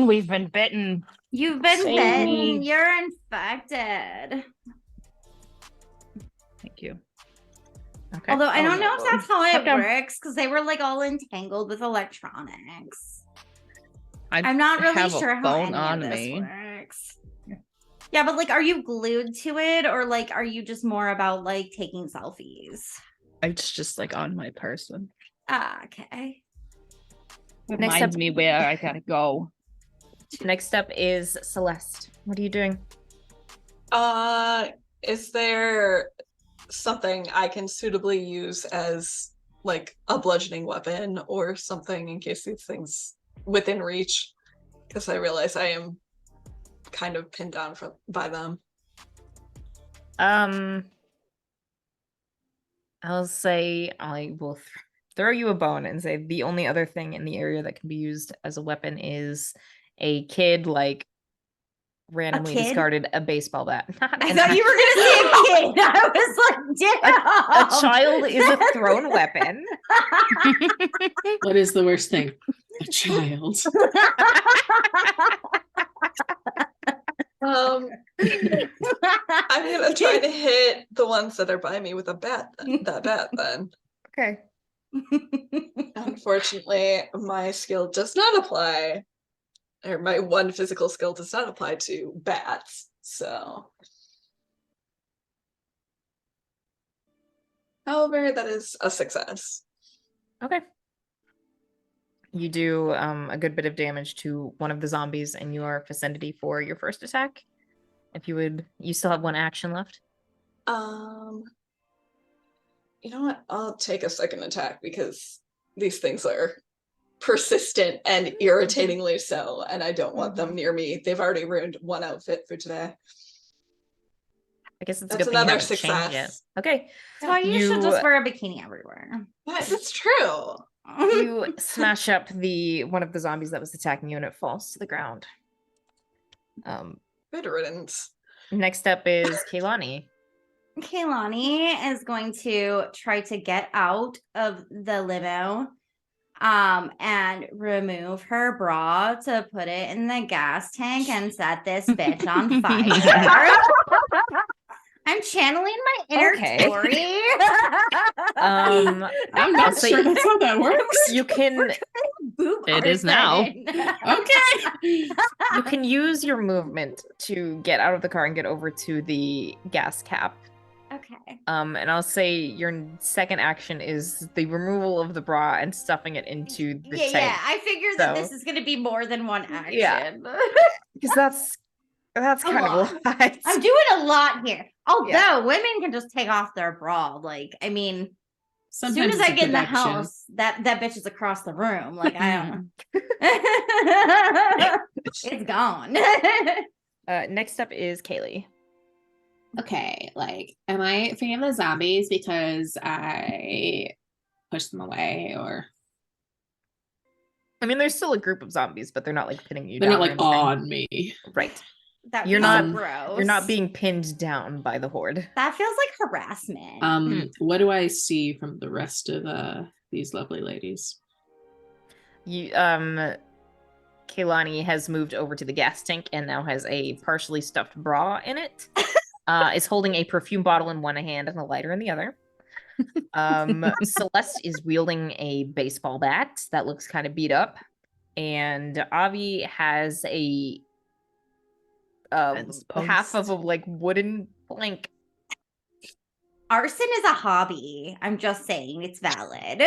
we've been bitten. You've been Save bitten. me. You're infected. Thank you. Okay. Although I don't know if that's how it Calm down. works because they were like all entangled with electronics. I'm not really have a sure how phone any on of this me. works. Yeah, but like, are you glued to it, or like, are you just more about like taking selfies? It's just like on my person. Ah, okay. Reminds me where I gotta go. Next up is Celeste. What are you doing? Is there something I can suitably use as like a bludgeoning weapon or something in case these things within reach? Because I realize I am kind of pinned down by them. I'll say I will throw you a bone and say the only other thing in the area that can be used as a weapon is a kid like randomly kid? discarded a baseball bat. I thought you were gonna say a kid. I was like, damn. A child is a thrown weapon. What is the worst thing? A child. I'm gonna try to hit the ones that are by me with a bat. That bat, then. Okay. Unfortunately, my skill does not apply, or my one physical skill does not apply to bats. So, however, that is a success. Okay. You do a good bit of damage to one of the zombies in your vicinity for your first attack. If you would, you still have one action left. You know what? I'll take a second attack because these things are persistent and irritatingly so, and I don't want them near me. They've already ruined one outfit for today. I guess it's That's a good thing you another haven't changed yet. success. Okay. That's why you should just wear a bikini everywhere. That's true. You smash up one of the zombies that was attacking you, and it falls to the ground. Good riddance. Next up is Kaylani. Kaylani is going to try to get out of the limo and remove her bra to put it in the gas tank and set this bitch on fire. I'm channeling my inner Tori. I'm not sure that's how that works. You can. It is now. Okay. You can use your movement to get out of the car and get over to the gas cap. Okay. And I'll say your second action is the removal of the bra and stuffing it into the tank. Yeah. I figured that this is going to be more than one action. Yeah. Because that's kind of a lot. I'm doing a lot here. Although women can just take off their bra. Like, I mean, sometimes as soon as I get in the house, that bitch is across the room. Like, I don't know. It's gone. Next up is Kaylee. Okay, like, am I fan of the zombies because I pushed them away, or? I mean, there's still a group of zombies, but they're not like pinning you They're down. not like on me. Right. You're not gross. You're not being pinned down by the horde. That feels like harassment. What do I see from the rest of these lovely ladies? Kaylani has moved over to the gas tank and now has a partially stuffed bra in it. Is holding a perfume bottle in one hand and a lighter in the other. Celeste is wielding a baseball bat that looks kind of beat up, and Avi has a half of a like wooden plank. Arson is a hobby. I'm just saying, it's valid.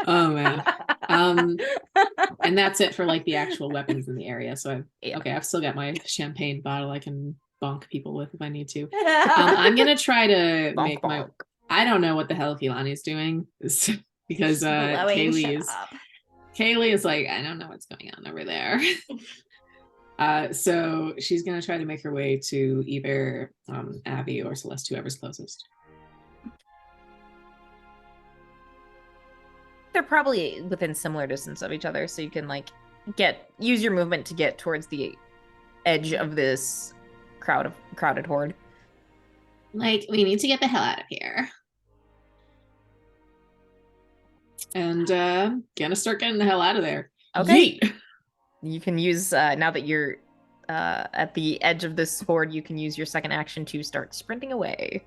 Oh man. And that's it for like the actual weapons in the area. So I've still got my champagne bottle I can bonk people with if I need to. I'm gonna try to make my. I don't know what the hell Keelani's doing because Kaylee is like, I don't know what's going on over there. So she's gonna try to make her way to either Abby or Celeste, whoever's closest. They're probably within similar distance of each other, so you can like use your movement to get towards the edge of this crowded horde. Like, we need to get the hell out of here. And gonna start getting the hell out of there. Okay. Yeet. You can use now that you're at the edge of this horde, you can use your second action to start sprinting away.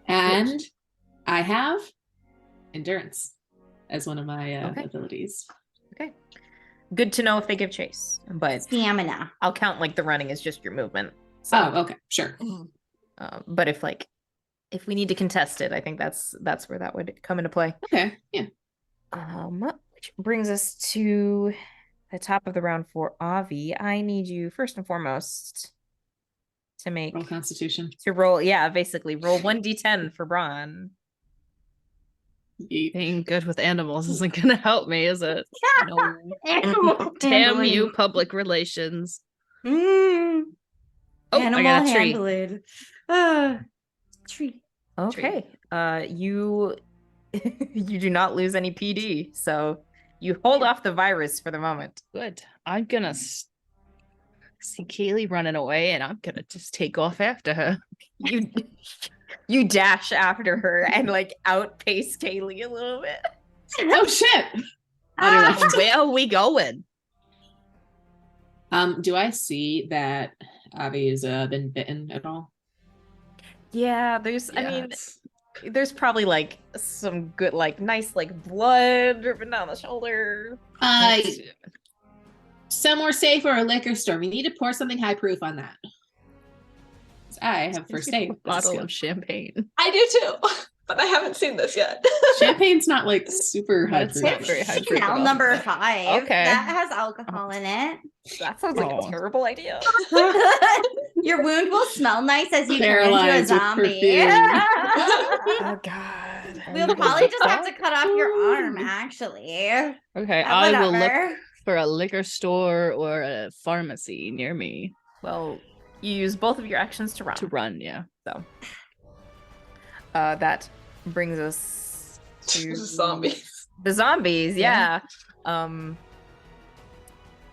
And I have endurance as one of my abilities. Okay. Good to know if they give chase, but Stamina. I'll count like the running as just your movement. So, Oh, okay, sure. but if we need to contest it, I think that's where that would come into play. Okay, yeah. Which brings us to the top of the round for Avi. I need you first and foremost to Roll Constitution. roll 1d10 for Braun. Being good with animals isn't gonna help me, is it? No. Animal Damn handling. you, public relations. Mm. Oh, Animal I got a tree. handling. Tree. Okay. You you do not lose any PD, so you hold off the virus for the moment. Good. I'm gonna see Kaylee running away, and I'm gonna just take off after her. You dash after her and like outpace Kaylee a little bit. Oh shit! Where are we going? Do I see that Avi's been bitten at all? Yeah, there's probably like some good, like nice, like blood dripping down the shoulder. Somewhere safe or a liquor store. We need to pour something high proof on that. I have first aid. Bottle of champagne. I do too, but I haven't seen this yet. Champagne's not like super high It's proof. not very high proof. Chanel number 5. Okay. That has alcohol in it. That sounds like Oh. a terrible idea. Your wound will smell nice as you Paralyzed with turn into a zombie. perfume. Oh God. We'll probably just have to cut off your arm, actually. Okay, But I will whatever. look for a liquor store or a pharmacy near me Well, you use both of your actions to run. to run. Yeah. So that brings us to Zombies. the zombies. Yeah.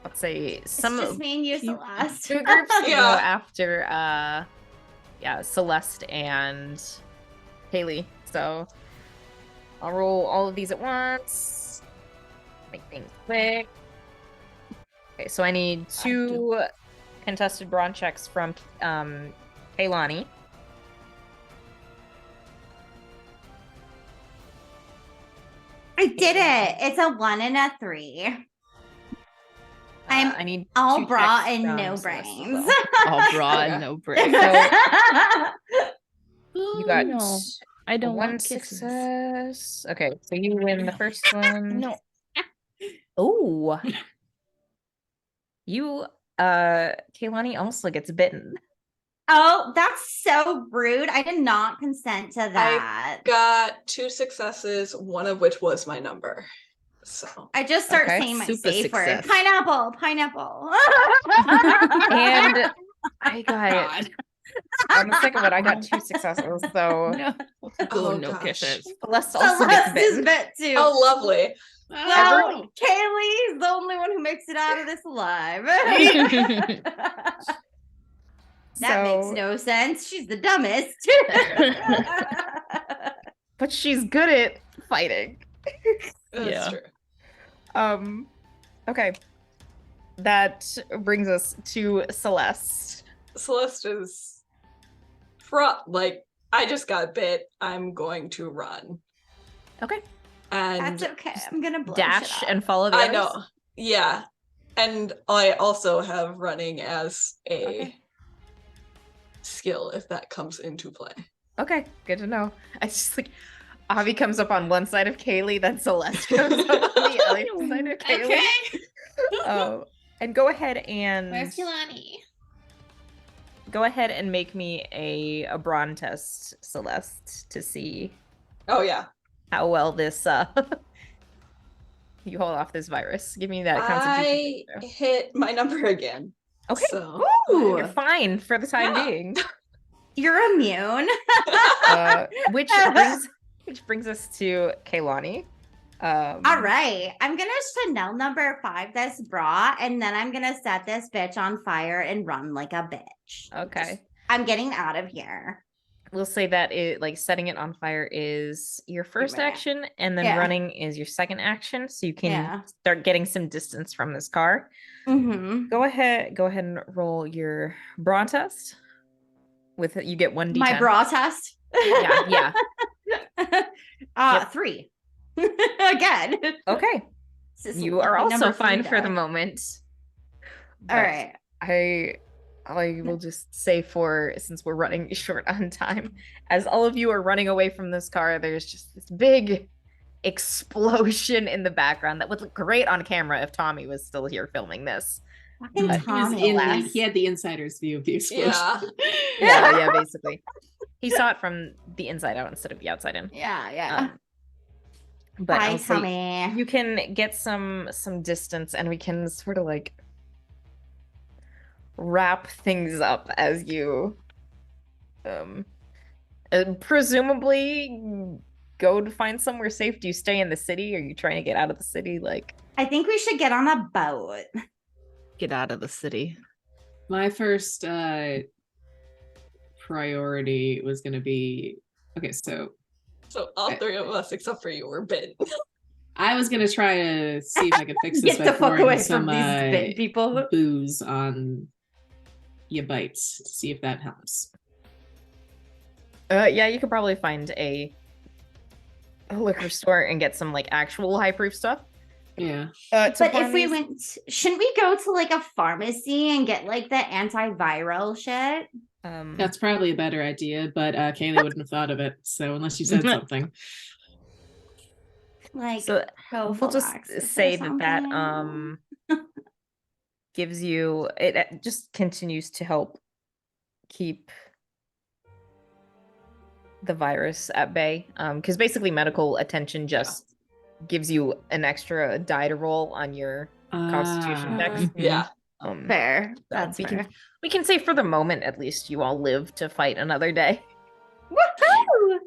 Let's say some It's just me and you, Celeste. two groups go Yeah. after Celeste and Haley. So I'll roll all of these at once. Make things quick. Okay, so I need 2 contested brawn checks from Kaylani. I did it. It's a 1 and a 3. I need All 2 bra checks and from no Celeste as brains. well. All broad, Okay. no break. You got No, I don't 1 want kisses. success. Okay, so you win the first one. No. Oh. You Kaylani also gets bitten. Oh, that's so rude. I did not consent to that. Got 2 successes, one of which was my number. So I just start Okay. saying my Super safe word. success. Pineapple. And I got God. on the second one, I got 2 successes, so No. Oh, no gosh. kisses. Celeste also gets Celeste is bitten. bit too. oh, lovely. Well, Oh. Kaylee's the only one who makes it out of this alive. That makes So- no sense. She's the dumbest. But she's good at fighting. That's Yeah. true. Okay. That brings us to Celeste. Celeste is like, I just got bit. I'm going to run. Okay. And That's okay. I'm gonna blow Dash shit up. and follow the I others. know. Yeah. And I also have running as a Okay. skill if that comes into play. Okay, good to know. I just like Avi comes up on one side of Kaylee, then Celeste comes up on the other side of Kaylee. Okay. Oh, and go ahead and Where's Kehlani? make me a brawn test, Celeste, to see Oh yeah. how well this you hold off this virus. Give me that I constitution. save, hit my number again. though. Okay, So Ooh, you're fine for the time Yeah. being. you're immune. Which brings us to Kaylani. All right. I'm gonna Chanel number 5 this bra, and then I'm gonna set this bitch on fire and run like a bitch. Okay. I'm getting out of here. We'll say that it like setting it on fire is your first minute. action, and then Yeah. running is your second action, so you can Yeah. start getting some distance from this car. Mm-hmm. Go ahead and roll your brawn test. With it, you get 1d10. My bra test. Yeah. 3. Again. Okay. You are also fine for the moment. All right. I will just say since we're running short on time, as all of you are running away from this car, there's just this big explosion in the background that would look great on camera if Tommy was still here filming this. Fucking He was Tommy, he had the insider's view of the explosion. Yeah, basically. He saw it from the inside out instead of the outside in. Yeah. But Hi, I'll say Tommy. you can get some distance and we can sort of like wrap things up as you presumably go to find somewhere safe. Do you stay in the city? Are you trying to get out of the city? Like, I think we should get on a boat. Get out of the city. My first priority was going to be so all three of us except for you were bitten. I was going to try to see if I could fix this Get by the fuck away pouring from some these bit people. booze on your bites to see if that helps. yeah, you could probably find a liquor store and get some like actual high proof stuff. Yeah. But if we went, shouldn't we go to like a pharmacy and get like the antiviral shit? That's probably a better idea, but Kaylee wouldn't have thought of it. So unless you said something. Like, so we'll just say that gives you, it just continues to help keep the virus at bay, because basically medical attention just gives you an extra die to roll on your constitution checks. Yeah. Fair. That's fair. We can say for the moment at least you all live to fight another day. Woohoo!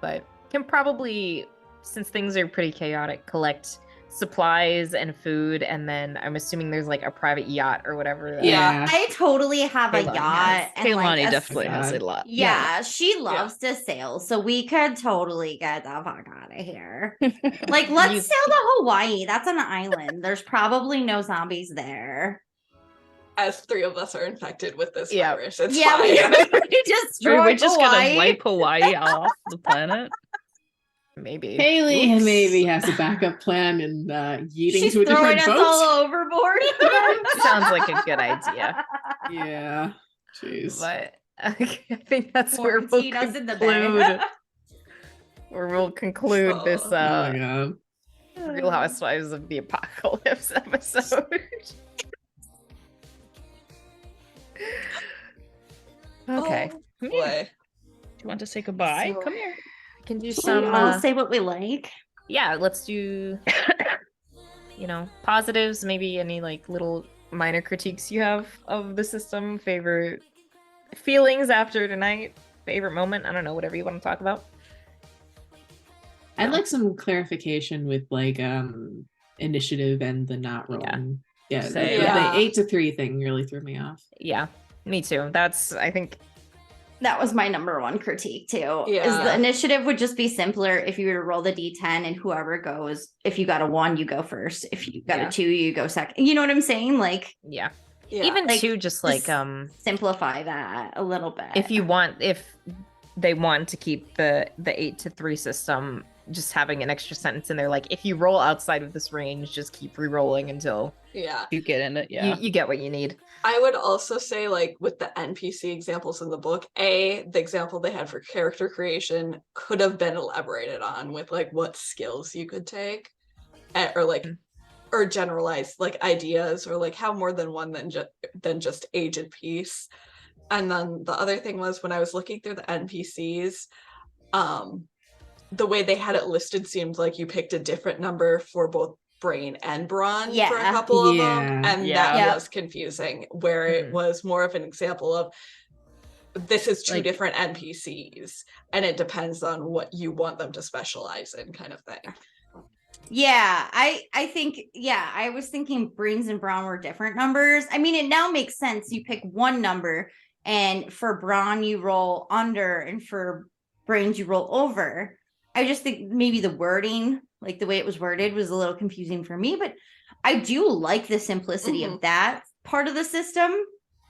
But can probably, since things are pretty chaotic, collect supplies and food, and then I'm assuming there's like a private yacht or whatever. Yeah. I totally have a Kaylani yacht. And Kaylani like definitely has a lot. Yeah, she loves to sail, so we could totally get the fuck out of here. Like, let's sail to Hawaii. That's an island. There's probably no zombies there. As three of us are infected with this virus, it's Yeah, fine. We're just gonna wipe Hawaii off the planet. Maybe Kaylee maybe has a backup plan and yeeting to a different us boat. all overboard. Sounds like a good idea. Yeah. Jeez. But I think that's where we'll conclude. Where we'll conclude this oh my God. Real Housewives of the Apocalypse episode. Okay. Oh, boy. Do you want to say goodbye? Come here. I can do Some some. say what we like. Yeah, let's do. Positives. Maybe any like little minor critiques you have of the system. Favorite feelings after tonight. Favorite moment. I don't know. Whatever you want to talk about. I'd like some clarification with like initiative and the not rolling. Yeah, the 8-3 thing really threw me off. Yeah, me too. I think that was my number one critique too. Yeah. Is the initiative would just be simpler if you were to roll the D10 and whoever goes, if you got a 1, you go first. If you got a 2, you go second. You know what I'm saying? Like, even like, 2, just like simplify that a little bit. If they want to keep the 8-3 system, just having an extra sentence in there, like if you roll outside of this range, just keep re-rolling until you get in it. You get what you need. I would also say, like with the NPC examples in the book, the example they had for character creation could have been elaborated on with like what skills you could take, or like or generalized like ideas, or like have more than one than just agent piece. And then the other thing was, when I was looking through the NPCs, the way they had it listed seemed like you picked a different number for both Brain and Brawn for a couple of them, and that was confusing, where it was more of an example of this is two different NPCs and it depends on what you want them to specialize in, kind of thing. Yeah, I think, I was thinking Brains and Brawn were different numbers. I mean, it now makes sense. You pick one number, and for Brawn you roll under, and for Brains you roll over. I just think maybe the wording, like the way it was worded, was a little confusing for me, but I do like the simplicity of that part of the system.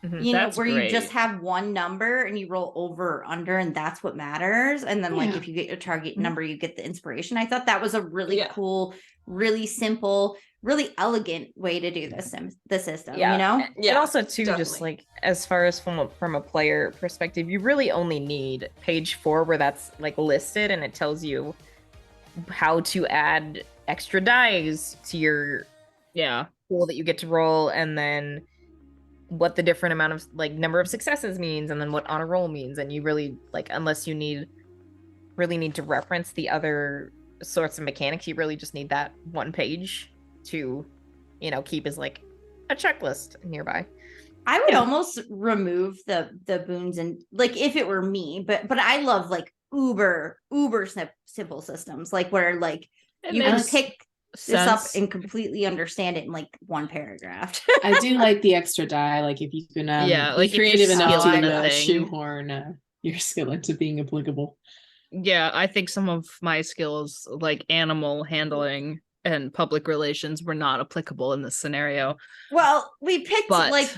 Mhm. You know, That's where you just great. have one number and you roll over or under, and that's what matters. And then, like, Yeah. if you get your target Mhm. number, you get the inspiration. I thought that was a really Yeah. cool, really simple, really elegant way to do the system, Yeah. you know? And Yeah, also too, just definitely. like as far as from a player perspective, you really only need page 4 where that's like listed and it tells you how to add extra dice to your Yeah. pool that you get to roll, and then what the different amount of like number of successes means, and then what on a roll means. And you really like, unless you really need to reference the other sorts of mechanics, you really just need that one page to, you know, keep as like a checklist nearby. I would almost remove the boons, and like if it were me, but I love like uber simple systems, like where like It you can makes pick this up sense. and completely understand it in like one paragraph. I do like the extra die. Like if you can Yeah, be like if you're creative enough skilled in to a thing. shoehorn your skill into being applicable. Yeah, I think some of my skills, like animal handling and public relations, were not applicable in this scenario. Well, we picked But like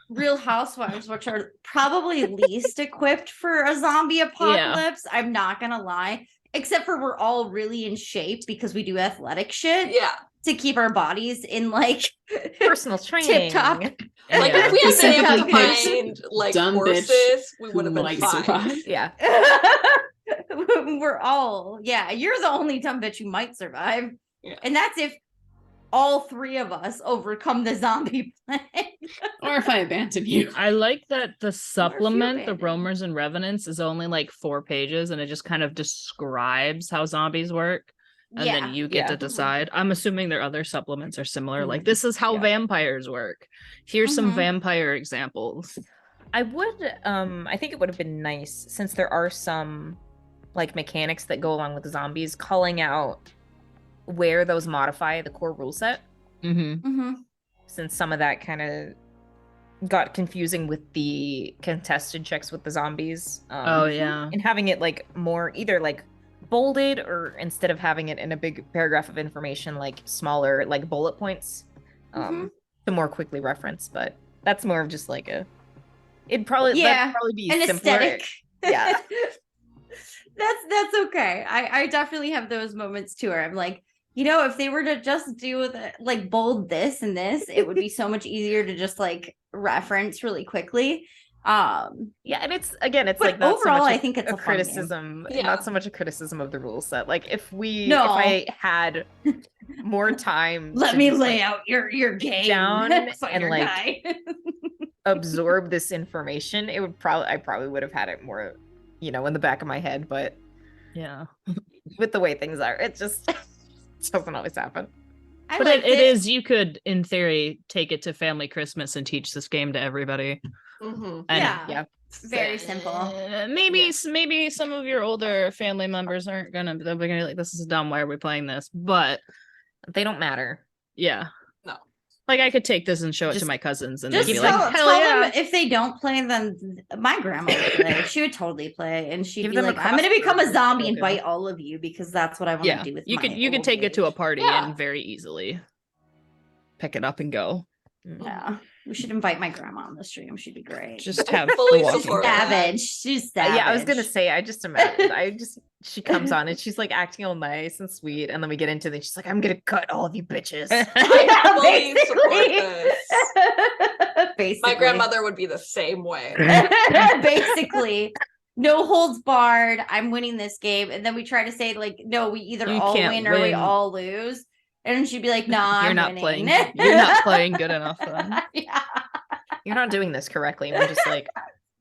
Real Housewives, which are probably least equipped for a zombie apocalypse. I'm not gonna lie, except for we're all really in shape because we do athletic shit Yeah. to keep our bodies in like Personal tip top. training. Like Yeah. if we had been able Specifically to picked find like dumb bitch horses, we who would have been might fine. survive. Yeah. We're all, yeah, you're the only dumb bitch who might survive. Yeah. And that's if all three of us overcome the zombie plague. Or if I abandon you. I like that the supplement, the abandoned. Roamers and Revenants, is only like 4 pages and it just kind of describes how zombies work. And then you get Yeah. to decide. I'm assuming their other supplements are similar. Like, this is how Yeah. vampires work. Here's some Mhm. vampire examples. I think it would have been nice, since there are some like mechanics that go along with the zombies, calling out where those modify the core rule set, Mm-hmm. since some of that kind of got confusing with the contested checks with the zombies. Oh, yeah. And having it like more either like bolded, or instead of having it in a big paragraph of information, like smaller like bullet points to more quickly reference. But that's more of just like that'd probably be an simpler. aesthetic. Yeah. That's okay. I definitely have those moments too where I'm like, you know, if they were to just do like bold this and this, it would be so much easier to just like reference really quickly. Yeah, and it's but like not overall, so much I think it's a fun game. criticism, Yeah. not so much a criticism of the rule set. Like if No. I had more time, Let to me just, lay like, out your game down Find and your like guy. absorb this information, I probably would have had it more, you know, in the back of my head. But Yeah. with the way things are, it just doesn't always happen. I But liked it is, you could, in theory, take it to family Christmas and teach this game to everybody. Mm-hmm. And Yeah. Very simple. Maybe some of your older family members aren't gonna, they're gonna be like, this is dumb, why are we playing this? But They don't matter. yeah. No. Like I could take this and show it to Just- my cousins and Just they'd be tell, like, hell tell yeah. them if they don't play, then my grandma would play. She would totally play, and she'd Give be them a like, "I'm going to crossbow. become a zombie and Okay. bite all of you because that's what I want Yeah, to do with you my could old take it to a age." party Yeah. and very easily pick it up and go. Yeah, we should invite my grandma on the stream. She'd be great. Just have Fully the walking support dead. that. savage. She's savage. Yeah, I was gonna say, I just imagine, she comes on and she's like acting all nice and sweet, and then we get into it, she's like, I'm gonna cut all of you bitches. Yeah, Fully support this. Basically. My grandmother would be the same way. Basically. No holds barred. I'm winning this game. And then we try to say, like, no, we either You all can't win or we win. all lose. And she'd be like, nah, You're I'm not winning. playing. You're not playing good enough then. Yeah. You're not doing this correctly. And we're just like,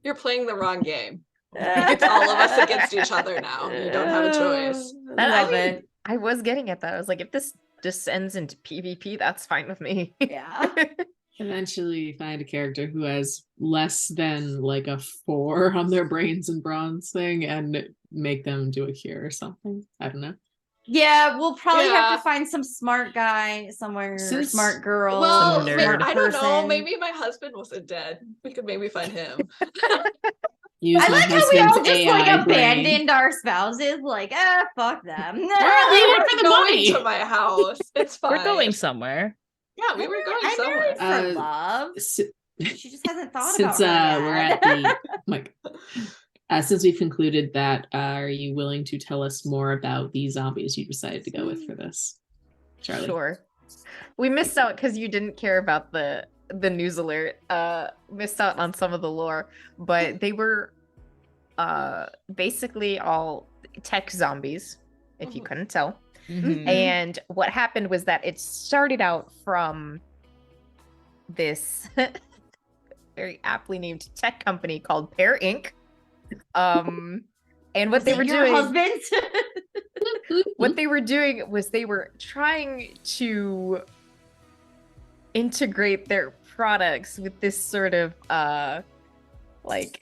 You're playing the wrong game. It's all of us against each other now. You don't have a choice. Love it. I was getting at that. I was like, if this descends into PvP, that's fine with me. Yeah. Eventually find a character who has less than like a 4 on their brains and bronze thing and make them do a cure or something. I don't know. Yeah, we'll probably have Yeah. to find some smart guy somewhere, Since- smart girl. Well, Some may- nerd I don't know. person. Maybe my husband wasn't dead. We could maybe find him. Use I my like how we all husband's just like AI brain. abandoned our spouses, like, fuck them. We're We leaving were for the going money. to my house. It's fine. We're going somewhere. Yeah, we were going I somewhere. married for love. She just hasn't thought Since about her we're yet. at the Mike, since we've concluded that, are you willing to tell us more about the zombies you decided to go with for this, Charlie? Sure. We missed out because you didn't care about the news alert. Missed out on some of the lore, but they were basically all tech zombies, if you couldn't tell. Mhm. And what happened was that it started out from this very aptly named tech company called Pear Inc. And what Was they it were your doing, husband? what they were doing was they were trying to integrate their products with this sort of like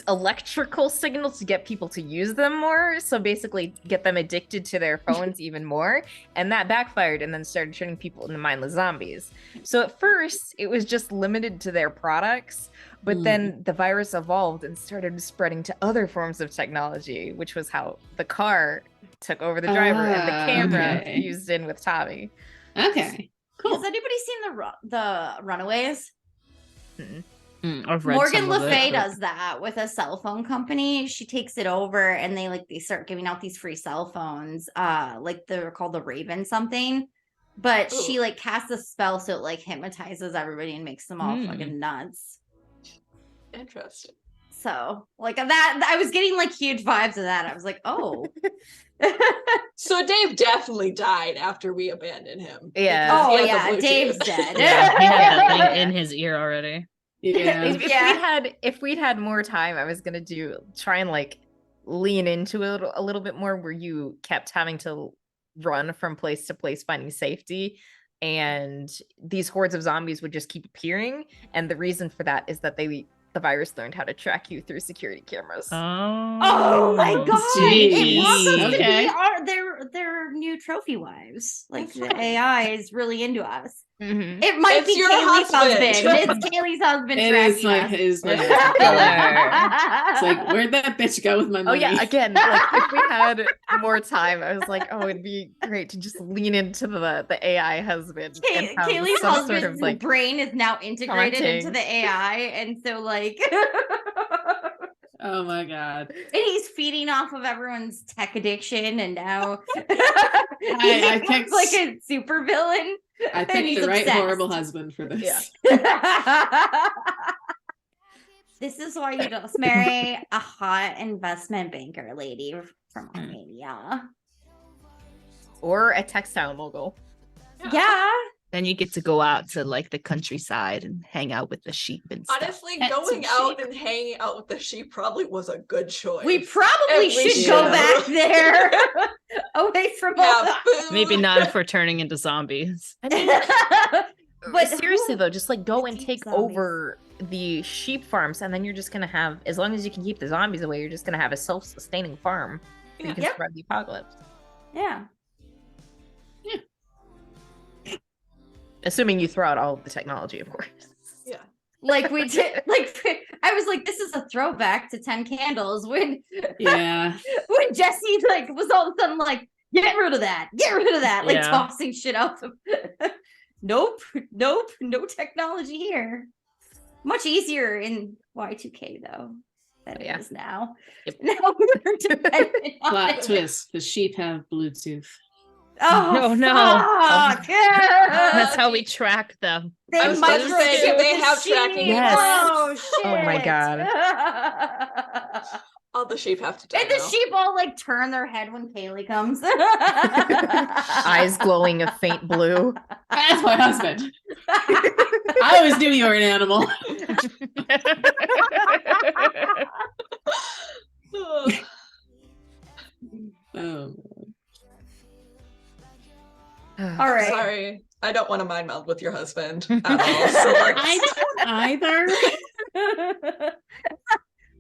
electrical signals to get people to use them more, so basically get them addicted to their phones even more, and that backfired and then started turning people into mindless zombies. So at first it was just limited to their products, but then the virus evolved and started spreading to other forms of technology, which was how the car took over the driver and the camera okay. fused in with Tommy. Okay, cool. Has anybody seen the Runaways? I've read Morgan some of Le it, Fay but- does that with a cell phone company. She takes it over and they start giving out these free cell phones. Like they're called the Raven something. But she like casts a spell so it like hypnotizes everybody and makes them all fucking nuts. Interesting. So like that I was getting like huge vibes of that. I was like, oh. So Dave definitely died after we abandoned him. Yeah. because he Oh had the yeah, Bluetooth. Dave's dead. Yeah, he had that thing in his ear already. Yeah. If we'd had more time, I was gonna try and like lean into it a little bit more, where you kept having to run from place to place finding safety, and these hordes of zombies would just keep appearing. And the reason for that is that the virus learned how to track you through security cameras. Oh my god! Jeez. It wants us Okay. to be their new trophy wives. Like the AI is really into us. Mhm. It might It's be your Kaylee's husband. husband. It's Kaylee's husband It tracking is like us. his like, Killer. it's like, where'd that bitch go with my Oh money? yeah, again, like if we had more time, I was like, oh, it'd be great to just lean into the AI husband and have Kaylee's some husband's sort of like brain is now integrated into taunting. the AI, and so like, Oh my god. and he's feeding off of everyone's tech addiction, and now I he picked- becomes like a super villain. I And picked he's the right obsessed. horrible husband for this. Yeah. This is why you just marry a hot investment banker lady from Armenia. or a textile mogul. Yeah. Then you get to go out to like the countryside and hang out with the sheep and stuff. Honestly, Pet going some out sheep. and hanging out with the sheep probably was a good choice. We probably If we should go should. back there away from all have the food. Maybe not if we're turning into zombies. I mean, But but seriously who- though, just like go the and deep take zombies. over the sheep farms, and then you're just gonna have, as long as you can keep the zombies away, you're just gonna have a self-sustaining farm that you can Yep. survive the apocalypse. Yeah. Assuming you throw out all of the technology, of course. Yeah. Like we did, like I was like, this is a throwback to 10 Candles when Yeah. when Jesse like was all of a sudden like, get rid of that, like Yeah. tossing shit out the nope, no technology here. Much easier in Y2K though than Yeah. it is now. Yep. Now we're dependent on Plot it. twist. The sheep have Bluetooth. Oh No. fuck. That's how we track them. They I was about to microchip say, do they the have sheep. tracking? Yes. Oh shit. Oh my God. All the sheep have to die And the now. sheep all like turn their head when Kaylee comes. Eyes glowing a faint blue. That's my husband. I always knew you were an animal. Oh. All right. Sorry, I don't want to mind meld with your husband at all. So let's- I don't either.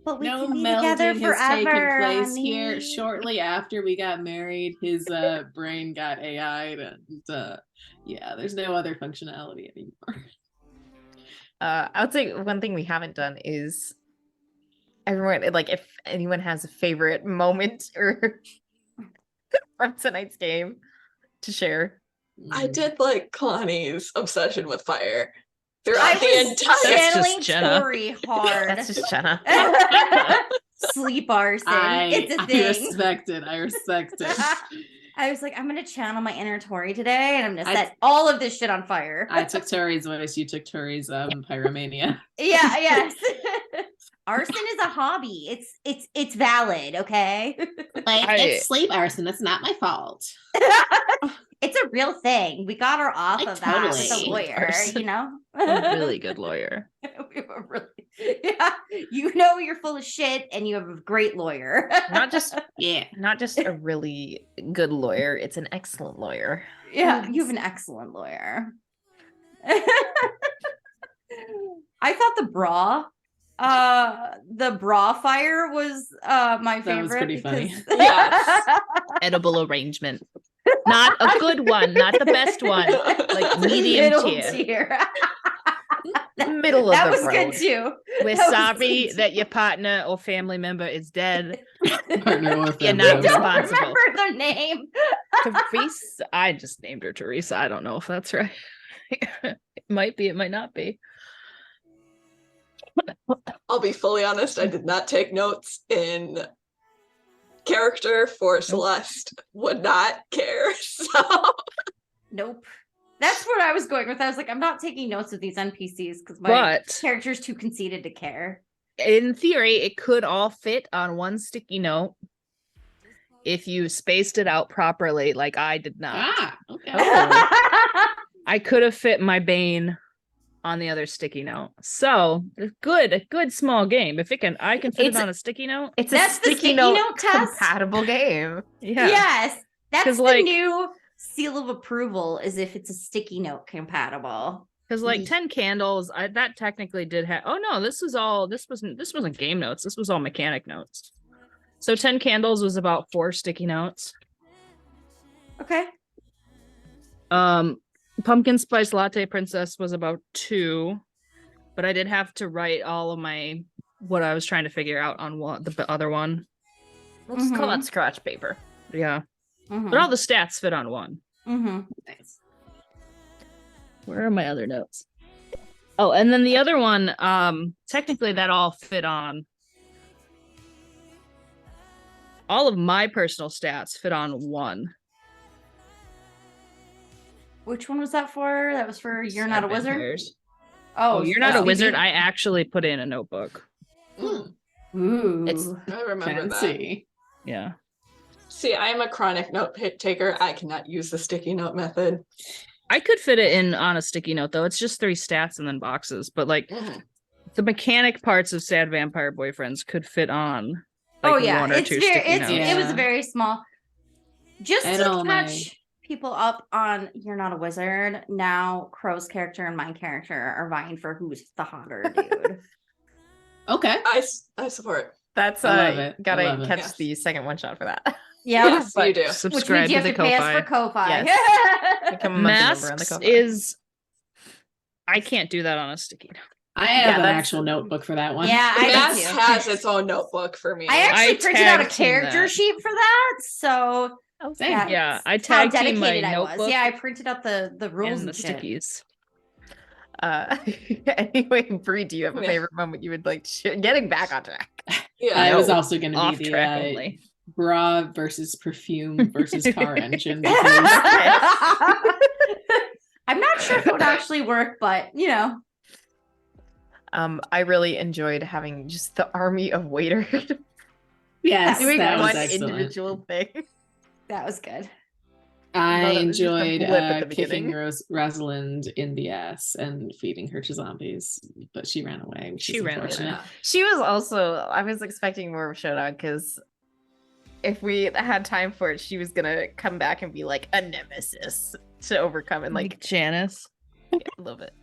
But we No can be together melding has taken forever. place here. honey. Shortly after we got married, his brain got AI'd, and yeah, there's no other functionality anymore. I would say one thing we haven't done is everyone, like, if anyone has a favorite moment or from tonight's game to share. I did like Kalani's obsession with fire. I throughout the was entire. That's channeling just Jenna. Tori hard. That's just Jenna. Sleep arson. It's a I thing. respect it. I respect it. I was like, I'm gonna channel my inner Tori today, and I'm gonna I- set all of this shit on fire. I took Tori's voice. You took Tori's pyromania. Yeah, yes. Arson is a hobby. It's valid, okay? Like I- it's sleep arson. It's not my fault. It's a real thing. We got her off Like, of that with a totally. lawyer, Arson. you know? A really good lawyer. We were really, yeah. You know you're full of shit, and you have a great lawyer. Not just Yeah. a really good lawyer, it's an excellent lawyer. Yeah, you have an excellent lawyer. I thought the bra fire was my favorite. That was pretty funny. because- Yes. Edible arrangement. Not a good one, not the best one. Like medium Middle tier. Middle of That the was road. good too. We're That was sorry good. that your partner or family member is dead. Partner or You're family not member. responsible. Remember the name? Teresa, I just named her Teresa. I don't know if that's right. It might be, it might not be. I'll be fully honest, I did not take notes in character for Celeste. Would not care. So Nope. That's what I was going with. I was like, I'm not taking notes of these NPCs because my But character's too conceited to care. in theory, it could all fit on one sticky note if you spaced it out properly, like I did not. Ah, okay. I could have fit my Bane on the other sticky note. So a good small game. If it can, I can fit It's- it on a sticky note. It's That's a the sticky sticky note, note test? compatible game. Yeah. Yes. That's 'Cause, the like- new seal of approval is if it's a sticky note compatible. Because like 10 candles, that technically did have. Oh no, this wasn't game notes. This was all mechanic notes. So 10 candles was about 4 sticky notes. Okay. Pumpkin spice latte princess was about 2, but I did have to write all of my what I was trying to figure out on the other one. We'll just call Mhm. that scratch paper. Yeah, Mhm. but all the stats fit on one. Mhm. Nice. Where are my other notes? Oh, and then the other one, technically that all fit on. All of my personal stats fit on one. Which one was that for? That was for You're Not a Sad Wizard? Vampires. Oh, Oh, You're Not a that's Wizard. easy. I actually put in a notebook. mm, Ooh. It's- I remember that. Fancy. Yeah. See, I am a chronic note taker. I cannot use the sticky note method. I could fit it in on a sticky note though. It's just 3 stats and then boxes, but like Mhm. the mechanic parts of Sad Vampire Boyfriends could fit on Oh like yeah, 1 or it's 2 very sticky notes. it was Yeah. very small. Just I to know catch people up on You're Not a Wizard. Now Crow's character and my character are vying for who's the hotter dude. Okay. I support. That's I love it. I gotta love it. catch Yes. the second one shot for that. Yeah, Yes, you do. which Subscribe means you to have the to pay us for Ko-Fi. Ko-Fi. Become a monthly member on the Masks Ko-Fi. is I can't do that on a sticky note. I have Yeah, an that's- actual notebook for that one. Yeah, I do Mass too. has its own notebook for me. I actually I printed out a tag team character that. sheet for that, so Oh, Same. yeah, Yeah, it's I how tag team my dedicated I was. notebook Yeah, I printed out the rules and and, the shit. stickies. Anyway, Bree, do you have a Yeah. favorite moment you would like to share? Getting back on track. Yeah. I was No, also going to Off be the track only. bra versus perfume versus car engine. Because I'm not sure if it would actually work, but you know. I really enjoyed having just the army of waiters yes, doing that was one excellent. individual thing. That was good. I Well, that was just a enjoyed blip at the kicking beginning. Rosalind in the ass and feeding her to zombies, but she ran away. Which She is ran away. unfortunate. She was also, I was expecting more of a showdown because if we had time for it, she was gonna come back and be like a nemesis to overcome and like Janice. yeah, I love it.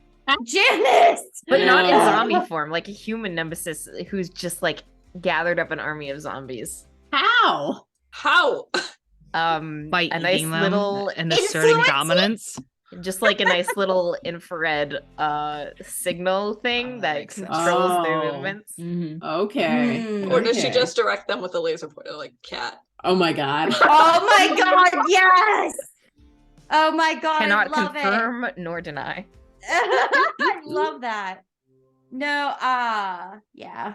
Janice! But not in No. zombie form, like a human nemesis who's just like gathered up an army of zombies. How? How? By a nice eating them little and asserting influences? dominance. just like a nice little infrared signal thing Oh, that that makes sense. controls their Oh. movements. Mhm. Okay. Mm. Or does she Okay. just direct them with a laser pointer like cat? Oh my god. Oh my god, yes! Oh my god, Cannot I love confirm nor deny. it. I love that. No, yeah.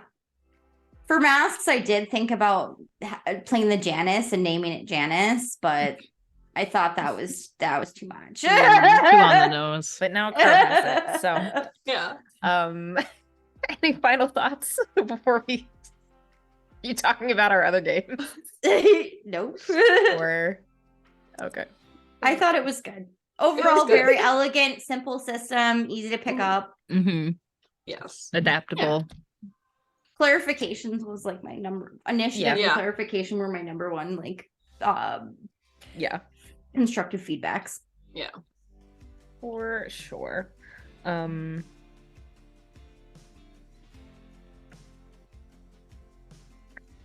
For masks, I did think about playing the Janice and naming it Janice, but I thought that was too much. Too on the nose. But now Kurt has it. So, Yeah. any final thoughts before you talking about our other games? Nope. Or okay. I thought it was good. Overall, good. very elegant, simple system, easy to pick up. Mm-hmm. Yes. Adaptable. Clarifications was like my number. Initiative Yeah. and clarification were my number one. Like, Yeah. constructive feedbacks. Yeah. For sure.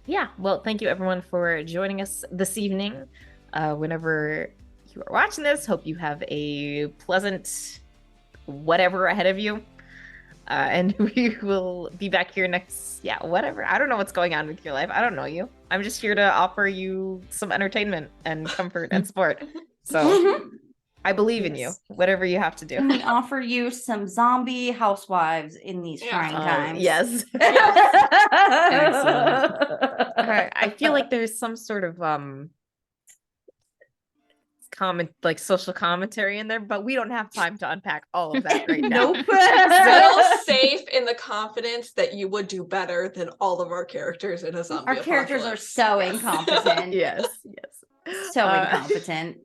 Yeah, well, thank you everyone for joining us this evening. Whenever you are watching this, hope you have a pleasant whatever ahead of you. And we will be back here next, whatever. I don't know what's going on with your life. I don't know you. I'm just here to offer you some entertainment and comfort and support. So I believe in you, whatever you have to do. And we offer you some zombie housewives in these trying times. Yes. I feel like there's some sort of social commentary in there, but we don't have time to unpack all of that right now. Nope. Feel safe in the confidence that you would do better than all of our characters in a zombie Our characters are apocalypse. so Yes. incompetent. Yes. So incompetent.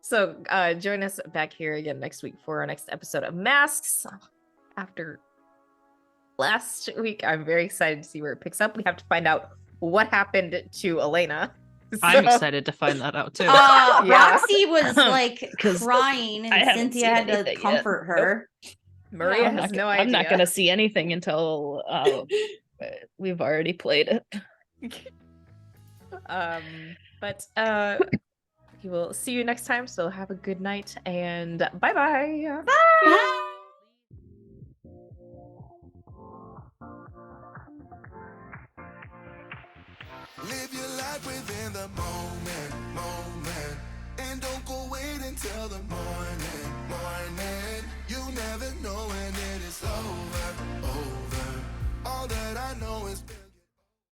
So join us back here again next week for our next episode of Masks. After last week, I'm very excited to see where it picks up. We have to find out what happened to Elena. I'm excited to find that out too. Yeah. Roxy was like 'Cause crying, I and haven't Cynthia seen had to anything yet. comfort her. Maria I'm has not, no idea. I'm not gonna see anything until we've already played it. But we will see you next time. So have a good night and bye-bye. Bye. Live your life within the moment, and don't go wait until the morning.